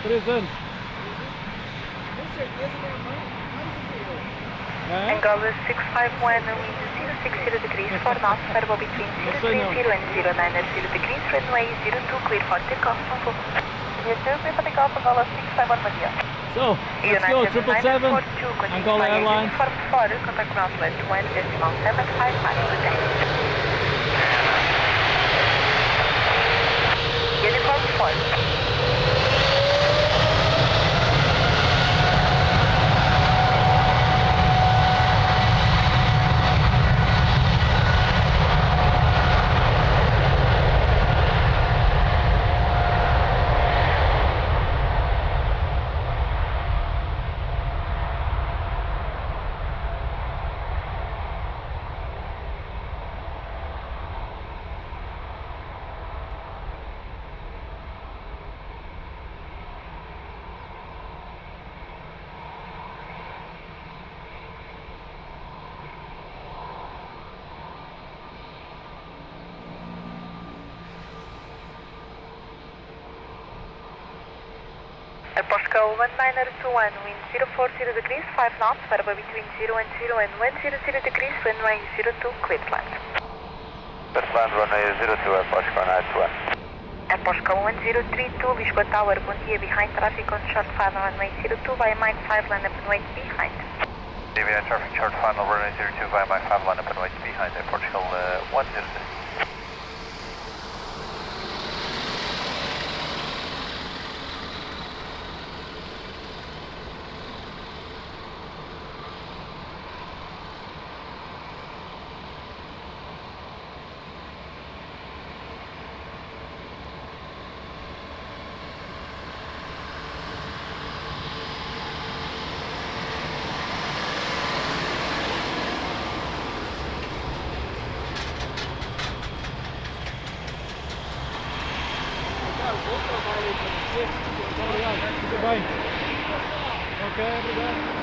[SPEAKER 6] Três anos.
[SPEAKER 7] Com certeza minha mãe mais do que eu.
[SPEAKER 1] Angola 651, wind 060 degrees, 4 knots, variable between 030 and 090 degrees, runway 02, clear for takeoff, Control. Clear for takeoff, Angola 651, bom dia.
[SPEAKER 3] So, let's go, 777, Angola Airlines.
[SPEAKER 1] Uniform 4, contact ground west 1.755, good day. Uniform 4. Airportwings 1921, wind 040 degrees, 5 knots, variable between 010 and 100 degrees, runway 02, clear to land.
[SPEAKER 5] Clear to land, runway 02, Airportwings 921.
[SPEAKER 1] Airportwings 1032, Lisbon Tower, bom dia, behind traffic on short final, runway 02, via Mike 5, land up and wait behind.
[SPEAKER 5] AVI traffic short final, runway 02, via Mike 5, land up and wait behind, Airportwings 103.
[SPEAKER 6] Tudo bem. Ok, obrigado.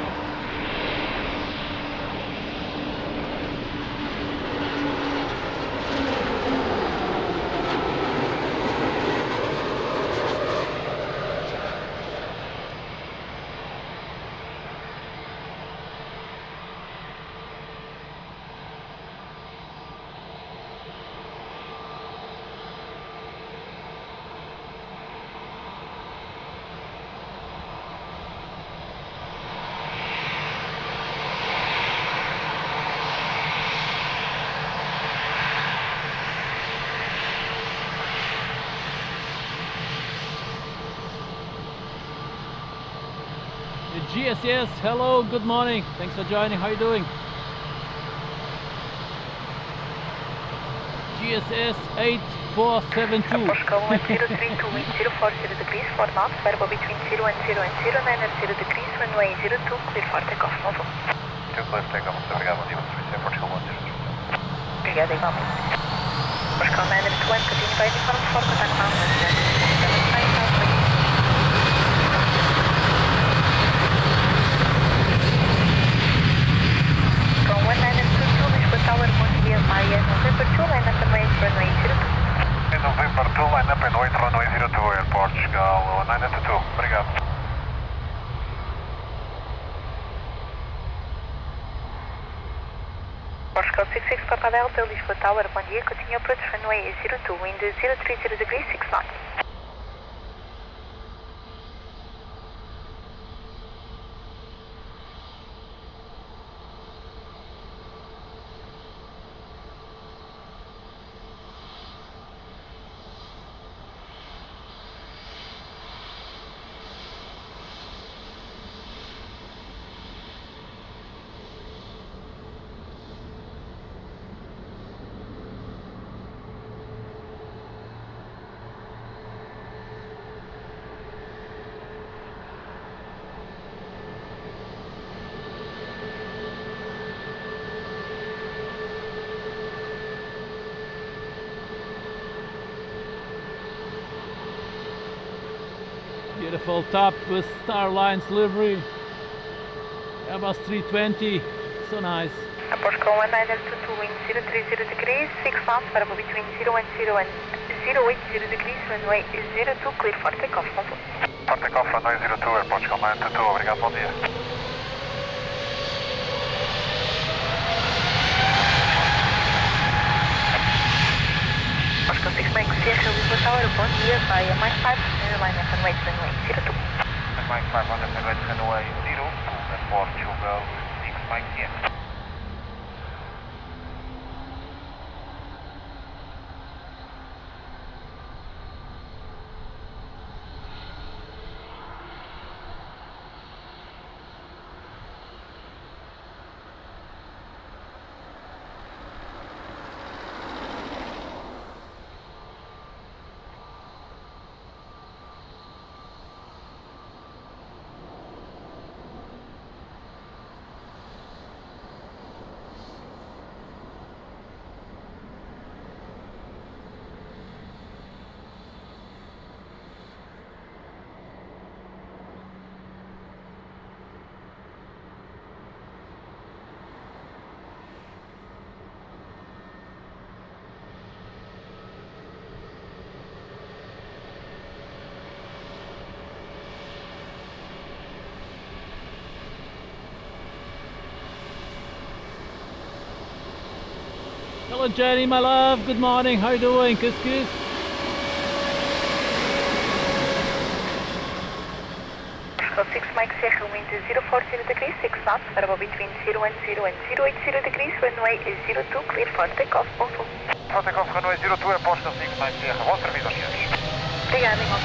[SPEAKER 3] GSS, hello, good morning. Thanks for joining. How are you doing? GSS 8472.
[SPEAKER 1] Airportwings 1032, wind 040 degrees, 4 knots, variable between 010 and 090 degrees, runway 02, clear for takeoff, Novo.
[SPEAKER 5] 2 clear for takeoff, muito obrigado, bom dia, Airportwings 103.
[SPEAKER 1] Obrigada, igualmente. Airportwings 921, continue by uniform 4, contact ground west 1.755, Tower, bom dia, Maia, November 2, line up and wait, runway 02.
[SPEAKER 5] November 2, line up and wait, runway 02, Airportwings 922, obrigado.
[SPEAKER 1] Airportwings 66 Papa Delta, Lisbon Tower, bom dia, continue approach runway 02, wind 030 degrees, 6 knots.
[SPEAKER 3] Beautiful top with Starlines livery. Airbus 320, so nice.
[SPEAKER 1] Airportwings 1922, wind 030 degrees, 6 knots, variable between 010 and 080 degrees, runway 02, clear for takeoff, Novo.
[SPEAKER 5] For takeoff, runway 02, Airportwings 922, obrigado, bom dia.
[SPEAKER 1] 6 Mike Sierra, Lisbon Tower, bom dia, vai a Mike 5, airline runway 02.
[SPEAKER 5] Mike 5 on the runway 02 at Portugal 6 Mike Sierra.
[SPEAKER 3] Hello Jenny, my love, good morning, how you doing? Kiss kiss.
[SPEAKER 1] Portugal 6 Mike Sierra, wind 040 degrees, 6 knots, variable between 0 and 080 degrees, runway is 02, clear for takeoff, also.
[SPEAKER 5] For takeoff runway 02 at Portugal 6 Mike Sierra, bom serviço aos senhores.
[SPEAKER 1] Obrigada, irmão.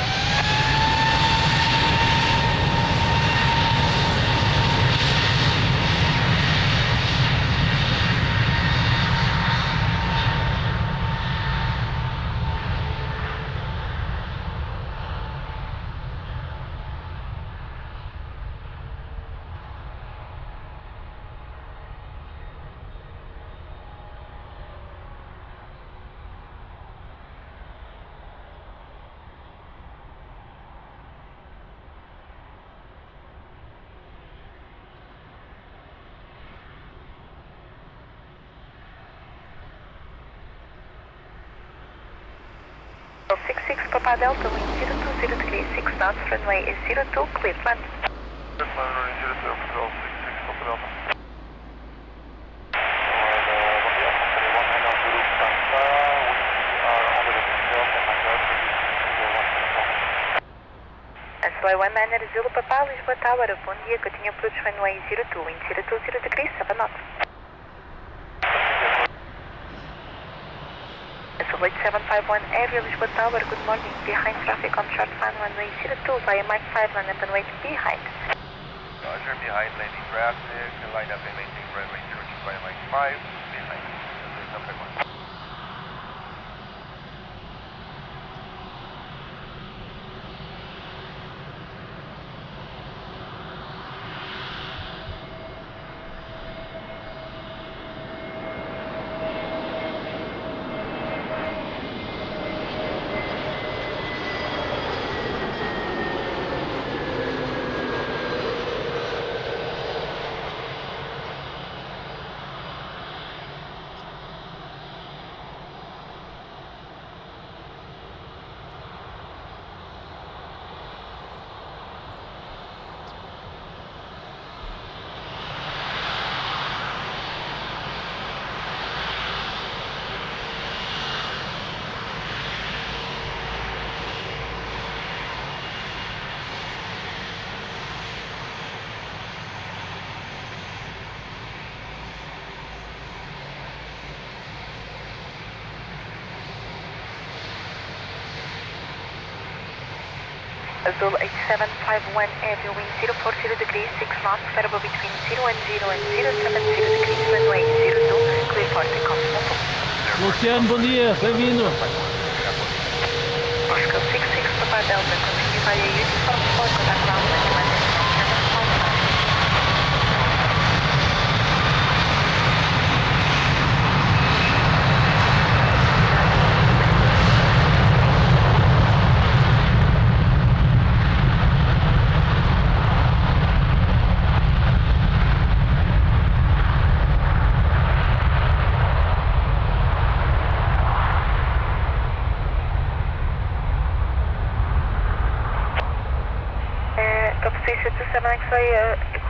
[SPEAKER 1] Portugal 66 Papa Delta, wind 020 degrees, 6 knots, runway is 02, clear land.
[SPEAKER 5] Runway 02 Portugal 66 Papa Delta.
[SPEAKER 1] Answer 19 Zulu Papa, Lisbon Tower, bom dia, que eu tinha approach runway 02, wind 020 degrees, 7 knots. Answer 8751 area, Lisbon Tower, good morning, behind traffic on short fan runway 02, via Mike 5, land and wait behind.
[SPEAKER 5] Roger, behind landing traffic, line up and maintain runway 02 via Mike 5, behind. Number 1.
[SPEAKER 1] Azul 8751 area, wind 040 degrees, 6 knots, variable between 0 and 070 degrees, runway 02, clear for takeoff.
[SPEAKER 3] Luciano, bom dia, bem-vindo.
[SPEAKER 1] Portugal 66 Papa Delta, continue via uniform 4, contact ground 21.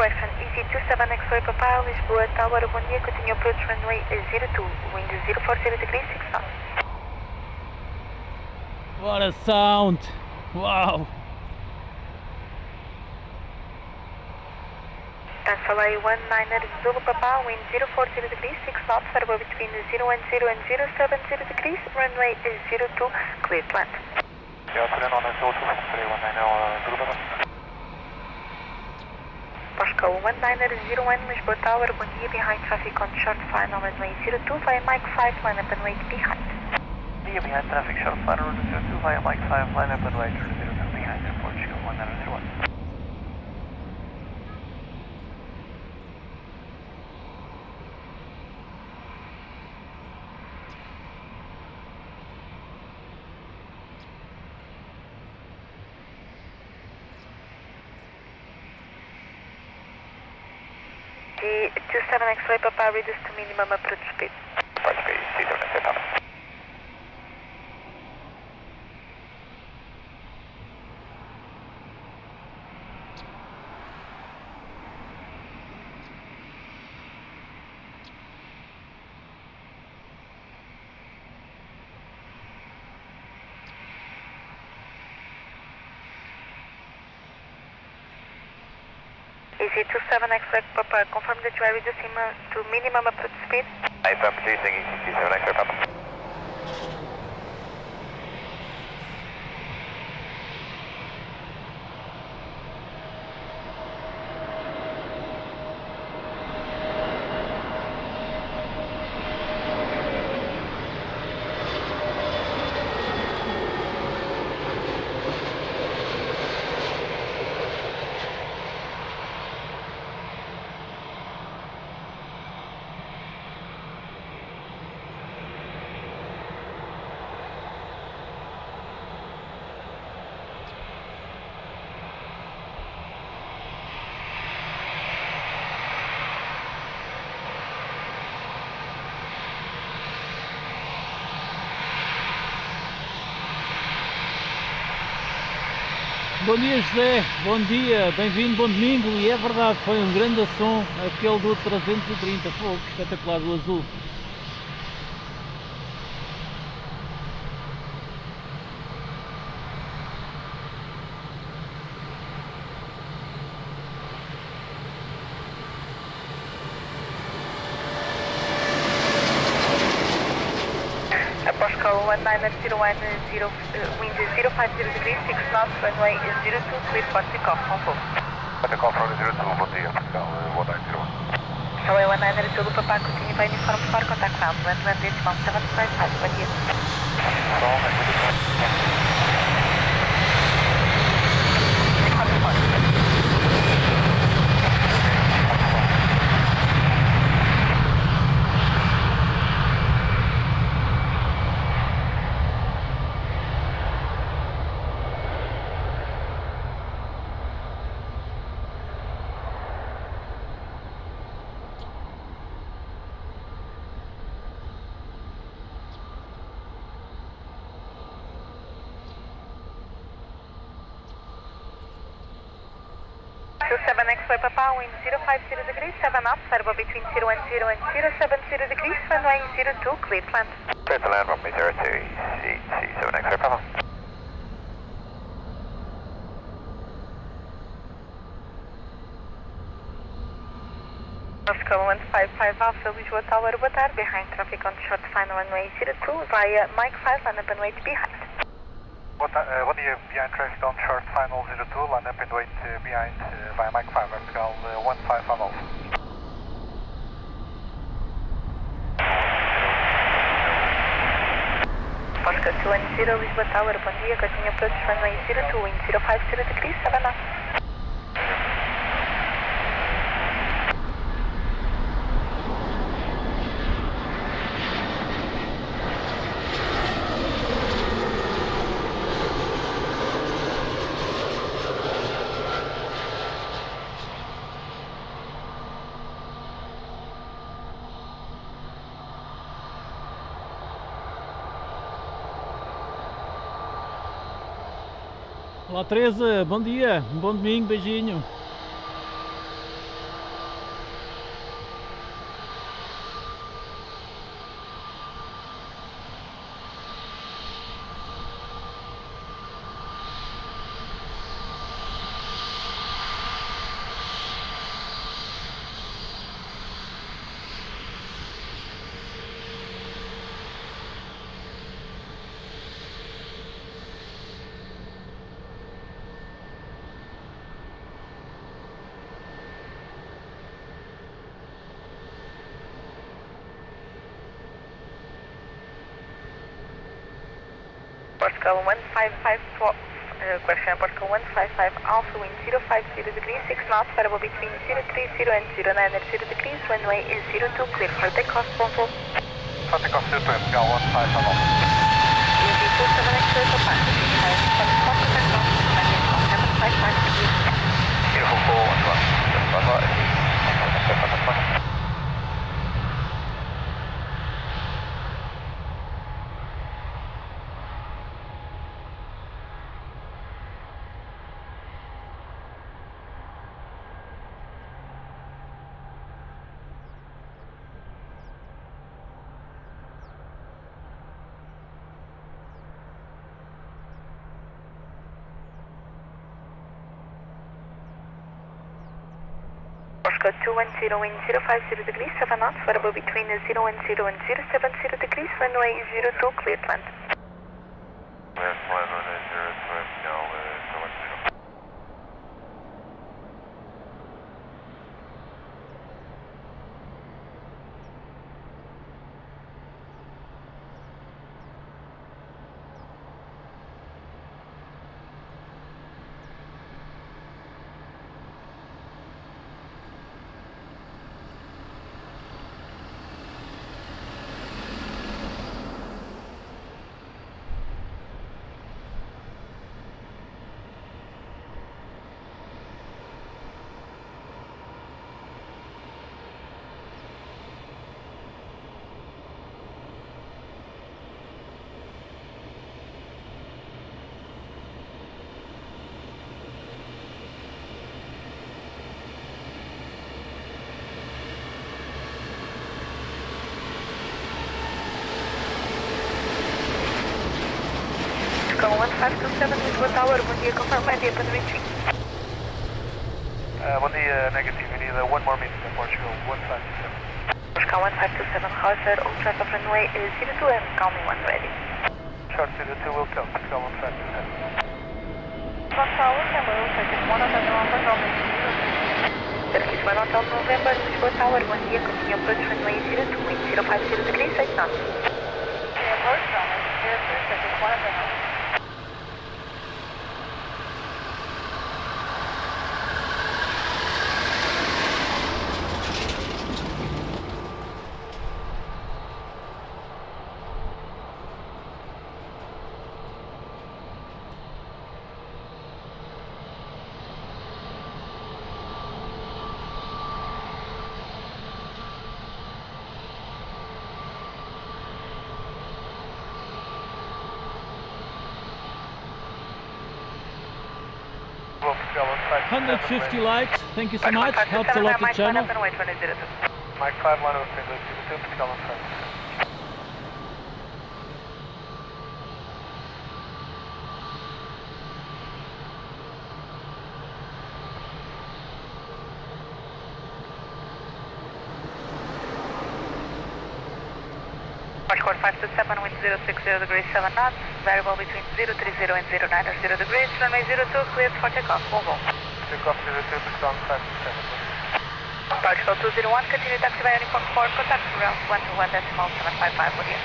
[SPEAKER 1] Question, easy 27 X-ray Papa, Lisboa Tower, bom dia, continue approach runway 02, wind 040 degrees, 6 knots.
[SPEAKER 3] What a sound! Wow!
[SPEAKER 1] Fly 19 Zulu Papa, wind 040 degrees, 6 knots, turbo between 010 and 070 degrees, runway 02, clear to land.
[SPEAKER 5] Yeah, 319 Zulu Papa.
[SPEAKER 1] Moscow 1901 Lisbon Tower, bom dia, behind traffic on short final runway 02 via Mike 5, line up and wait behind.
[SPEAKER 5] Yeah, behind traffic, short final runway 02 via Mike 5, line up and wait 02 behind airport, 1901.
[SPEAKER 1] The 27 X-ray Papa, reduced to minimum approach speed.
[SPEAKER 5] Approach speed, C7 X-ray Papa.
[SPEAKER 1] Easy 27 X-ray Papa, confirm that you are reducing to minimum approach speed.
[SPEAKER 5] I'm reducing Easy 27 X-ray Papa.
[SPEAKER 3] Bom dia, José, bom dia, bem-vindo, bom domingo. E é verdade, foi um grande som aquele do 330, fogo, espetacular, do azul.
[SPEAKER 1] Moscow 1901, wind 050 degrees, 6 knots, runway 02, clear for takeoff, on full.
[SPEAKER 5] Takeoff from 02, bom dia, Portugal, 1901.
[SPEAKER 1] Runway 19 Zulu Papa, continue by uniform for contact ground, 120.755, bom dia. Seven X-ray Papa, wind 050 degrees, 7 knots, turbo between 010 and 070 degrees, runway 02, clear to land.
[SPEAKER 5] Clear to land, runway 02, C7 X-ray Papa.
[SPEAKER 1] Moscow 155 Alpha, Lisboa Tower, boa tarde, behind traffic on short final runway 02 via Mike 5, line up and wait behind.
[SPEAKER 5] Bom dia, behind traffic on short final 02, line up and wait behind via Mike 5, vertical 155 Alpha.
[SPEAKER 1] Moscow 210 Lisboa Tower, bom dia, continue approach runway 02, wind 050 degrees, 7 knots.
[SPEAKER 3] Olá Teresa, bom dia, bom domingo, beijinho.
[SPEAKER 1] Portugal 1554, question Portugal 155 Alpha, wind 050 degrees, 6 knots, variable between 030 and 090 degrees, runway is 02, clear for takeoff, Bonfo.
[SPEAKER 5] For takeoff 02, Portugal 155 Alpha.
[SPEAKER 1] ESD 27 to pass, continue high, 7 4 percent off, runway 1755 degrees.
[SPEAKER 5] Beautiful 411,
[SPEAKER 1] Oscar 210, wind 050 degrees, 7 knots, variable between 010 and 070 degrees, runway 02, clear to land.
[SPEAKER 5] Clear to land, runway 02, Portugal 210.
[SPEAKER 1] Oscar 1527, Lisbon Tower, bom dia, confirm my dia para reaching.
[SPEAKER 5] Bom dia, negative, we need one more minute in Portugal 1527.
[SPEAKER 1] Oscar 1527, Roger, all traffic runway is 02 and call me when ready.
[SPEAKER 5] Short 02 will come, Portugal 1527.
[SPEAKER 1] Lisbon Tower, number 31, Hotel November, Roman 02. Turkish 1 Hotel November, Lisbon Tower, bom dia, continue approach runway 02, wind 050 degrees, 8 knots. Approach runway 02, Turkish 1 Hotel November.
[SPEAKER 5] Portugal 150
[SPEAKER 3] likes, thank you so much, helps a lot the channel.
[SPEAKER 5] Mike 5 line of 02, Portugal 150.
[SPEAKER 1] Squad 527, wind 060 degrees, 7 knots, variable between 030 and 090 degrees, runway 02, cleared for takeoff, Volvo.
[SPEAKER 5] Takeoff 02, Portugal 527.
[SPEAKER 1] Portugal 201, continue taxi by uniform 4, contact ground 121.755, bom dia.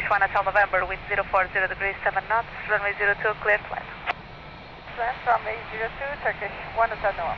[SPEAKER 1] One Hotel November, wind 040 degrees, 7 knots, runway 02, clear to land. Lisbon from 802, Turkish 1 Hotel November.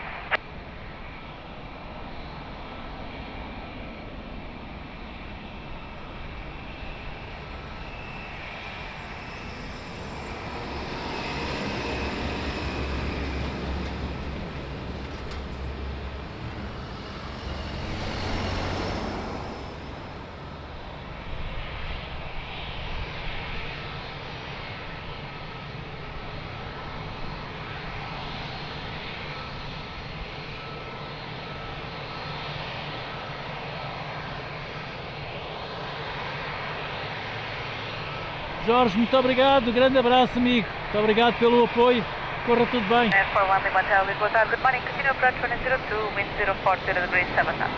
[SPEAKER 6] Jorge, muito obrigado, grande abraço, amigo. Muito obrigado pelo apoio. Corra tudo bem.
[SPEAKER 1] Air41 Lima Hotel, Lisbon, good morning. Continue approach 102, wind 040 degrees 7 knots.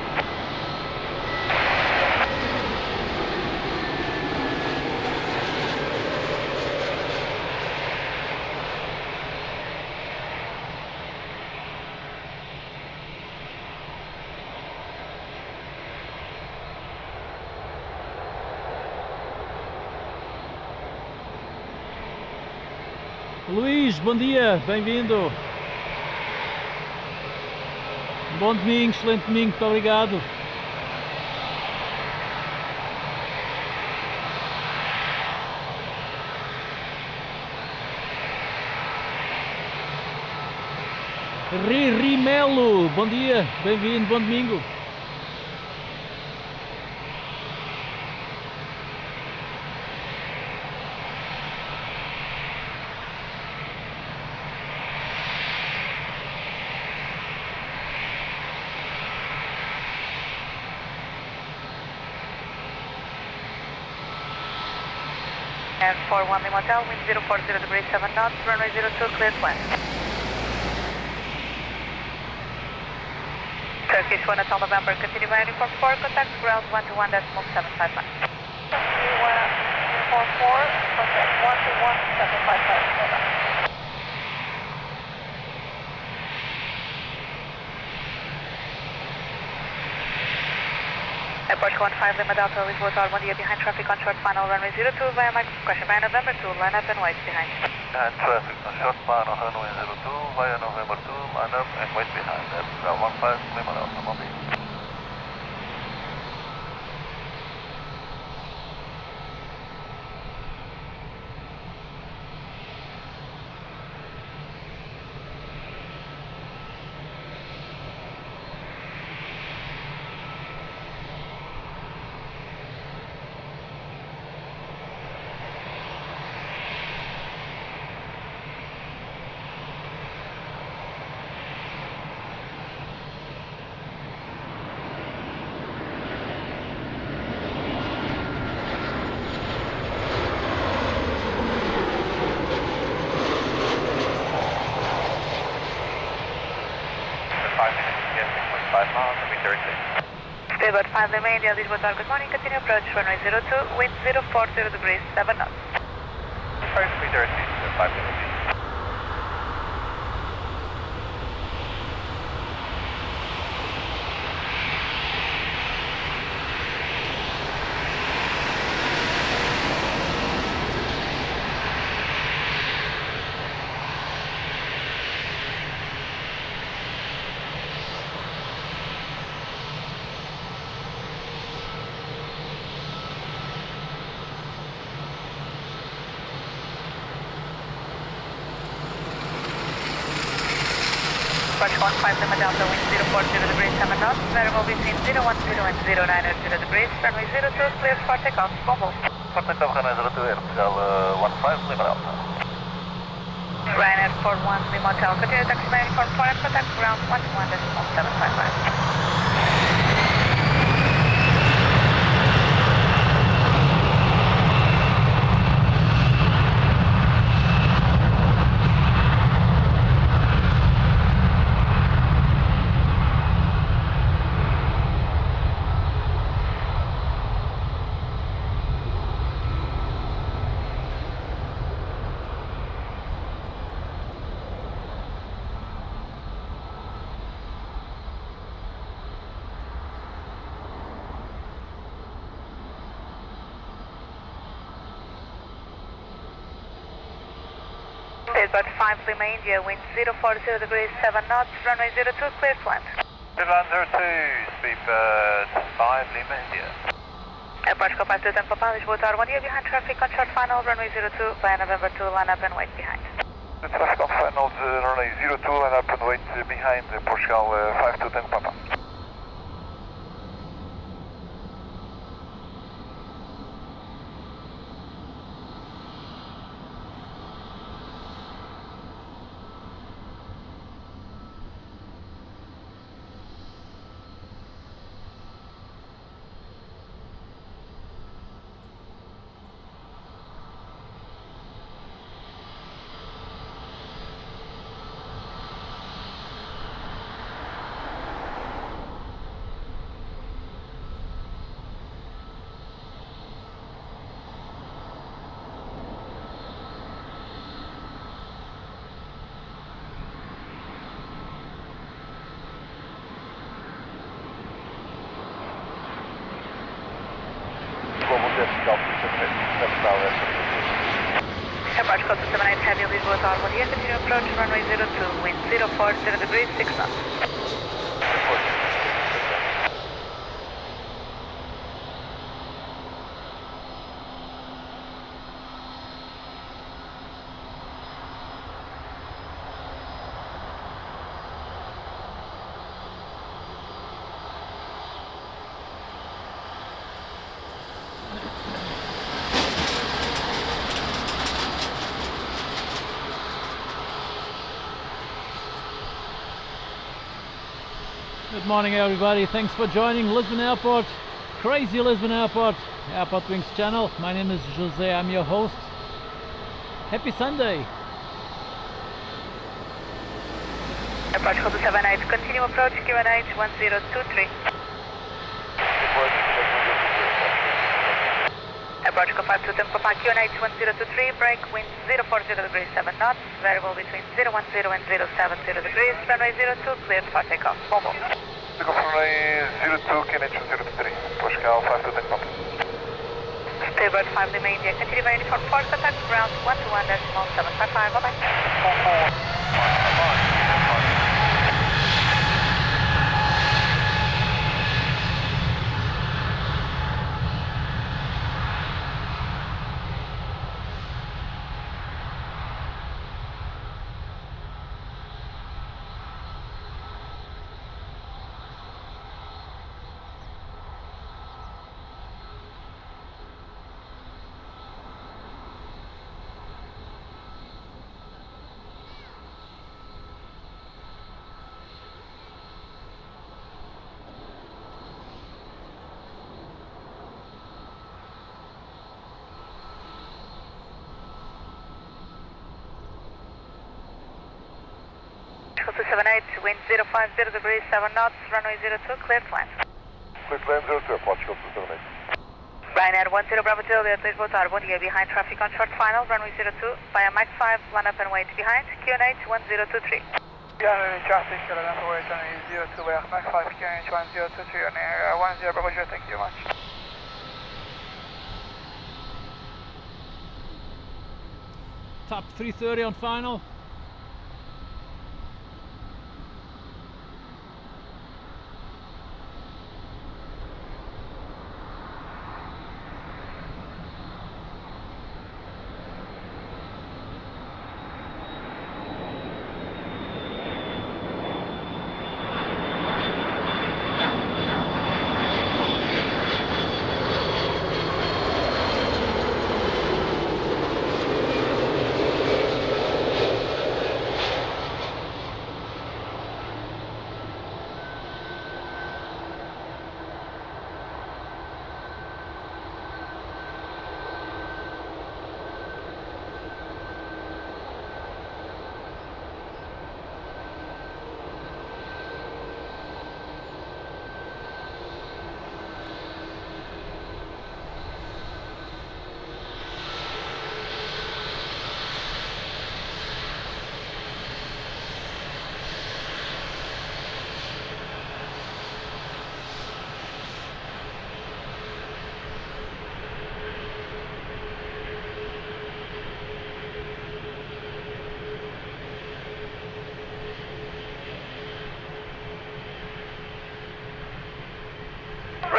[SPEAKER 6] Luís, bom dia, bem-vindo. Bom domingo, excelente domingo, muito obrigado. Rimelo, bom dia, bem-vindo, bom domingo.
[SPEAKER 1] Air41 Lima Hotel, wind 040 degrees 7 knots, runway 02, clear to land. Turkish 1 Hotel November, continue by uniform 4, contact ground 121.755. 121.4, contact 121.755. Airport 15 Lima Delta, Lisbon, Tower 1 behind traffic on short final runway 02 via Mike, question by November 2, line up and wait behind.
[SPEAKER 5] And traffic on short final runway 02 via November 2, line up and wait behind. That's 15 Lima Delta, Mobile.
[SPEAKER 1] Stable 5 Lima India, Lisbon, Tower, good morning, continue approach runway 02, wind 040 degrees 7 knots.
[SPEAKER 5] 5 meter, 5 minutes.
[SPEAKER 1] Approach 15 Lima Delta, wind 040 degrees 7 knots, variable between 010 and 090 degrees, runway 02, clear for takeoff, Bombo.
[SPEAKER 5] For takeoff, runway 02, Airtel 15 Lima Delta.
[SPEAKER 1] Ryanair 41 Lima Hotel, continue taxi by uniform 4 and contact ground 121.755. Speedbird 5 Lima India, wind 040 degrees 7 knots, runway 02, clear to land.
[SPEAKER 5] Clear 02, Speedbird 5 Lima India.
[SPEAKER 1] Airport Compass to Temple Palace, Lisbon Tower 1 year behind traffic on short final, runway 02, via November 2, line up and wait behind.
[SPEAKER 5] The traffic on final, runway 02, line up and wait behind Portugal 5 to Tango Papa.
[SPEAKER 1] Airport code 278 Heavy, Lisbon Tower 1 year, continue approach, runway 02, wind 040 degrees 6 knots.
[SPEAKER 3] Good morning everybody, thanks for joining Lisbon Airport, crazy Lisbon Airport, AirportWings channel. My name is Jose, I'm your host. Happy Sunday!
[SPEAKER 1] Airport code 278, continue approach, QNH 1023. Airport code 52 Tempo Papa, QNH 1023, break, wind 040 degrees 7 knots, variable between 010 and 070 degrees, runway 02, cleared for takeoff. Bombo.
[SPEAKER 5] Takeoff runway 02, QNH 103, Portugal 5 to Tango Papa.
[SPEAKER 1] Speedbird 5 Lima India, continue by uniform 4, contact ground 121.755, bye bye. Echo 278, wind 050 degrees 7 knots, runway 02, cleared to land.
[SPEAKER 5] Clear to land 02, Portugal 278.
[SPEAKER 1] Ryanair 10 Bravo Juliet, Lisbon Tower 1 year behind traffic on short final, runway 02, via Max 5, line up and wait behind, QNH 1023.
[SPEAKER 7] Yeah, traffic, line up and wait, runway 02, via Max 5, QNH 1023, on air 10 Bravo Juliet, thank you very much.
[SPEAKER 3] Top 330 on final.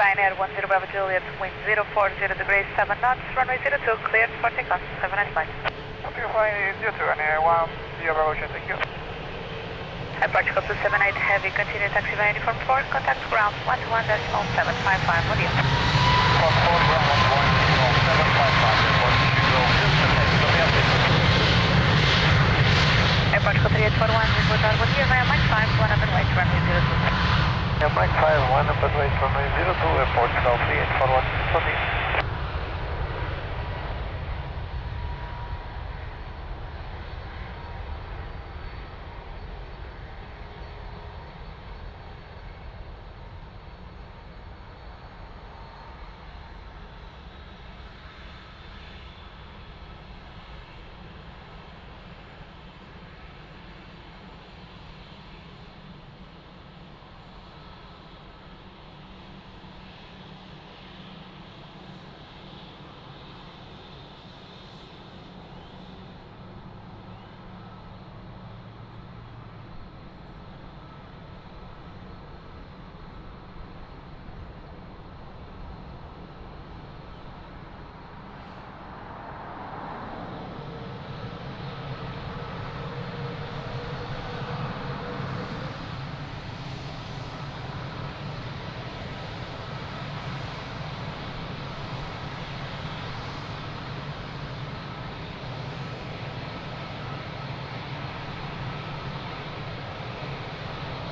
[SPEAKER 1] Ryanair 10 Bravo Juliet, wind 040 degrees, 7 knots, runway 02, cleared for takeoff. Have a nice flight.
[SPEAKER 7] Okay, flying 02, Ryanair 10 Bravo Juliet, thank you.
[SPEAKER 1] Approach code 278 heavy, continue taxi via uniform 4, contact ground 121.755, what do you?
[SPEAKER 5] 14 ground 121.755, airport, should go just ahead, so we have
[SPEAKER 1] Approach code 3841, report our one here via Mike 5, 1 up and wait, runway 02.
[SPEAKER 5] Mike 5, 1 up and wait, runway 02, airport, go 3841, proceed.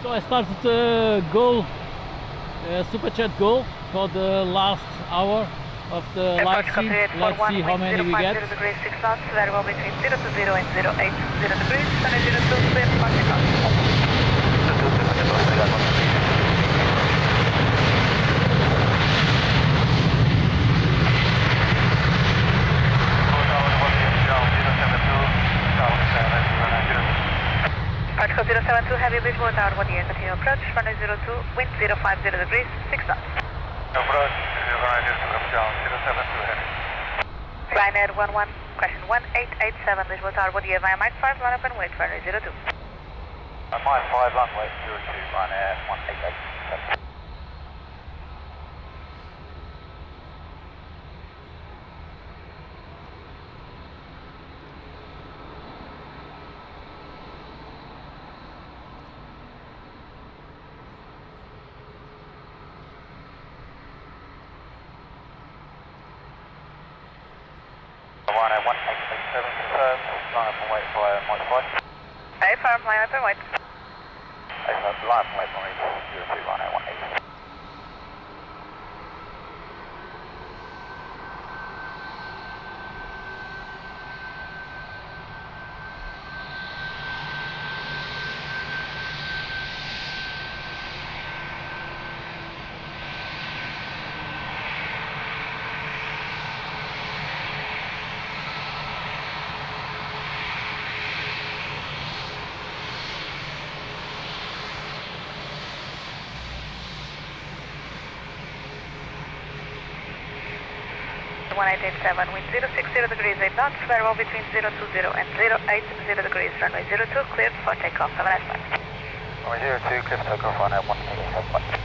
[SPEAKER 6] So I started a goal, super chat goal for the last hour of the live stream. Let's see how many we get.
[SPEAKER 1] 050 degrees, 6 knots, variable between 020 and 080 degrees, runway 02, cleared for takeoff. Approach code 072, heavy Lisbon, tower 1 year, continue approach, runway 02, wind 050 degrees, 6 knots.
[SPEAKER 5] Approach 072 heavy.
[SPEAKER 1] Ryanair 11, question 1887, Lisbon, tower 1 year, via Mike 5, line up and wait, runway 02.
[SPEAKER 5] Mike 5, runway 02, Ryanair 1887. Ryanair 1887 confirmed, line up and wait for Mike 5.
[SPEAKER 1] Hey, firm, line up and wait.
[SPEAKER 5] Line up and wait for me, 02 Ryanair 1887.
[SPEAKER 1] One 1887, wind 060 degrees, 8 knots, variable between 020 and 080 degrees, runway 02, cleared for takeoff. Have a nice flight.
[SPEAKER 5] Runway 02, clear for takeoff, Ryanair 1887.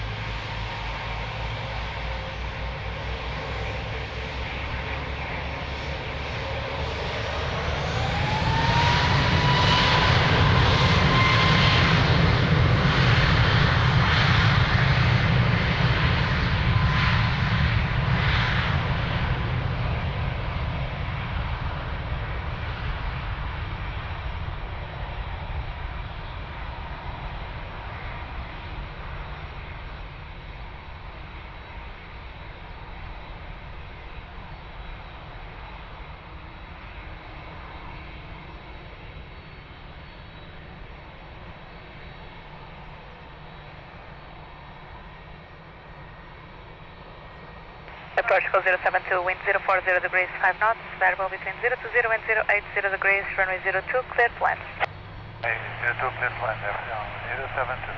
[SPEAKER 1] Approach code 072, wind 040 degrees, 5 knots, variable between 020 and 080 degrees, runway 02, cleared land.
[SPEAKER 5] 02, cleared land, 072.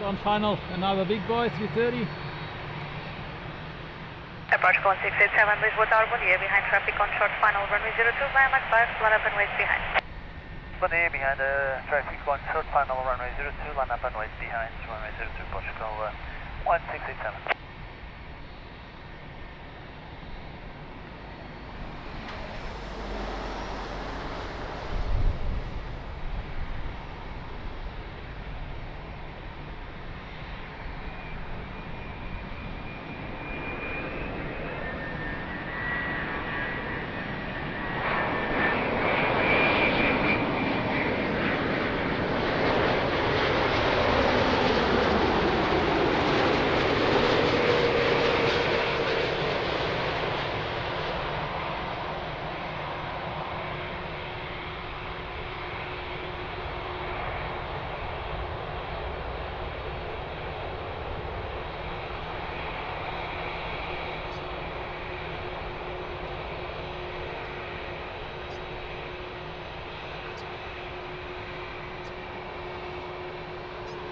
[SPEAKER 6] So on final, another big boy, 330.
[SPEAKER 1] Approach 1687, Lisbon Tower, bom dia, behind traffic on short final, runway 02, via Mach 5, line up and wait behind.
[SPEAKER 5] Bom dia, behind traffic on short final, runway 02, line up and wait behind, runway 02, Portugal 1687.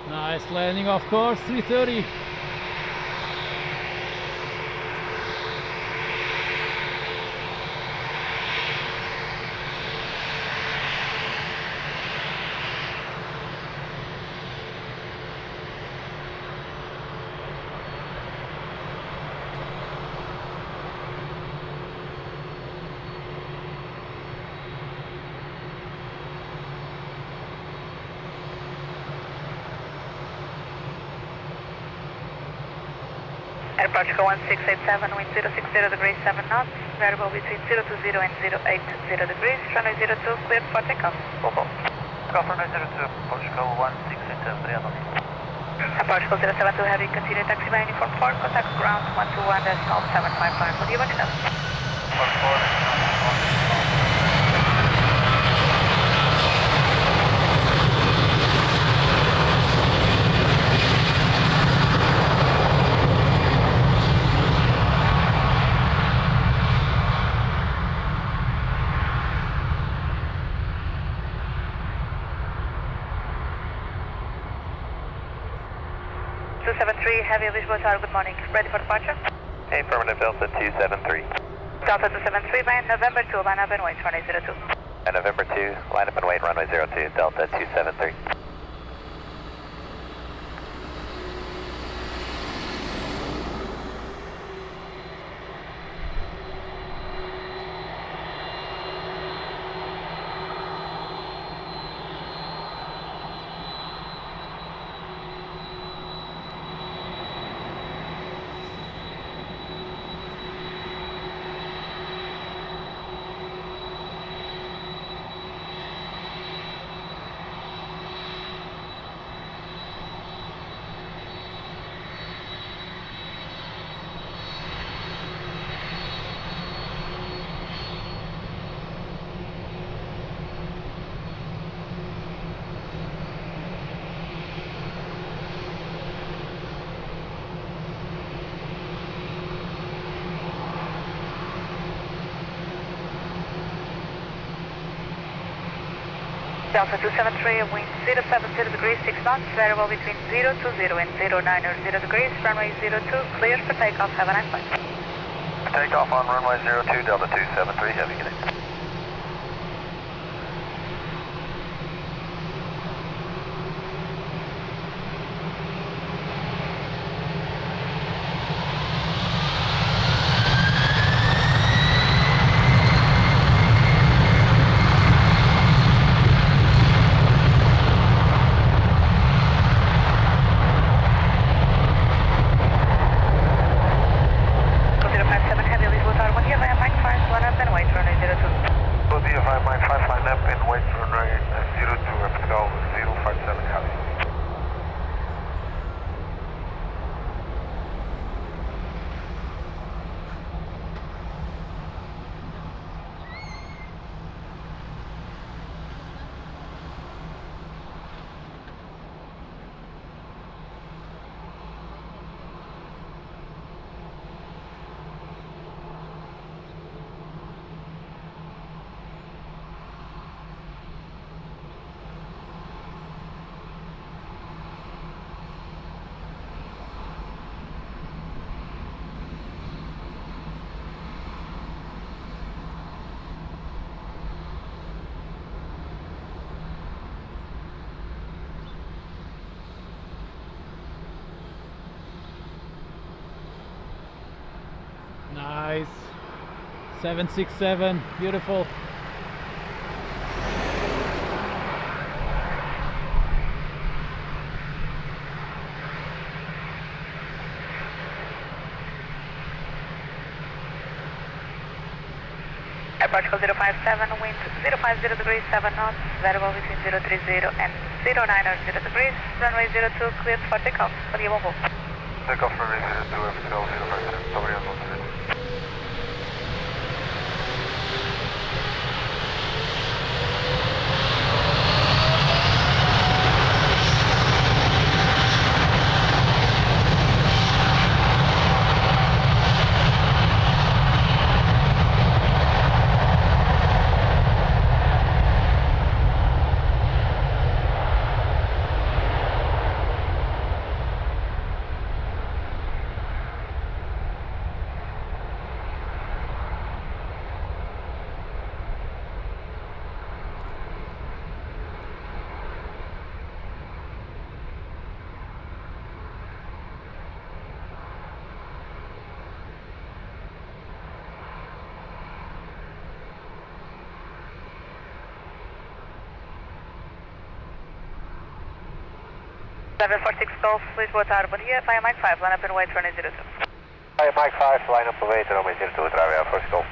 [SPEAKER 6] Nice landing, of course, 330.
[SPEAKER 1] Approach 1687, wind 060 degrees 7 knots, variable between 020 and 080 degrees, runway 02, cleared for takeoff.
[SPEAKER 5] Go for runway 02, Portugal 1687, 3 knots.
[SPEAKER 1] Approach 072, heavy, continue taxi by uniform 4, contact ground 121-0755, what do you want to know? 273, heavy, Lisbon Tower, good morning. Ready for departure?
[SPEAKER 5] Affirmative, Delta 273.
[SPEAKER 1] Delta 273, by November 2, line up and wait, runway 02.
[SPEAKER 5] And November 2, line up and wait, runway 02, Delta 273.
[SPEAKER 1] Delta 273, wind 070 degrees 6 knots, variable between 020 and 090 degrees, runway 02, cleared for takeoff, have a nice flight.
[SPEAKER 5] Takeoff on runway 02, Delta 273, heavy connect.
[SPEAKER 1] Heavy, Lisbon Tower, 1 here, via Mach 5, line up and wait, runway 02.
[SPEAKER 6] Nice. 767, beautiful.
[SPEAKER 1] Airport 057, wind 050 degrees, 7 knots, variable between 030 and 090 degrees, runway 02, cleared for takeoff. Bom dia, bom voo.
[SPEAKER 5] Takeoff runway 02, vertical 050. Obrigado, bom dia.
[SPEAKER 1] Golf, please boa tarde, bom dia. Via Mike 5, line up and wait for 02.
[SPEAKER 2] Via Mike 5, line up and wait, runway 02, drive Air Force Golf.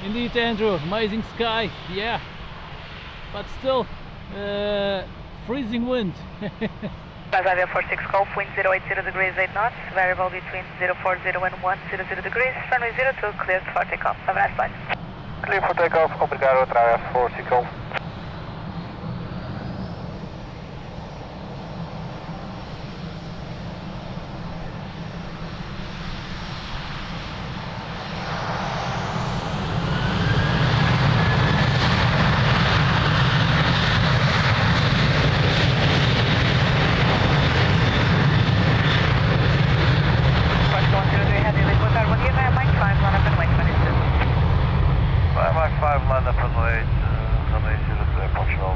[SPEAKER 6] Indeed, Andrew, amazing sky, yeah, but still freezing wind.
[SPEAKER 1] Via 46 Golf, wind 080 degrees, 8 knots, variable between 040 and 100 degrees, runway 02, cleared for takeoff. Have a nice flight.
[SPEAKER 2] Clear for takeoff, obrigado, drive Air Force Golf. Mike 5, line up and wait, runway 02, Portugal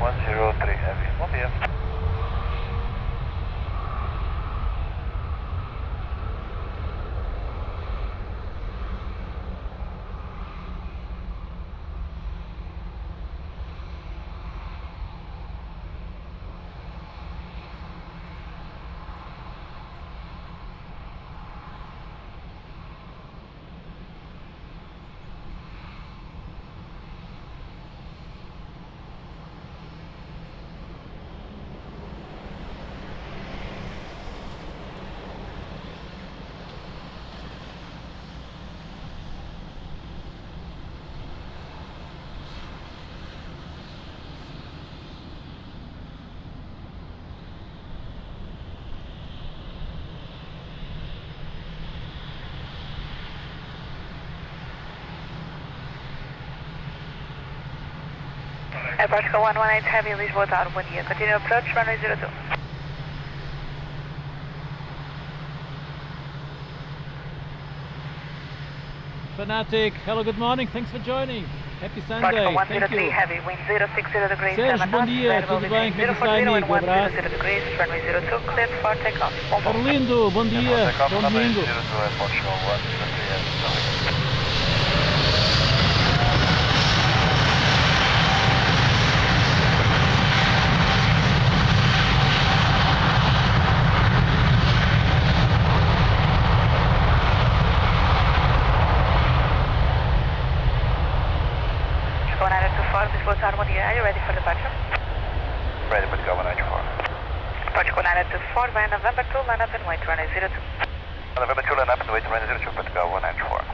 [SPEAKER 2] 103 heavy. Bom dia.
[SPEAKER 1] Airport 118 Heavy, Lisbon, boa tarde, bom dia. Continue approach, runway 02.
[SPEAKER 6] Fanatic, hello, good morning, thanks for joining. Happy Sunday,
[SPEAKER 1] Airport
[SPEAKER 6] thank
[SPEAKER 1] 103
[SPEAKER 6] you.
[SPEAKER 1] Heavy, wind 060 degrees,
[SPEAKER 6] Sérgio,
[SPEAKER 1] 7
[SPEAKER 6] bom
[SPEAKER 1] knots,
[SPEAKER 6] dia,
[SPEAKER 1] variable
[SPEAKER 6] tudo bem?
[SPEAKER 1] between
[SPEAKER 6] Como é que está,
[SPEAKER 1] 040 and
[SPEAKER 6] amigo? Abraço.
[SPEAKER 1] 100 degrees, runway 02, cleared for takeoff. Bom voo.
[SPEAKER 6] Orlindo, bom dia, bom domingo.
[SPEAKER 5] 02, Portugal 103 heavy.
[SPEAKER 1] via November 2, line up and wait, runway 02.
[SPEAKER 5] November 2, line up and wait, runway 02, but go 194.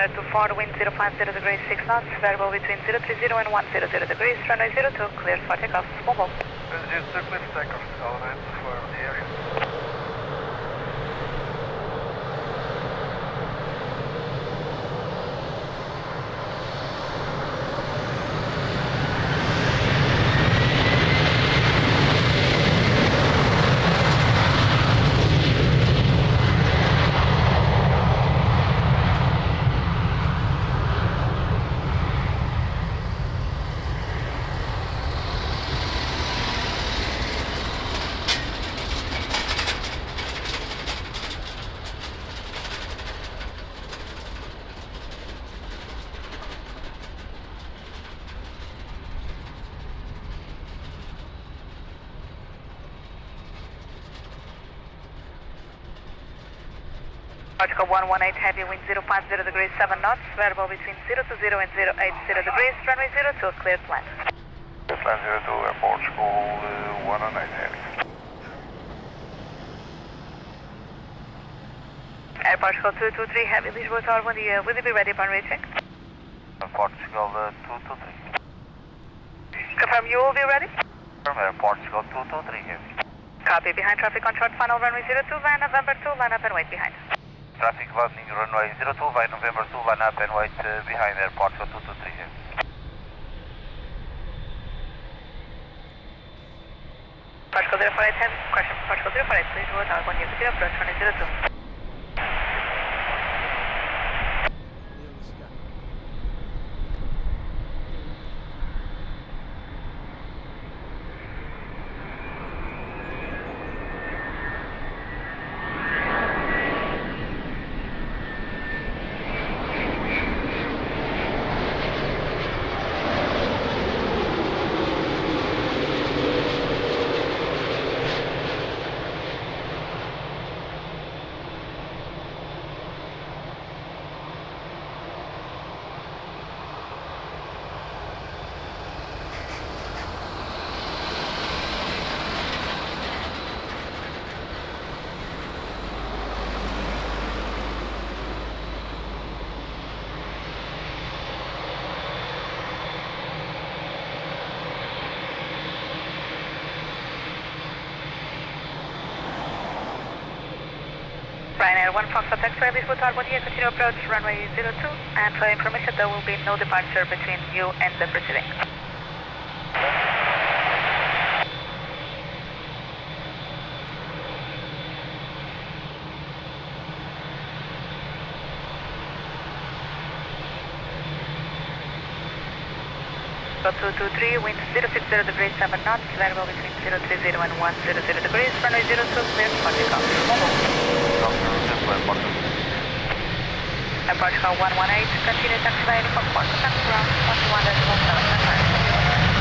[SPEAKER 1] To far wind 050 degrees 6 knots, variable between 030 and 100 degrees, runway 02, cleared for takeoff, small ball.
[SPEAKER 5] Busiest, clear for takeoff, airlines for the area.
[SPEAKER 1] Article 118, heavy wind 050 degrees 7 knots, variable between 020 and 080 degrees, runway 02, cleared land.
[SPEAKER 5] Land 02, airport school 118 heavy.
[SPEAKER 1] Airport school 223, heavy Lisbon Tower, will you be ready upon reaching?
[SPEAKER 5] Airport school 223.
[SPEAKER 1] Confirm you will be ready?
[SPEAKER 5] From airport school 223 heavy.
[SPEAKER 1] Copy, behind traffic on short final runway 02, via November 2, line up and wait behind.
[SPEAKER 5] Traffic landing runway 02 by November 2, line up and wait behind airport school 223 heavy.
[SPEAKER 1] Particle 048, heavy, question, particle 048, please roll out 1 unit approach, runway 02. Ryanair 1 Foxtrot X-ray, Lisbon Tower, continue approach runway 02, and for information there will be no departure between you and the proceeding. Portugal 223, wind 060 degrees 7 knots, variable between 030 and 100 degrees, runway 02, clear for takeoff. Portugal 118, continue taxi by uniform 4, contact ground 11.755.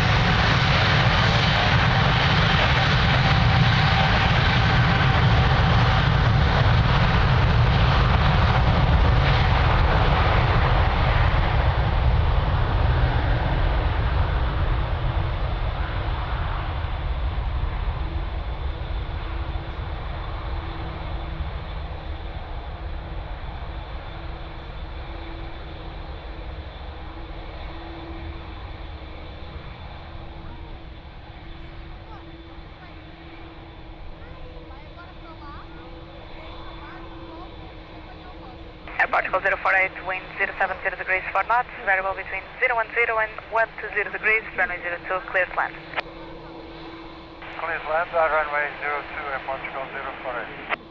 [SPEAKER 1] Portugal 048, wind 070 degrees 4 knots, variable between 010 and 120 degrees, runway 02, clear to land.
[SPEAKER 5] Clear to land, runway 02 at Portugal 048.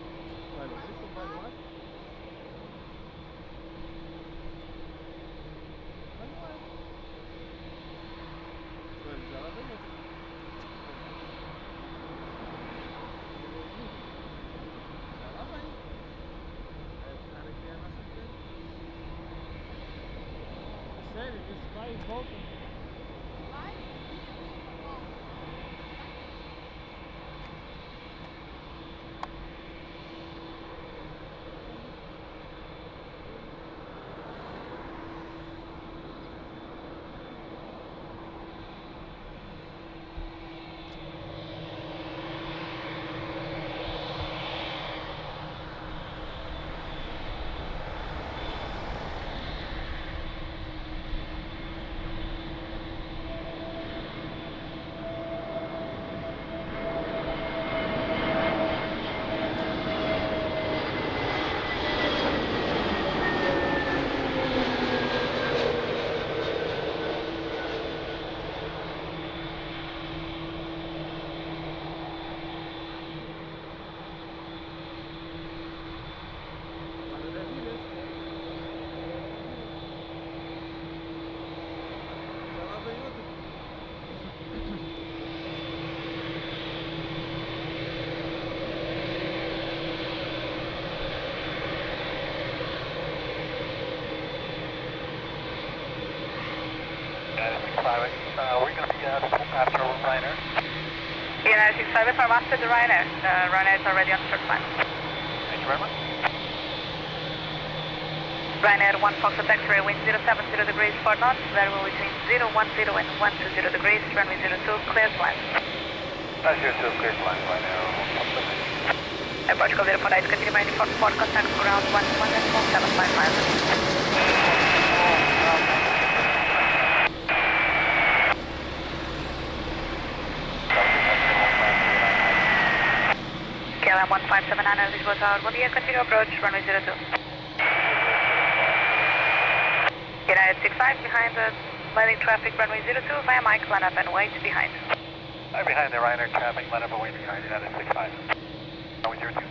[SPEAKER 5] We're going to be after Ryanair.
[SPEAKER 1] United 65, I'm after the Ryanair. Ryanair is already on short climb.
[SPEAKER 5] Thank you very much.
[SPEAKER 1] Ryanair 1 Foxtrot X-ray, wind 070 degrees 4 knots, variable between 010 and 120 degrees, runway 02, clear to land.
[SPEAKER 5] 02, clear to land, Ryanair 1
[SPEAKER 1] Portugal 048, continue by uniform 4, contact ground 11.755. KLM 1579, Lisbon Tower, bom dia, continue approach, runway 02. United 65, behind the landing traffic, runway 02, via Mike, line up and wait behind.
[SPEAKER 5] I'm behind the Ryanair traffic, line up and wait behind United 65. Runway 02.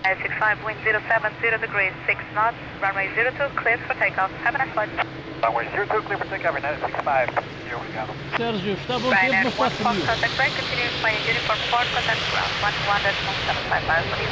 [SPEAKER 1] United 65, wind 070 degrees 6 knots, runway 02, cleared for takeoff. Have a nice flight.
[SPEAKER 5] Runway 02, clear for takeoff, United 65. Here we go.
[SPEAKER 6] Sérgio, está bom tempo,
[SPEAKER 1] Ryanair
[SPEAKER 6] mas
[SPEAKER 1] 1
[SPEAKER 6] está frio.
[SPEAKER 1] Foxtrot X-ray, continue flying uniform 4, contact ground 11.755, please.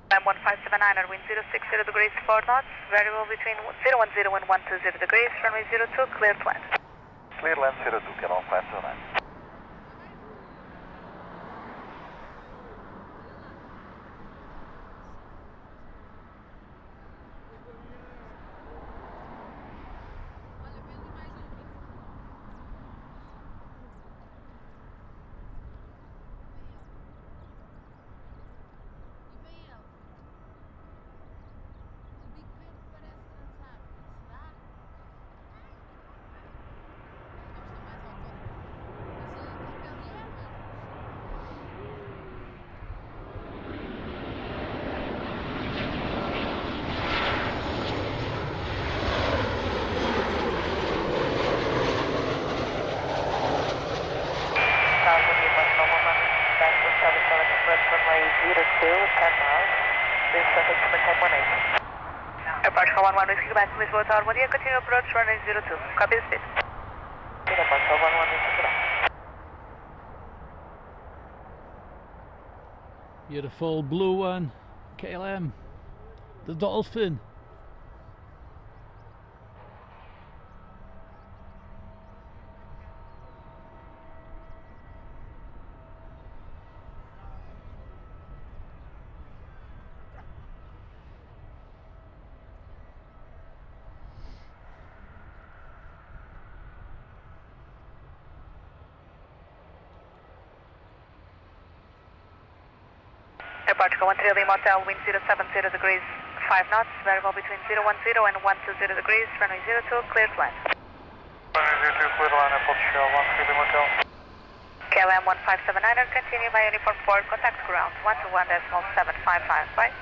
[SPEAKER 1] 1579 wind 060 degrees 4 knots, variable between 010 and 120 degrees, runway 02, clear to land.
[SPEAKER 5] Clear land 02, Canon 529.
[SPEAKER 1] Airportugal 11 Whiskey back to Lisbon Tower, bom dia, continue approach, runway 02, copy the speed. Airportugal 11 Whiskey back.
[SPEAKER 6] Beautiful blue one, KLM, the Dolphin.
[SPEAKER 1] Airportugal 13 Lima Hotel, wind 070 degrees 5 knots, variable between 010 and 120 degrees, runway 02, clear to land.
[SPEAKER 5] Runway 02, clear to land, Airportugal 13 Lima Hotel.
[SPEAKER 1] KLM 1579, continue by uniform 4, contact ground 121.755, bye.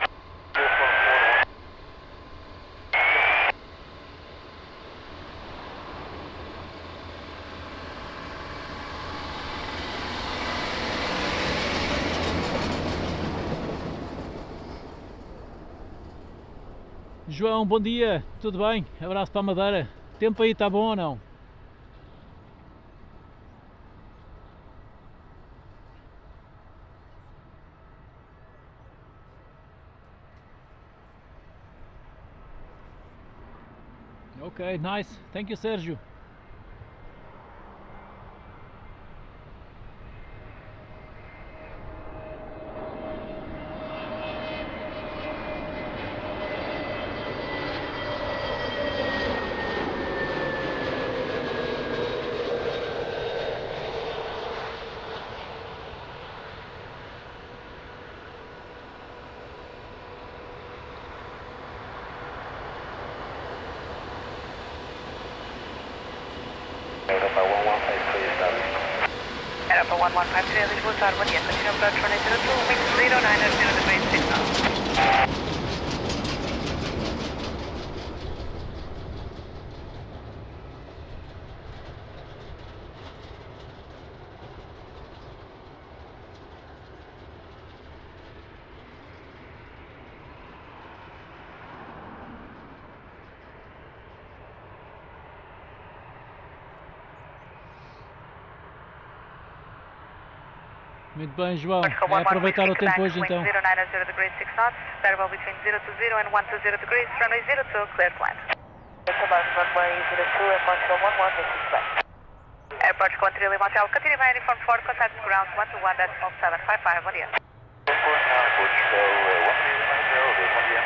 [SPEAKER 6] João, bom dia, tudo bem? Abraço para a Madeira. Tempo aí está bom ou não? Okay, nice. Thank you, Sérgio.
[SPEAKER 1] Airport 1153, Lisbon Tower, bom dia, continue approach, runway 02, wind 090 degrees 6 knots.
[SPEAKER 6] Muito bem, João. É aproveitar o tempo hoje então.
[SPEAKER 1] 090 degrees 6 knots, variable between 020 and 120 degrees, runway 02, clear to land. Runway 02, Airportugal 11, this is back. Airportugal 13 Lima Hotel, continue by uniform 4, contact ground 121.755, bom dia.
[SPEAKER 5] Airportugal 13 Lima Hotel, bom dia.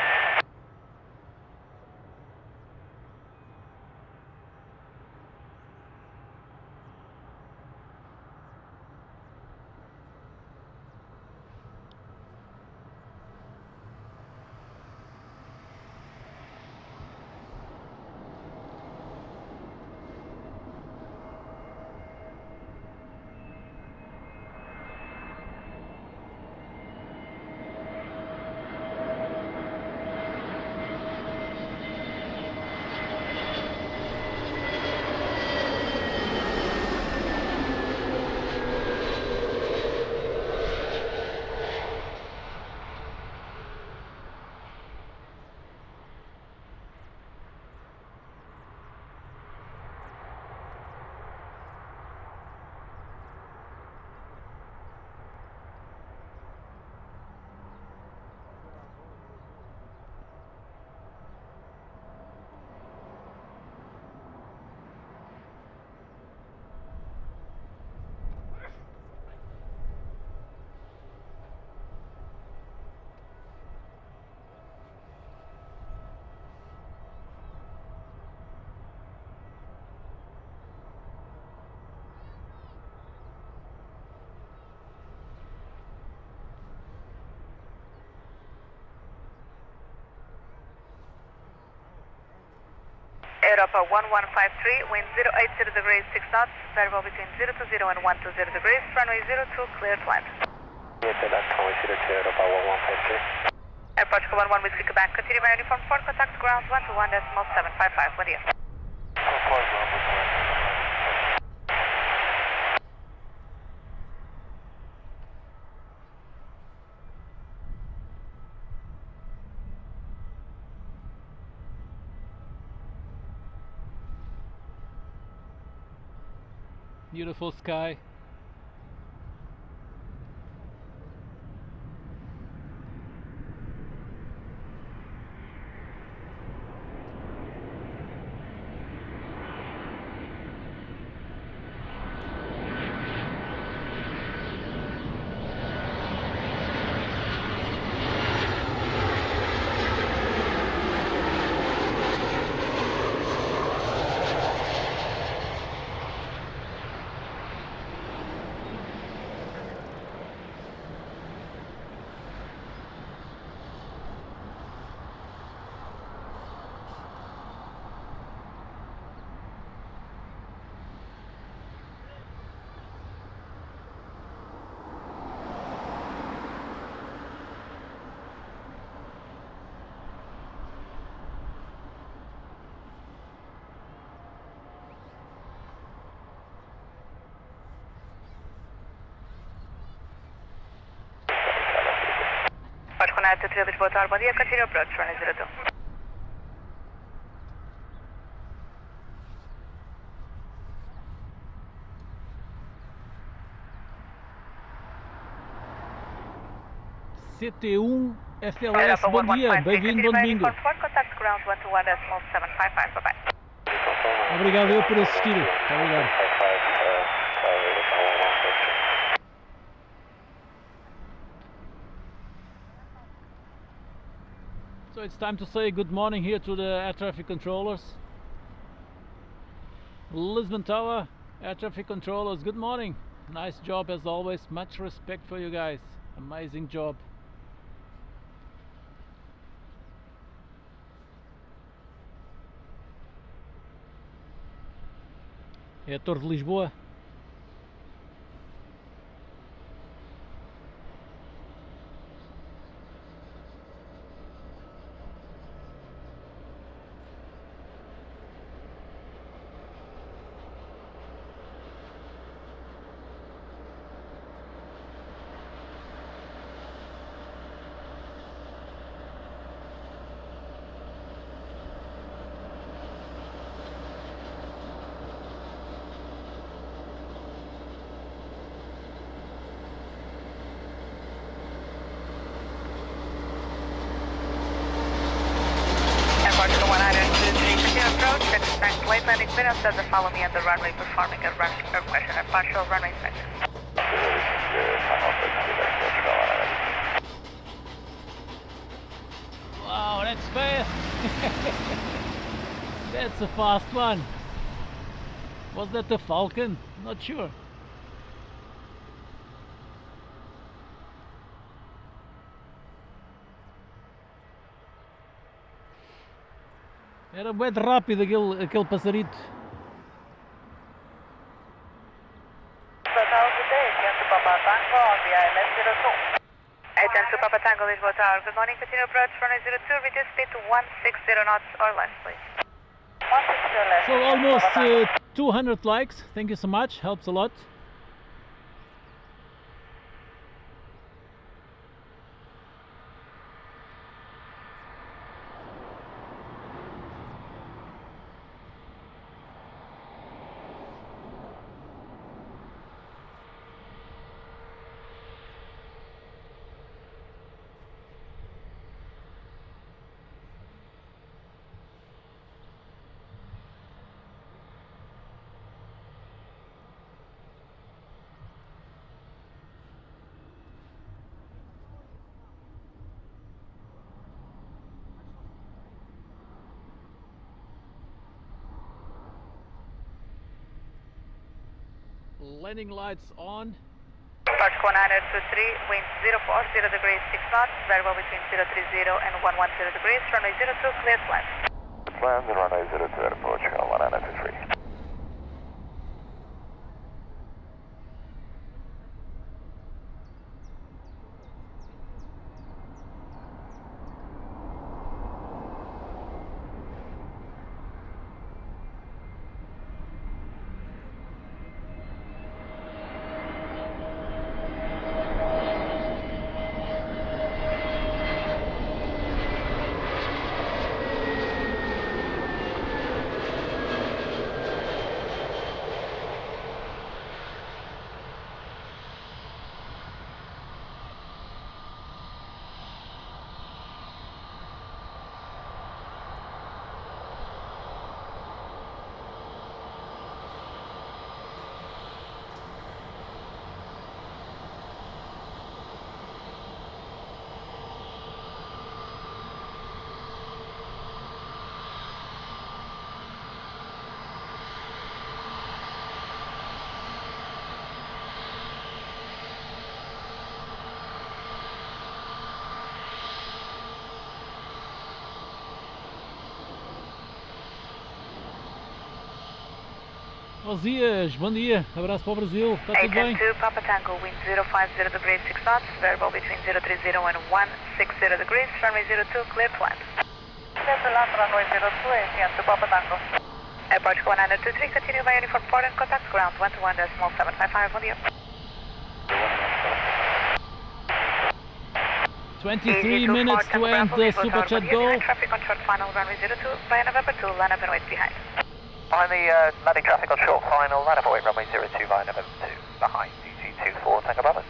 [SPEAKER 1] Europa 1153, wind 080 degrees 6 knots, variable between 020 and 120 degrees, runway 02, clear to land.
[SPEAKER 5] Europa 1153.
[SPEAKER 1] Airport 11 with Quebec, continue by uniform 4, contact ground 121.755, bom dia.
[SPEAKER 6] Beautiful sky.
[SPEAKER 1] Pode conectar o trio de Lisboa, bom dia, continue approach, runway 02.
[SPEAKER 6] CT1 FLS, bom dia, bem-vindo, bom domingo.
[SPEAKER 1] Contact ground 121.755, bye bye.
[SPEAKER 6] Obrigado eu por assistir. Muito obrigado. So it's time to say good morning here to the air traffic controllers. Lisbon Tower, air traffic controllers, good morning. Nice job as always, much respect for you guys. Amazing job. É a Torre de Lisboa.
[SPEAKER 1] Late landing clearance doesn't follow me on the runway performing a question at partial runway inspection.
[SPEAKER 6] Wow, that's fast. That's a fast one. Was that the Falcon? Not sure. Era bem rápido aquele passarito.
[SPEAKER 1] Agent to Papa Tango, Lisboa Tower. Good morning, continue approach, runway 02, reduce speed to 160 knots or less, please. 160 or less.
[SPEAKER 6] So almost 200 likes, thank you so much, helps a lot. Landing lights on.
[SPEAKER 1] Approach 1923, wind 040 degrees 6 knots, variable between 030 and 110 degrees, runway 02, clear to land.
[SPEAKER 5] land and runway 02 airport, channel 1923.
[SPEAKER 6] Buzias, bom dia, abraço para o Brasil, está tudo bem?
[SPEAKER 1] 802 Papa Tango, wind 050 degrees 6 knots, variable between 030 and 160 degrees, runway 02, clear to land.
[SPEAKER 7] Clear to land, runway 02, 802 Papa Tango.
[SPEAKER 1] Airport 1923, continue by uniform port and contact ground 121.755, bom dia.
[SPEAKER 6] 23 minutes to end the Super Chat goal.
[SPEAKER 1] Traffic control final, runway 02, via November 2, line up and wait behind.
[SPEAKER 5] Behind the landing traffic on short final, line up and wait, runway 02 via November 2, behind DT24, Tango Bravo.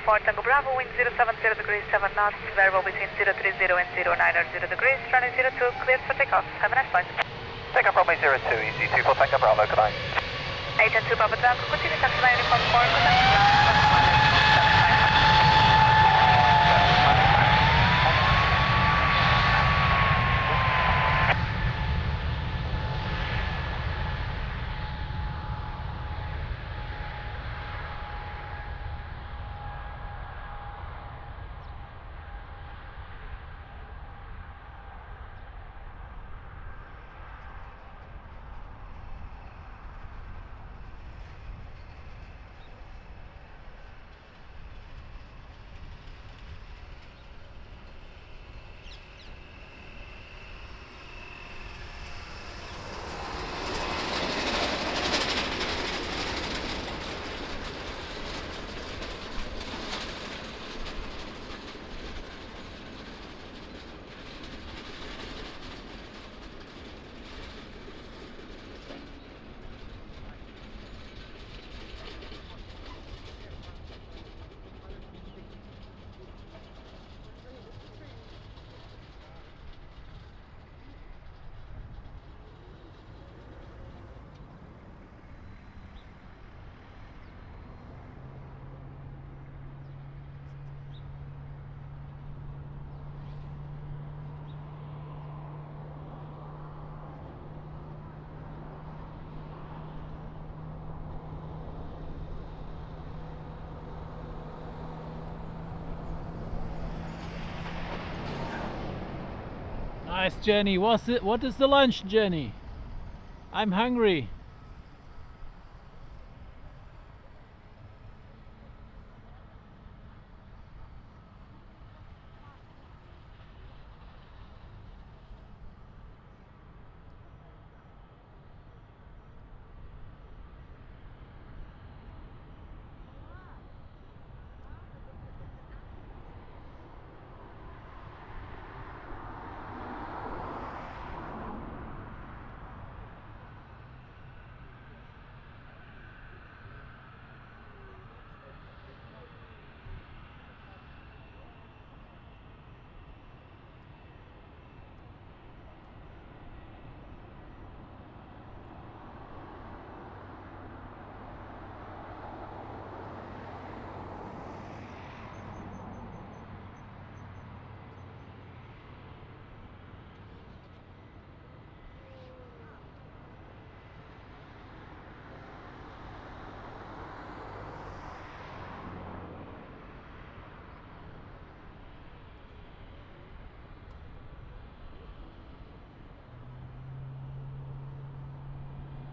[SPEAKER 1] For Tango Bravo, wind 070 degrees 7 knots, variable between 030 and 090 degrees, runway 02, cleared for takeoff. Have a nice flight.
[SPEAKER 5] Takeoff runway 02, easy 2 for Tango Bravo, good night.
[SPEAKER 1] 802 Papa Tango, continue taxi by uniform 4, contact ground 121.755.
[SPEAKER 6] Nice, Jenny. What is the lunch, Jenny? I'm hungry.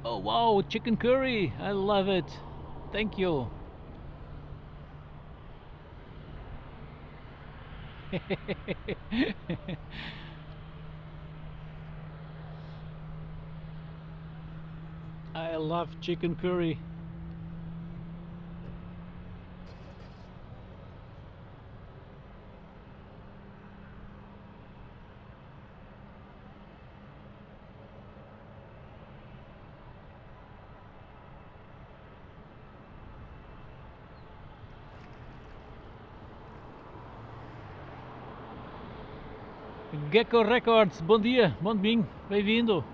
[SPEAKER 6] Oh wow, chicken curry! I love it. Thank you. I love chicken curry. Gecko Records, bom dia, bom domingo, bem-vindo.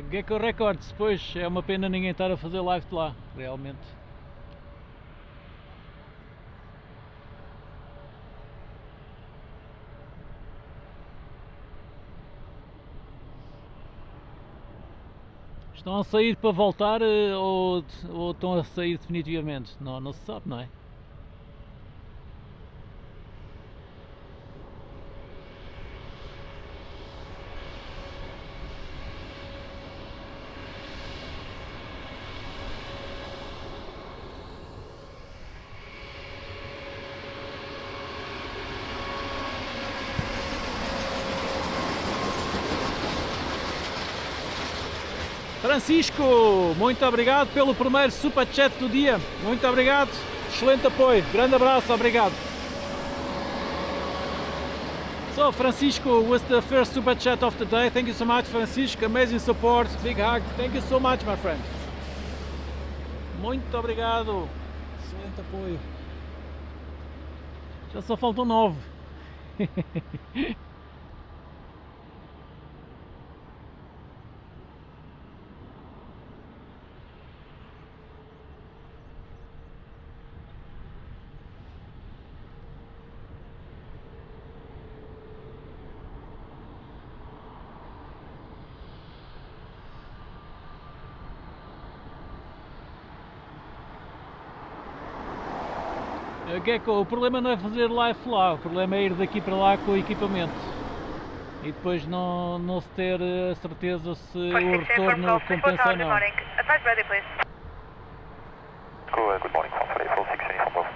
[SPEAKER 6] Gecko Records, pois é uma pena ninguém estar a fazer live de lá, realmente. Estão a sair para voltar ou estão a sair definitivamente? Não se sabe, não é? Francisco, muito obrigado pelo primeiro super chat do dia. Muito obrigado, excelente apoio. Grande abraço, obrigado. So Francisco was the first super chat of the day. Thank you so much, Francisco. Amazing support, big hug. Thank you so much, my friend. Muito obrigado. Excelente apoio. Já só faltam 9. Gecko, o problema não é fazer live lá, o problema é ir daqui para lá com o equipamento e depois não se ter a certeza se o retorno compensa ou não.
[SPEAKER 5] Good morning, France, full 6 uniform Golf.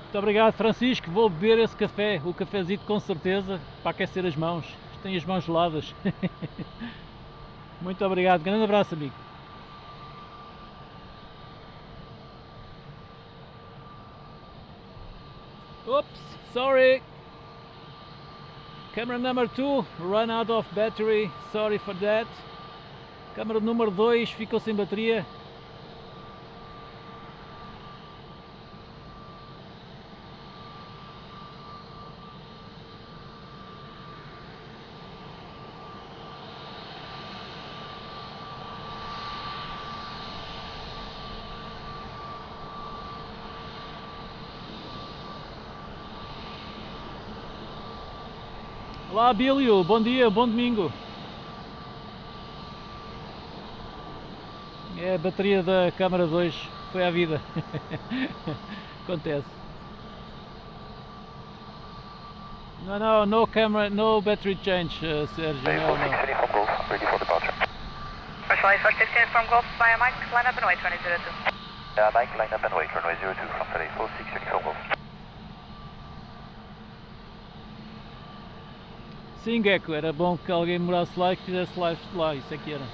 [SPEAKER 6] Muito obrigado, Francisco. Vou beber esse café, o cafezito com certeza, para aquecer as mãos. Tenho as mãos geladas. Muito obrigado. Grande abraço, amigo. Oops, sorry. Camera number 2 run out of battery. Sorry for that. Câmara número 2 ficou sem bateria. Olá, Abílio, bom dia, bom domingo. É a bateria da câmara 2, foi à vida. Acontece. No camera, no battery change, Sérgio. No.
[SPEAKER 5] Uniform Golf, ready for departure.
[SPEAKER 1] Personal 416 from Golf via Mike, line up and wait 2002.
[SPEAKER 5] Mike, line up and wait, runway 02 from today, 46 uniform Golf.
[SPEAKER 6] Sim, Gecko, era bom que alguém morasse lá e que fizesse live lá, isso é que era.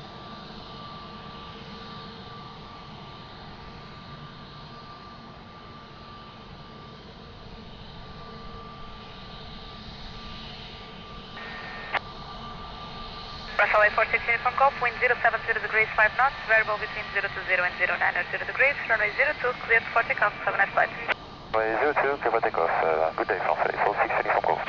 [SPEAKER 1] Personal 416 from Golf, wind 070 degrees 5 knots, variable between 020 and 090 degrees, runway 02, cleared for takeoff, have a nice flight.
[SPEAKER 5] Runway 02, clear for takeoff, good day, France, 46 uniform Golf.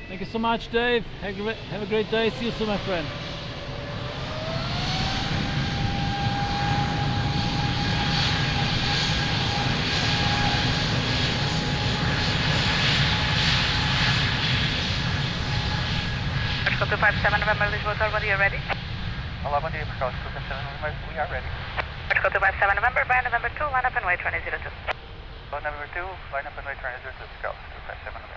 [SPEAKER 6] Thank you so much, Dave. Have a great day. See you soon, my friend.
[SPEAKER 1] Portugal 257 November, Lisbon, bom dia, ready?
[SPEAKER 5] Olá, bom dia, Portugal 257 November, we are ready.
[SPEAKER 1] Portugal 257 November, via November 2, line up and wait 2002.
[SPEAKER 5] November 2, line up and wait, runway 02, Portugal 257 November.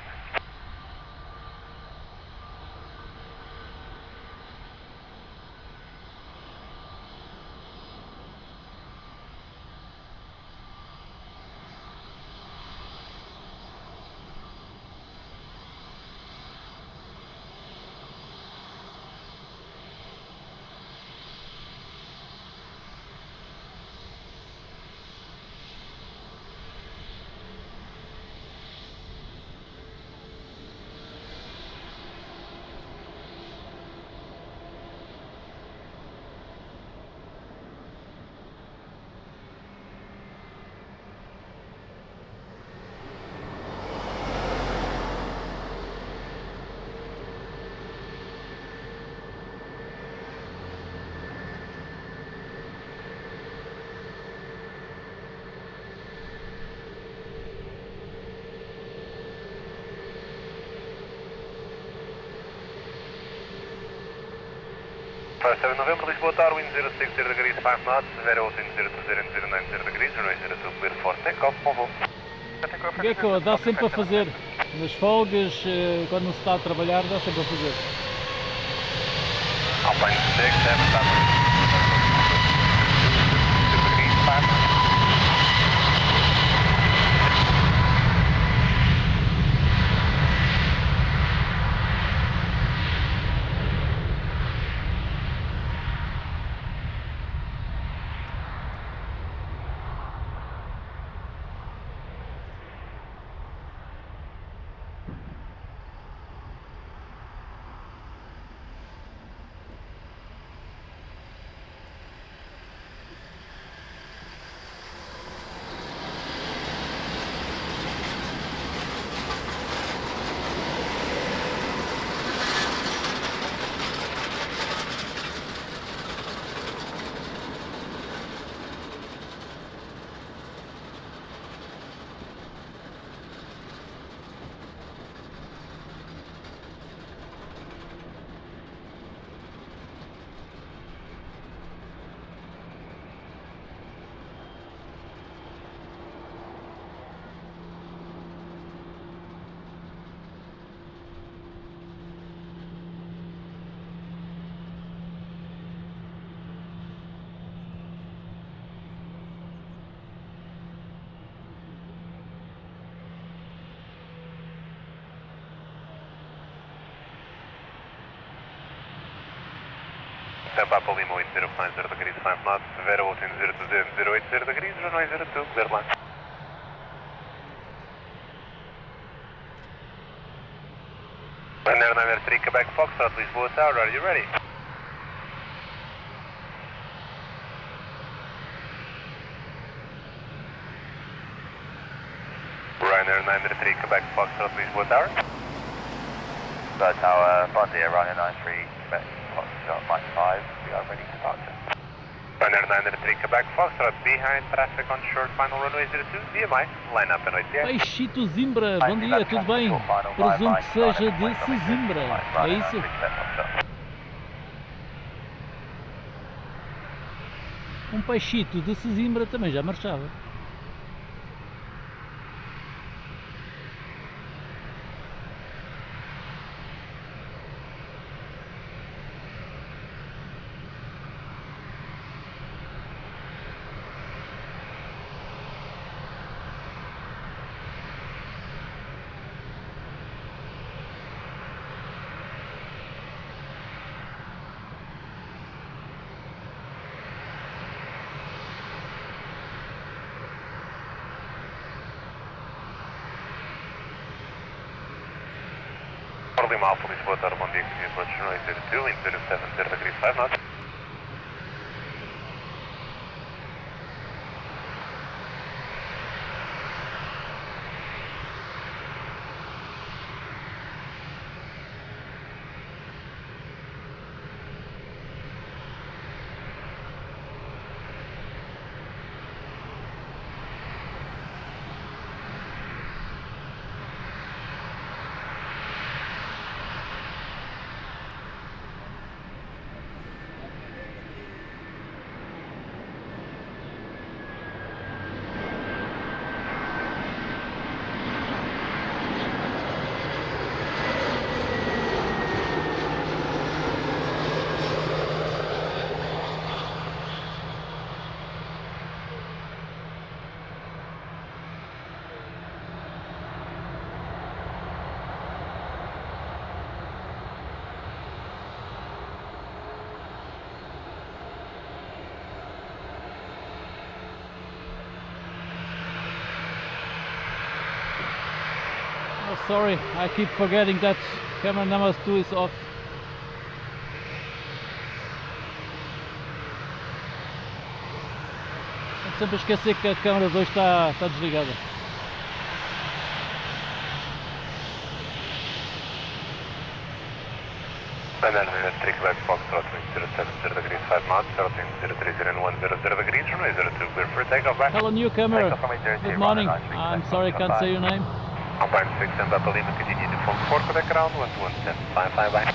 [SPEAKER 2] Para 7 November, Lisboa Tower, wind 060 degrees 5 knots, variable between 020 and 090 degrees, runway 02, clear for takeoff, bom voo.
[SPEAKER 6] Gecko, dá sempre a fazer. Nas folgas, quando não se está a trabalhar, dá sempre a fazer.
[SPEAKER 2] Alpine 6, 7, degrees 5 knots. Tampa Lima, wind 050 degrees, 5 knots, Vero, wind 020, 080 degrees, runway 02, clear line. Ryanair 3, Quebec Foxtrot, Lisbon Tower, are you ready? Ryanair 93, Quebec Foxtrot, Lisbon Tower.
[SPEAKER 5] Bird Tower, Bondi, Ryanair 93, Quebec Foxtrot, Mike 5, we are ready to departure.
[SPEAKER 2] Ryanair 93, Quebec Foxtrot, behind traffic on short, final runway 02, VMI, line up and OTA.
[SPEAKER 6] Peixito Zimbra, bom dia, tudo bem? Presumo que seja de Sesimbra, é isso? Um peixito de Sesimbra também já marchava.
[SPEAKER 2] Lima Alpha, Lisboa Tower, bom dia, continue approach runway 02, wind 070 degrees, 5 knots.
[SPEAKER 6] Oh, sorry, I keep forgetting that camera number 2 is off. Tenho sempre a esquecer que a câmera 2 está desligada.
[SPEAKER 2] Ryanair 3, Quebec Foxtrot, wind 070 degrees, 5 knots, 030 and 100 degrees, runway 02, clear for takeoff, back.
[SPEAKER 6] Hello newcomer, good morning. I'm sorry I can't say your name.
[SPEAKER 2] Alpine 6 and Papa Lima, continue to form 4 Quebec ground, 121, 55, bye.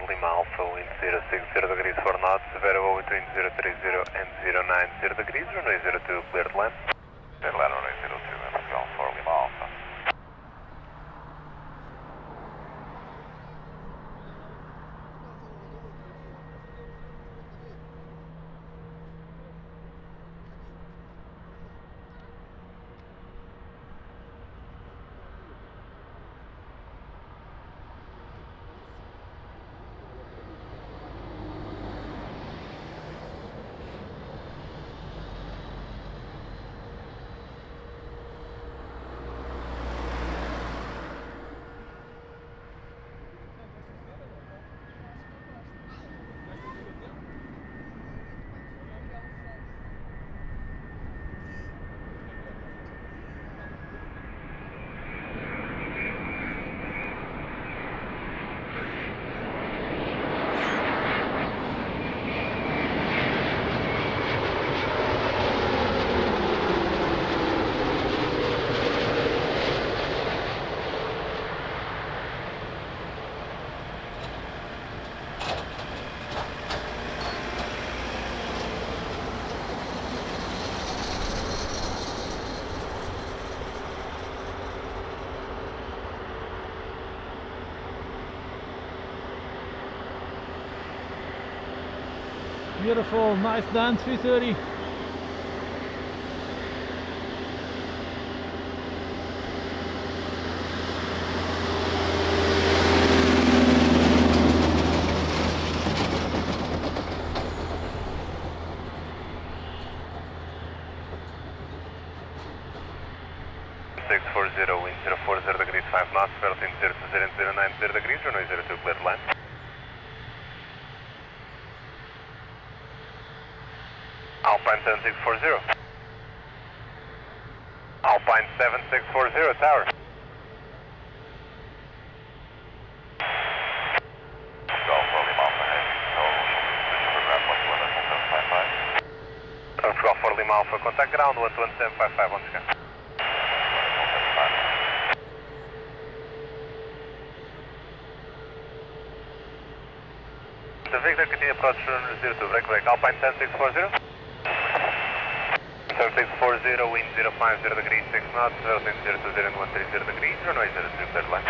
[SPEAKER 2] Lima Alpha, wind 060 degrees, 4 knots, Vero between 030 and 090 degrees, runway 02, cleared land. Cleared land, runway 02, and Golf 4 Lima Alpha.
[SPEAKER 6] Beautiful, nice dance, 330.
[SPEAKER 2] Wind 040 degrees, 5 knots, velocity 02090 degrees, runway 02, clear to land. Alpine 7640. Alpine 7640, tower. Golf for Lima Alpha Heavy, so program 11755. Golf for Lima Alpha, contact ground 11755, once again. The Victor continue approach runway 02, break, Alpine 10640. 7640, wind 050 degrees, 6 knots, velocity 020 and 130 degrees, runway 02, clear to land.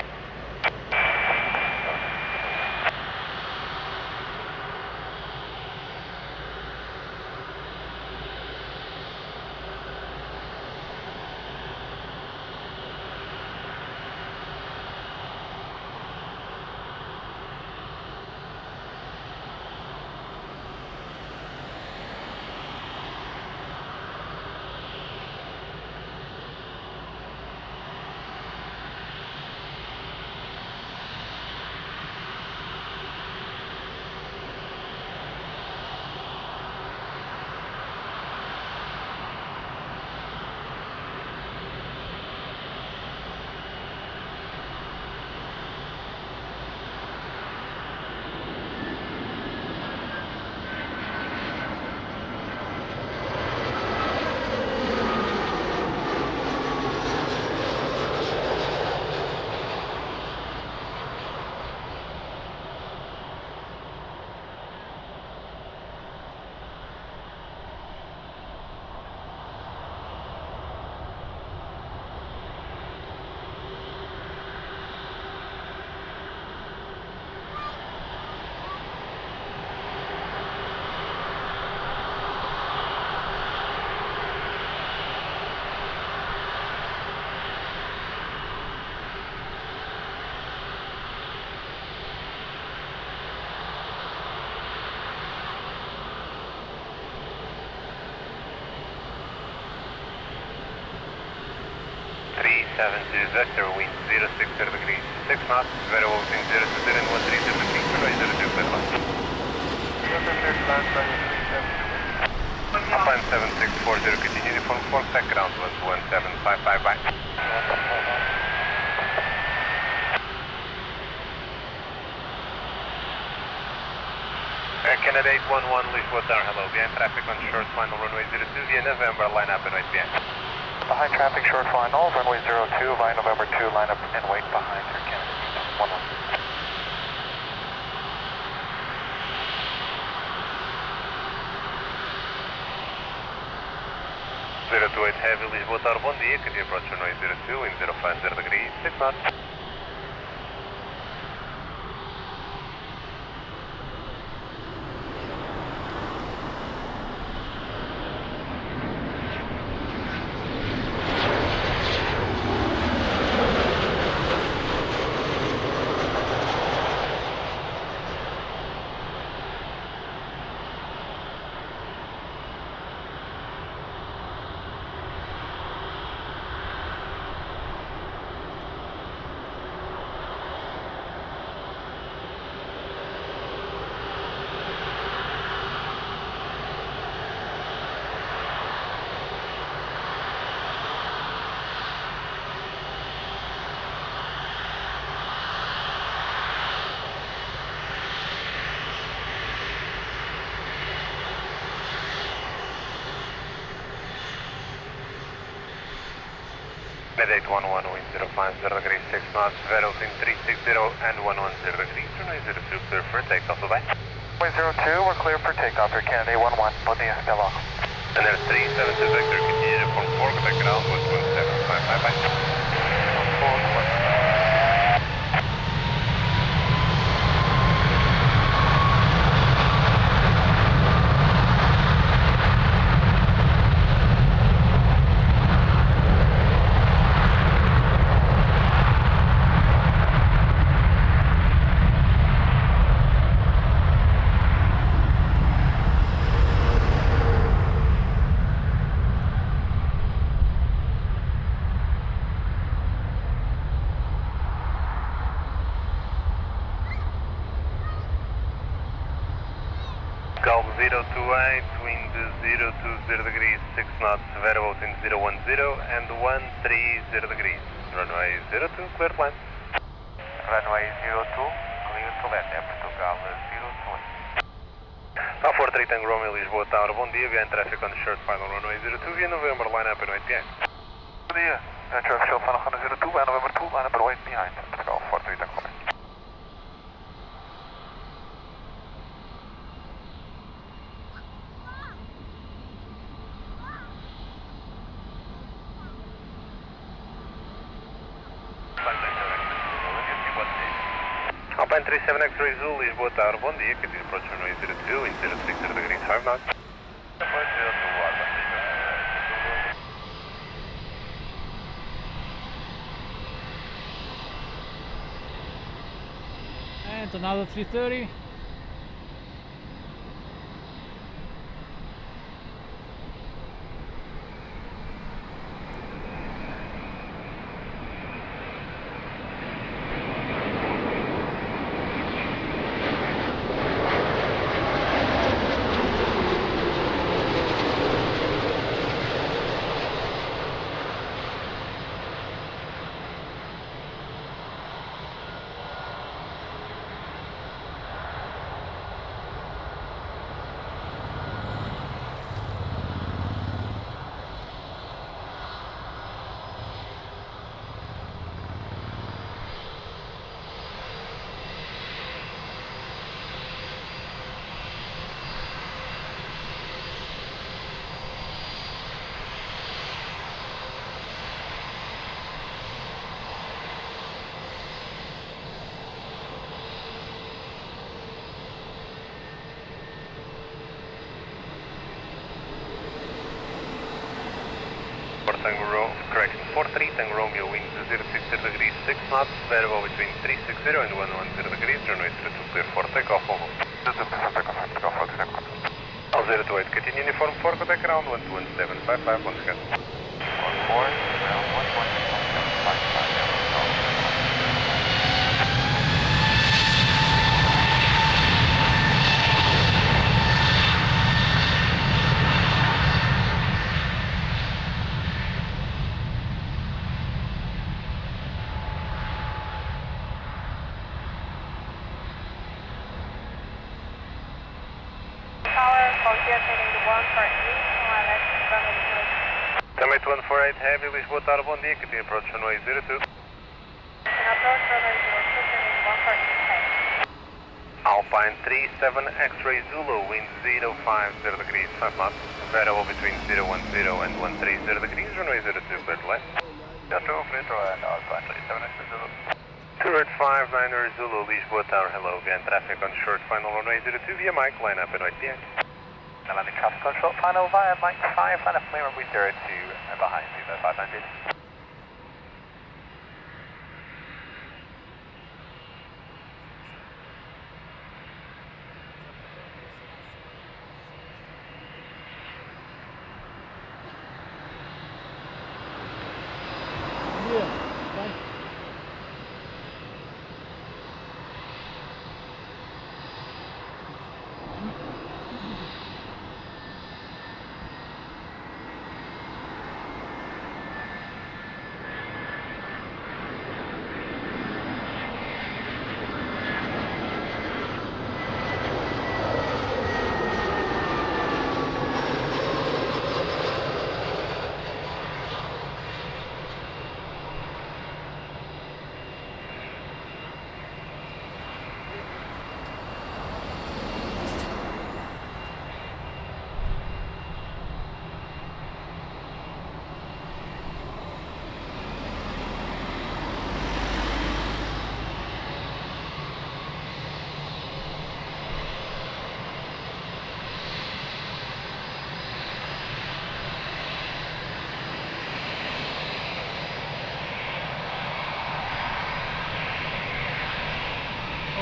[SPEAKER 2] Vector, wind 060 degrees, 6 knots, very well within 020 and 130 degrees, runway 02, clear to land. Alpine 7640, continue to form 4, second ground 11755, bye. Canada 811, Lisbon, hello, behind traffic on short final runway 02 via November, line up and wait behind.
[SPEAKER 5] Behind traffic, short final, runway 02, via November 2, line up and wait behind Air Canada 11.
[SPEAKER 2] 028 Heavy, Lisbon, bom dia, continue approach runway 02, wind 050 degrees, 6 knots. Med 811, wind 050 degrees, 6 knots, Vero in 360 and 110 degrees, runway 02, clear for takeoff, bye.
[SPEAKER 5] Runway 02, we're clear for takeoff, Air Canada 811, bom dia, até logo.
[SPEAKER 2] And there's 372 Victor, continue to form 4, contact ground 11755, bye. 028, wind 020 degrees, 6 knots, variable between 010 and 130 degrees. Runway 02, clear to land.
[SPEAKER 5] Runway 02, clear to land, é Portugal 02.
[SPEAKER 2] Alfa 3 Tango Romeo, Lisboa Tower, bom dia, behind traffic on the short final runway 02, via November, line up and wait behind.
[SPEAKER 5] Bom dia, traffic short final runway 02, via November 2, line up and wait behind. Portugal 43 Tango Romeo.
[SPEAKER 2] Alpine 37 X-ray Zulu, Lisboa Tower, bom dia, que diz approach runway 02, wind 060 degrees, 5 knots.
[SPEAKER 6] And another 330.
[SPEAKER 2] Correction, 43 Tango Romeo, wind 060 degrees, 6 knots, variable between 360 and 110 degrees, runway 02, clear for takeoff, over. 028, continue uniform 4, contact ground 121.755, once again.
[SPEAKER 5] 14, ground 121.755.
[SPEAKER 2] Também 148 Heavy, Lisboa Tower, bom dia, que tem approach runway 02. Alpine 37 X-ray Zulu, wind 050 degrees, 5 knots, variable between 010 and 130 degrees, runway 02, clear to land.
[SPEAKER 5] 02, clear to land, Alpine 37 X-ray Zulu.
[SPEAKER 2] 2859er Zulu, Lisboa Tower, hello, again, traffic on short final runway 02 via Mike, line up and wait behind.
[SPEAKER 5] Landing traffic on short final via Mike 5, line up from runway 02 and behind you, 590.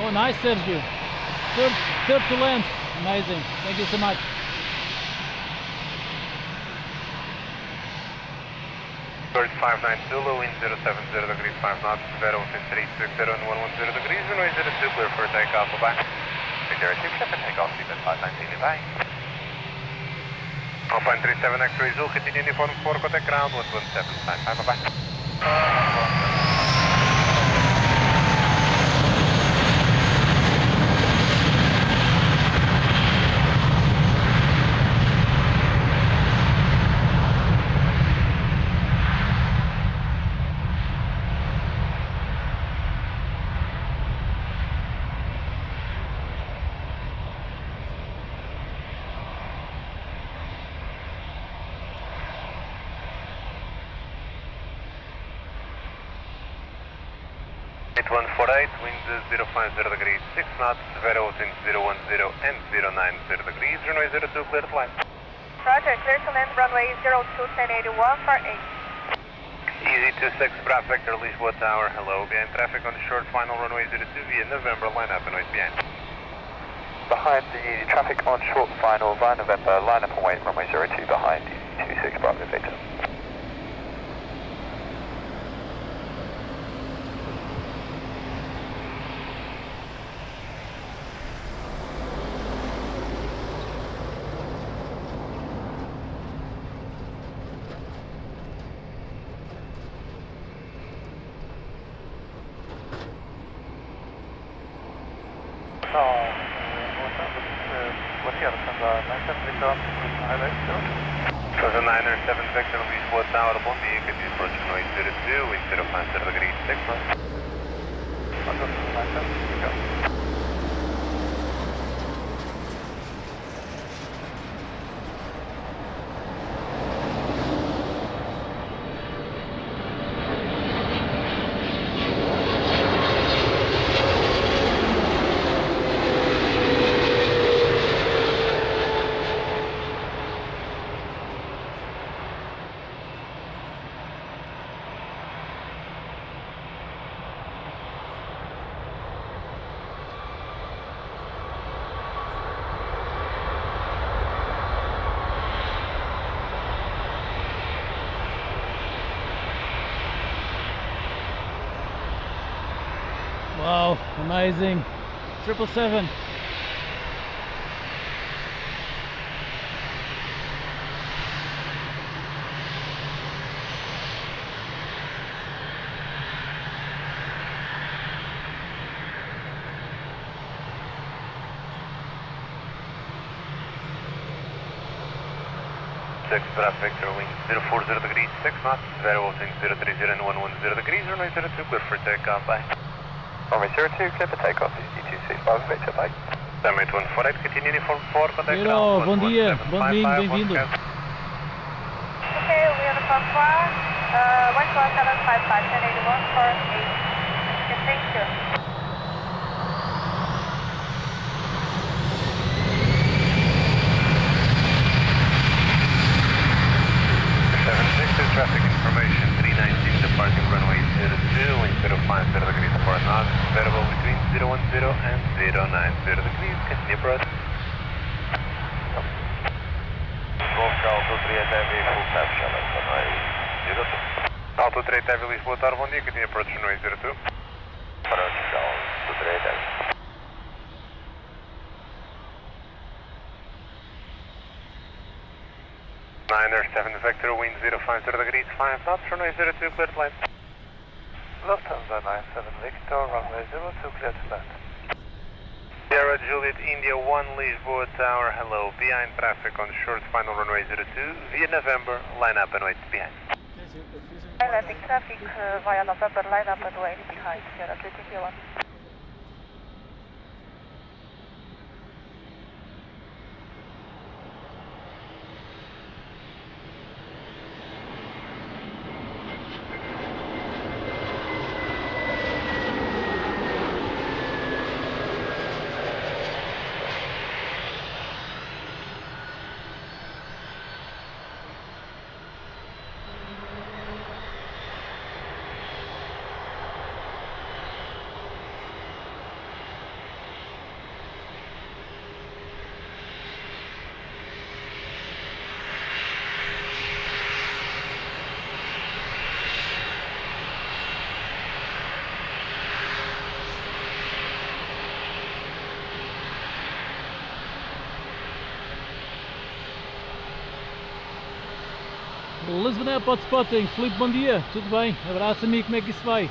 [SPEAKER 6] Oh, nice, Sergio. Third to land. Amazing. Thank you so much.
[SPEAKER 2] Bird 59 Zulu, wind 070 degrees, 5 knots, Vero 360 and 110 degrees, runway 02, clear for takeoff, bye-bye.
[SPEAKER 5] 02, clear for takeoff, seatbelt 519, goodbye.
[SPEAKER 2] Alpine 37 X-ray Zul, continue uniform 4, contact ground, 11755, bye-bye. Wind 050 degrees, 6 knots, Vero in 010 and 090 degrees, runway 02, clear to land.
[SPEAKER 1] Roger, clear to land, runway 02, 1081 for 8.
[SPEAKER 2] Easy 26, Bravo Vector, Lisbon Tower, hello, behind traffic on the short final runway 02 via November, line up and wait behind.
[SPEAKER 5] Behind the traffic on short final via November, line up and wait, runway 02 behind, 26 Bravo Victor.
[SPEAKER 2] So the 907 Vector, Lisbon Tower, bom dia, que approach runway 02, wind 050 degrees, 6 knots.
[SPEAKER 6] Wow, amazing. 777.
[SPEAKER 2] Bravo Vector, wind 040 degrees, 6 knots, Vero wind 030 and 110 degrees, runway 02, clear for takeoff, bye.
[SPEAKER 5] Runway 02, clear for takeoff, ET26 Bravo Victor, bye.
[SPEAKER 2] Summit 148, continue uniform 4, contact
[SPEAKER 6] Hello,
[SPEAKER 2] ground,
[SPEAKER 6] bom dia, bem-vindo.
[SPEAKER 1] Okay, we are on 11755, 1081 for 8. Okay, thank you.
[SPEAKER 2] Traffic information 319 departing runway 02, wind 050 degrees 4 knots, variable between 010 and 090 degrees, continue approach.
[SPEAKER 5] Golf Alto 3 Heavy, full tap channel, runway 02.
[SPEAKER 2] Alto 3 Heavy, Lisbon Tower, bom dia, continue approach runway 02.
[SPEAKER 5] Approach Alto 3 Heavy.
[SPEAKER 2] Niner 7 Vector, wind 050 degrees, 5 knots, runway 02, clear to land.
[SPEAKER 5] Lufthansa 97 Victor, runway 02, clear to land.
[SPEAKER 2] Sierra Juliet, India 1, Lisbon Tower, hello, behind traffic on short final runway 02, via November, line up and wait behind.
[SPEAKER 1] Landing traffic via November, line up and wait behind Sierra Juliet, India 1.
[SPEAKER 6] Lisbon Airport Spotting. Filipe, bom dia, tudo bem? Abraço, amigo, como é que isso vai?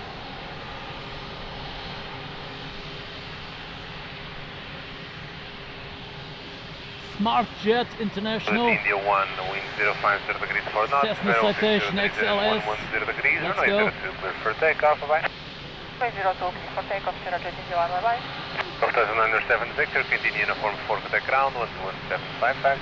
[SPEAKER 6] Smart Jet International.
[SPEAKER 2] India 1, wind 050 degrees 4 knots.
[SPEAKER 6] Cessna Citation XLS.
[SPEAKER 2] 110 degrees,
[SPEAKER 6] Let's
[SPEAKER 2] runway
[SPEAKER 6] go.
[SPEAKER 2] 02, clear for takeoff, bye-bye.
[SPEAKER 1] 202, clear for takeoff, 021, bye-bye.
[SPEAKER 2] 4907 Victor, continue uniform 4 contact ground, 11755,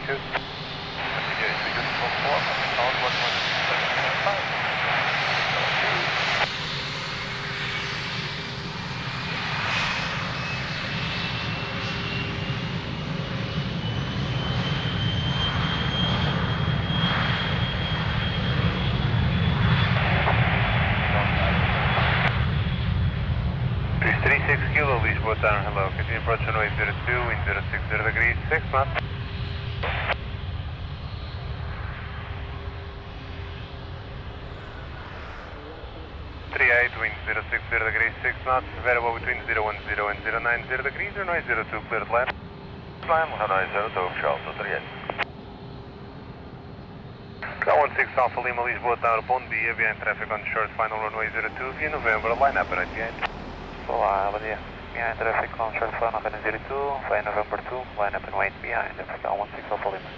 [SPEAKER 2] Kilo, Lisbon down, hello. Continue approach runway 02, wind 060 degrees, 6 knots. 38, wind 060 degrees, 6 knots, variable between 010 and 090 degrees, runway 02, cleared left. Climb, runway 02, Charles, 38. Go 16 Alpha Lima, Lisboa Tower, bom dia, behind traffic on short, final runway 02, via November, line up at 88.
[SPEAKER 5] Olá, bom dia. Behind traffic on short final, runway 02, fly November 2, line up and wait behind, Africa 16 Alpha Lima.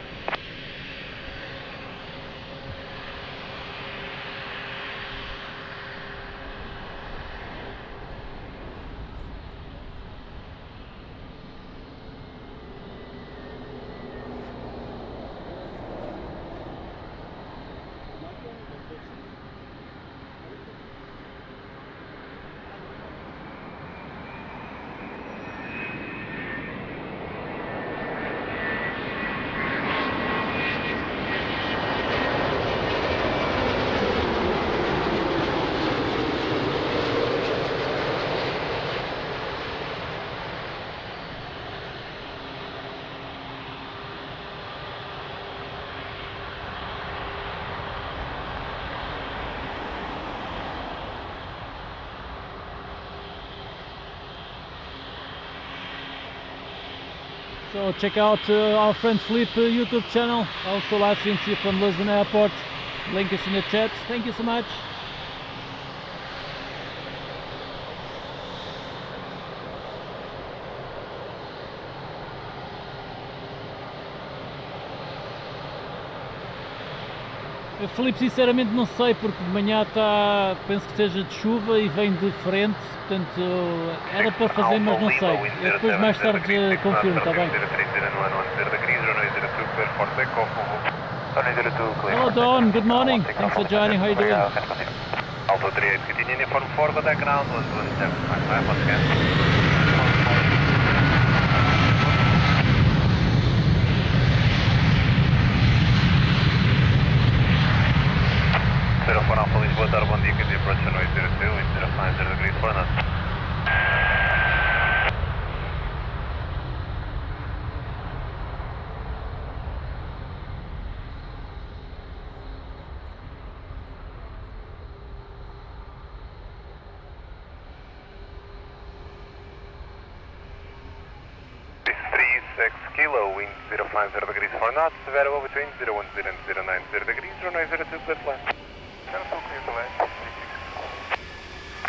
[SPEAKER 6] So check out our friend Filipe YouTube channel, also live streams here from Lisbon Airport. Link is in the chat. Thank you so much. Filipe, sinceramente não sei, porque de manhã está, penso que seja de chuva e vem de frente, portanto era para fazer, mas não sei. Eu depois mais tarde confirmo, está bem? Hello Don, good morning, thanks for joining, how are you doing?
[SPEAKER 2] Alto 38, continue uniform 4, contact ground, 11755, once again. For Alpha Lisboa Tower, bom dia, continue approach runway 02, wind 050 degrees 4 knots. This is 36 Kilo, wind 050 degrees 4 knots, variable between 010 and 090 degrees, runway 02, clear left.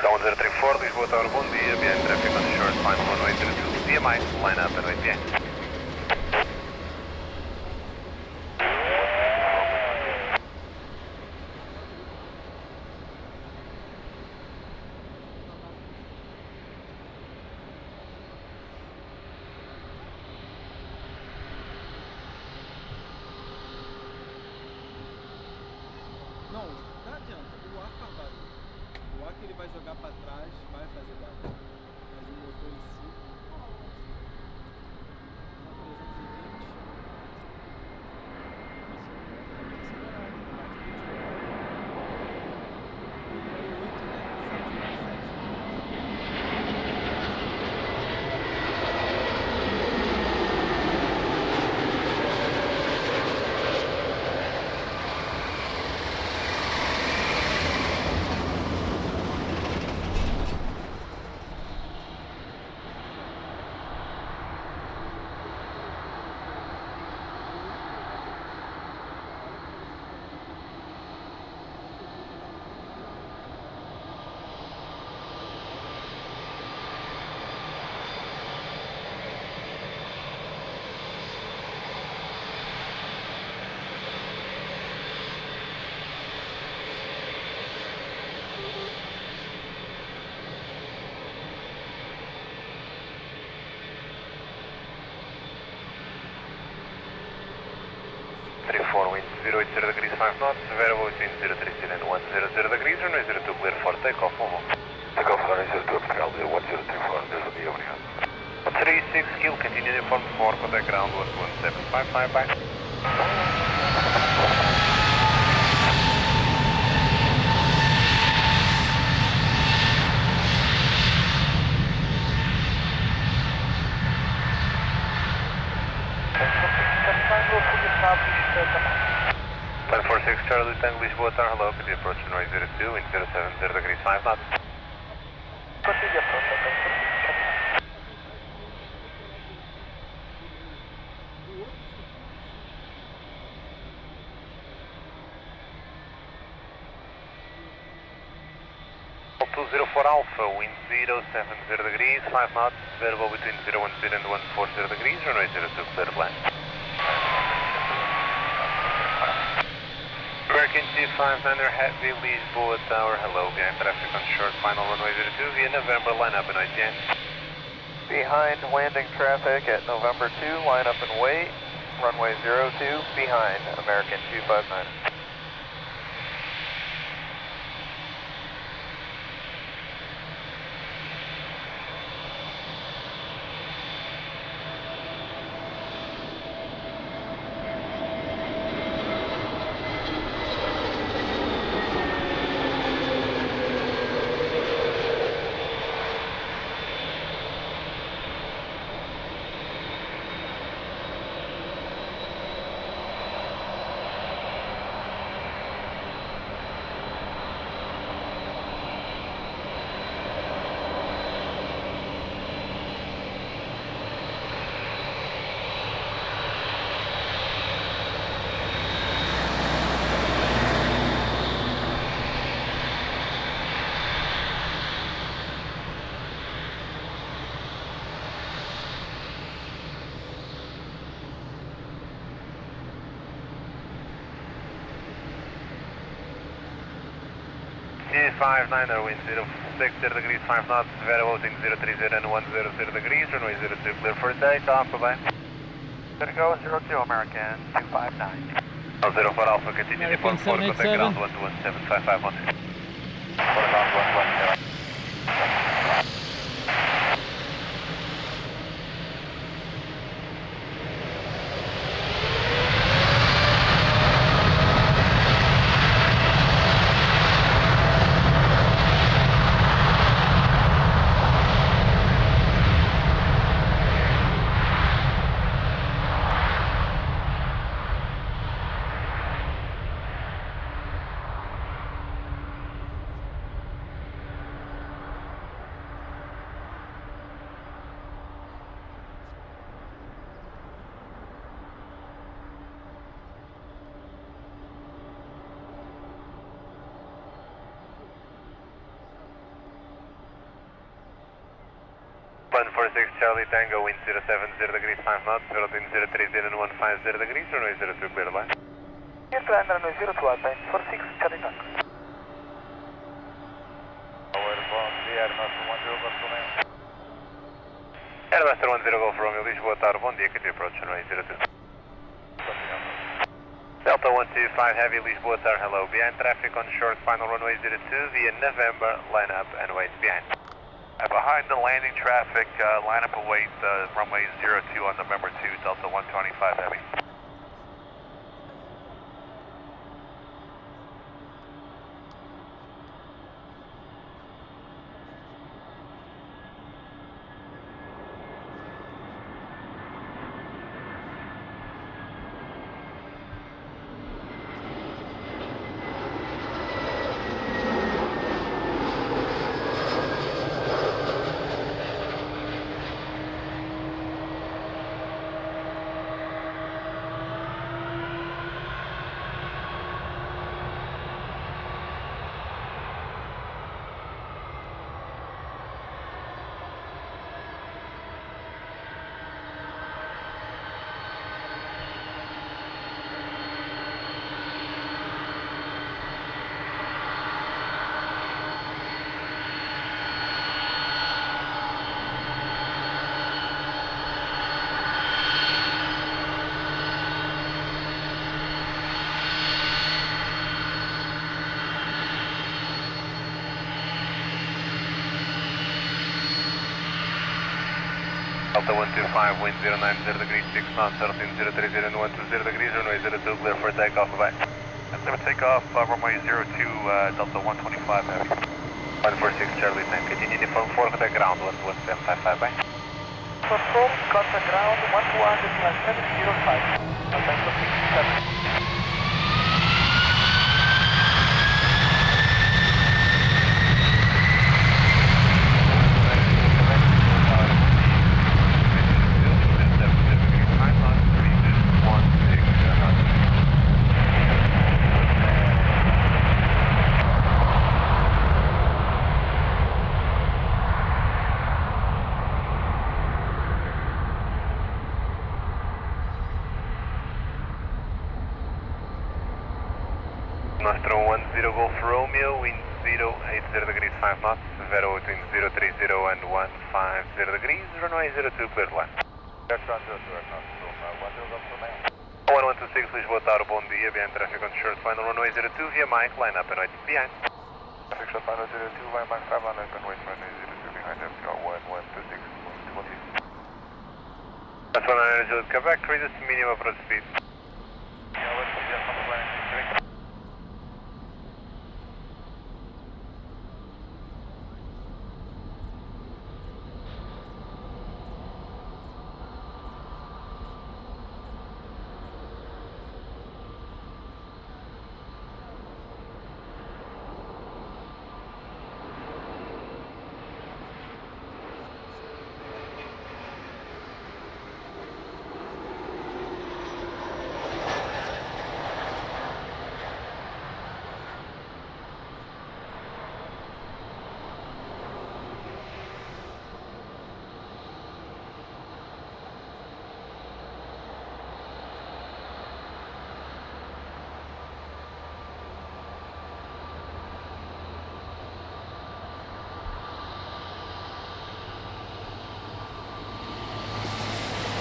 [SPEAKER 2] Go 1034, Lisboa Tower, bom dia, behind traffic on short, final runway 02, DMI, line up and wait behind.
[SPEAKER 3] Não, não adianta, o ar faz barulho. O ar que ele vai jogar para trás vai fazer barulho. Mas o motor em si, uma 320,
[SPEAKER 2] 80 degrees 5 knots, variable between 030 and 100 degrees, runway 02 clear for takeoff, over.
[SPEAKER 5] Takeoff runway 02, Australia 1024, there's a view over here.
[SPEAKER 2] 36 kilo, continue uniform 4, contact ground 11755, bye. Plan 46 Charlie Tango Lisbon, hello, could you approach runway 02, wind 070 degrees 5 knots.
[SPEAKER 7] Continue approach, okay.
[SPEAKER 2] All 204 Alpha, wind 070 degrees 5 knots, variable between 010 and 140 degrees, runway 02 clear land. American 259er Heavy Lisboa Tower, hello, behind traffic on short final runway 02 via November, line up and wait, yeah.
[SPEAKER 5] Behind landing traffic at November 2, line up and wait. Runway 02, behind American 259.
[SPEAKER 2] T59er, wind 060 degrees 5 knots, variable between 030 and 100 degrees, runway 02 clear for takeoff, bye-bye.
[SPEAKER 5] Gonna go 02, American 259.
[SPEAKER 2] 04 Alpha, continue uniform 4, contact ground 11755, 1. Ground 117. Plan 46 Charlie Tango, wind 070 degrees 5 knots, between 030 and 150 degrees, runway 02 clear line.
[SPEAKER 7] Yes, land runway 02, advance 46, Charlie Tango.
[SPEAKER 2] Airmaster 10 Golf Romeo, Lisboa Tower, bom dia, could you approach runway 02? Delta 125 Heavy Lisboa Tower, hello, behind traffic on short final runway 02 via November, line up and wait behind.
[SPEAKER 5] Behind the landing traffic, line up and wait, runway 02 on November 2, Delta 125 Heavy.
[SPEAKER 2] Delta 125, wind 090 degrees, 6 knots, 13030 and 120 degrees, runway 02, clear for takeoff, bye.
[SPEAKER 5] Clear for takeoff, runway 02, Delta 125 heavy.
[SPEAKER 2] 146 Charlie 10, continue uniform 4, contact ground, 11755, bye.
[SPEAKER 7] Confirm, contact ground 120+705. November 67.
[SPEAKER 2] Nostro 10 Golf Romeo, wind 080 degrees, 5 knots, Vero between 030 and 150 degrees, runway 02, clear to land.
[SPEAKER 5] Aircraft 02, aircraft 10 Golf Romeo.
[SPEAKER 2] 1126, Lisboa Tower, bom dia, behind traffic on short final runway 02, via Mike, line up and wait behind.
[SPEAKER 5] Traffic short final 02, via Mike 5, line up and wait runway 02 behind FTR 1126, 120.
[SPEAKER 2] That's 190, Quebec, reduce minimum approach speed.
[SPEAKER 5] Yeah, let's put on the line 63.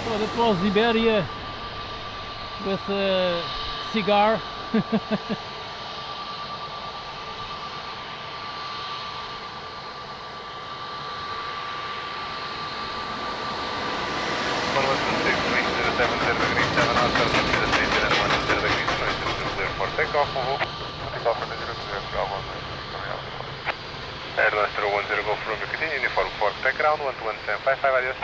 [SPEAKER 6] So that was Iberia with a cigar.
[SPEAKER 2] Air Nostro 10 Golf Romeo, continue uniform 4, take ground 11755, adios.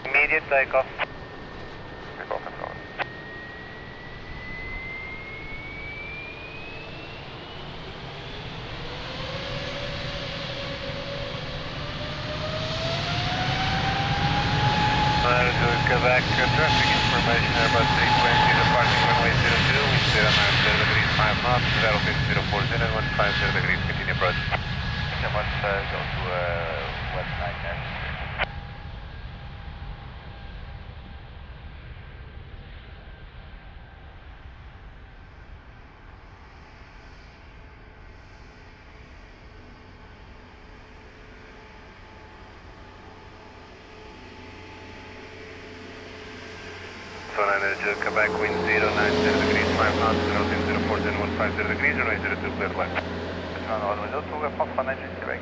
[SPEAKER 2] Immediate takeoff.
[SPEAKER 5] Takeoff and on.
[SPEAKER 2] Quebec, traffic information, Airbus 320, departing runway 02, wind 090 degrees, 5 knots, 040 and 150 degrees, continue approach.
[SPEAKER 5] So much go to west 9 there.
[SPEAKER 2] Quebec, wind 090 degrees, 5 knots, 040 and 150 degrees, runway 02, clear left.
[SPEAKER 5] On the 02, pop van engine Quebec,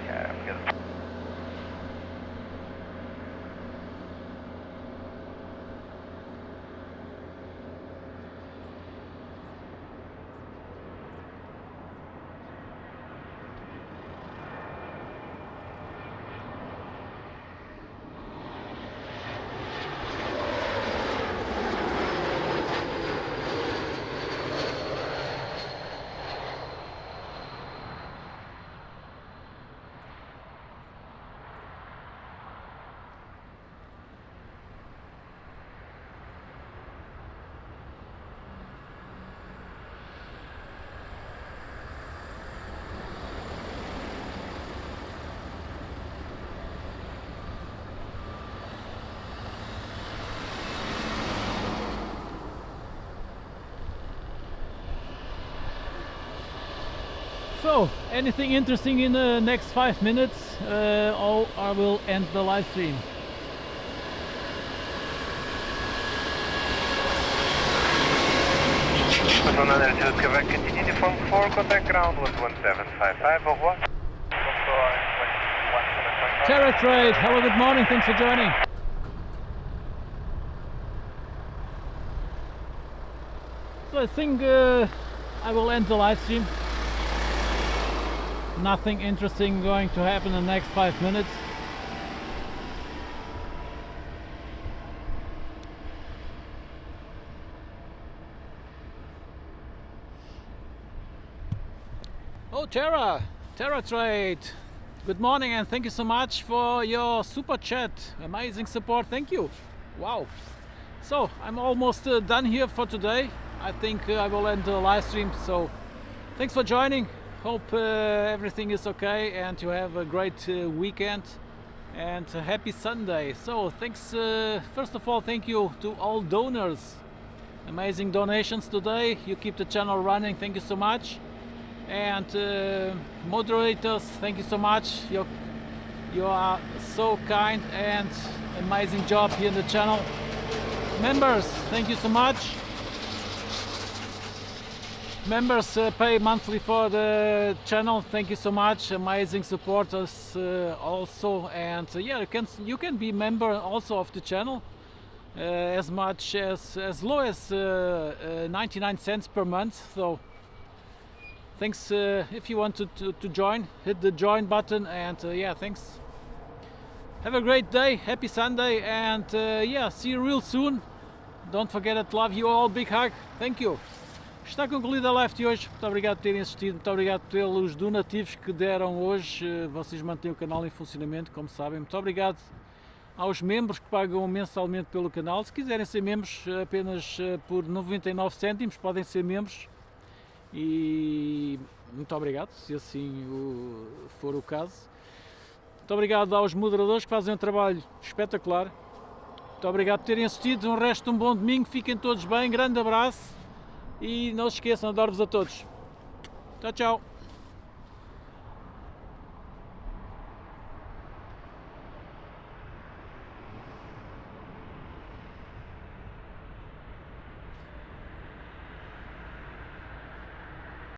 [SPEAKER 6] So, anything interesting in the next 5 minutes, or I will end the live stream.
[SPEAKER 2] 102, Quebec, continue to form 4, contact ground 11755, au revoir.
[SPEAKER 6] Terra Trade, hello, good morning, thanks for joining. So I think I will end the live stream. Nothing interesting going to happen in the next 5 minutes. Oh, Terra Trade, good morning and thank you so much for your super chat. Amazing support, thank you. Wow. So I'm almost done here for today. I think I will end the live stream. So thanks for joining. Hope everything is okay and you have a great weekend and a happy Sunday. So thanks, first of all, thank you to all donors. Amazing donations today. You keep the channel running. Thank you so much. And moderators, thank you so much. You are so kind and amazing job here in the channel. Members, thank you so much. Members pay monthly for the channel. Thank you so much. Amazing supporters also. And yeah, you can be member also of the channel. As low as 99 cents per month. So thanks. If you want to join, hit the join button. And yeah, thanks. Have a great day. Happy Sunday. And yeah, see you real soon. Don't forget it. Love you all. Big hug. Thank you. Está concluída a live de hoje. Muito obrigado por terem assistido. Muito obrigado pelos donativos que deram hoje. Vocês mantêm o canal em funcionamento, como sabem. Muito obrigado aos membros que pagam mensalmente pelo canal. Se quiserem ser membros apenas por 99 cêntimos, podem ser membros. E muito obrigado, se assim for o caso. Muito obrigado aos moderadores que fazem um trabalho espetacular. Muito obrigado por terem assistido. Um resto de um bom domingo. Fiquem todos bem. Grande abraço. E não se esqueçam, adoro-vos a todos. Tchau, tchau.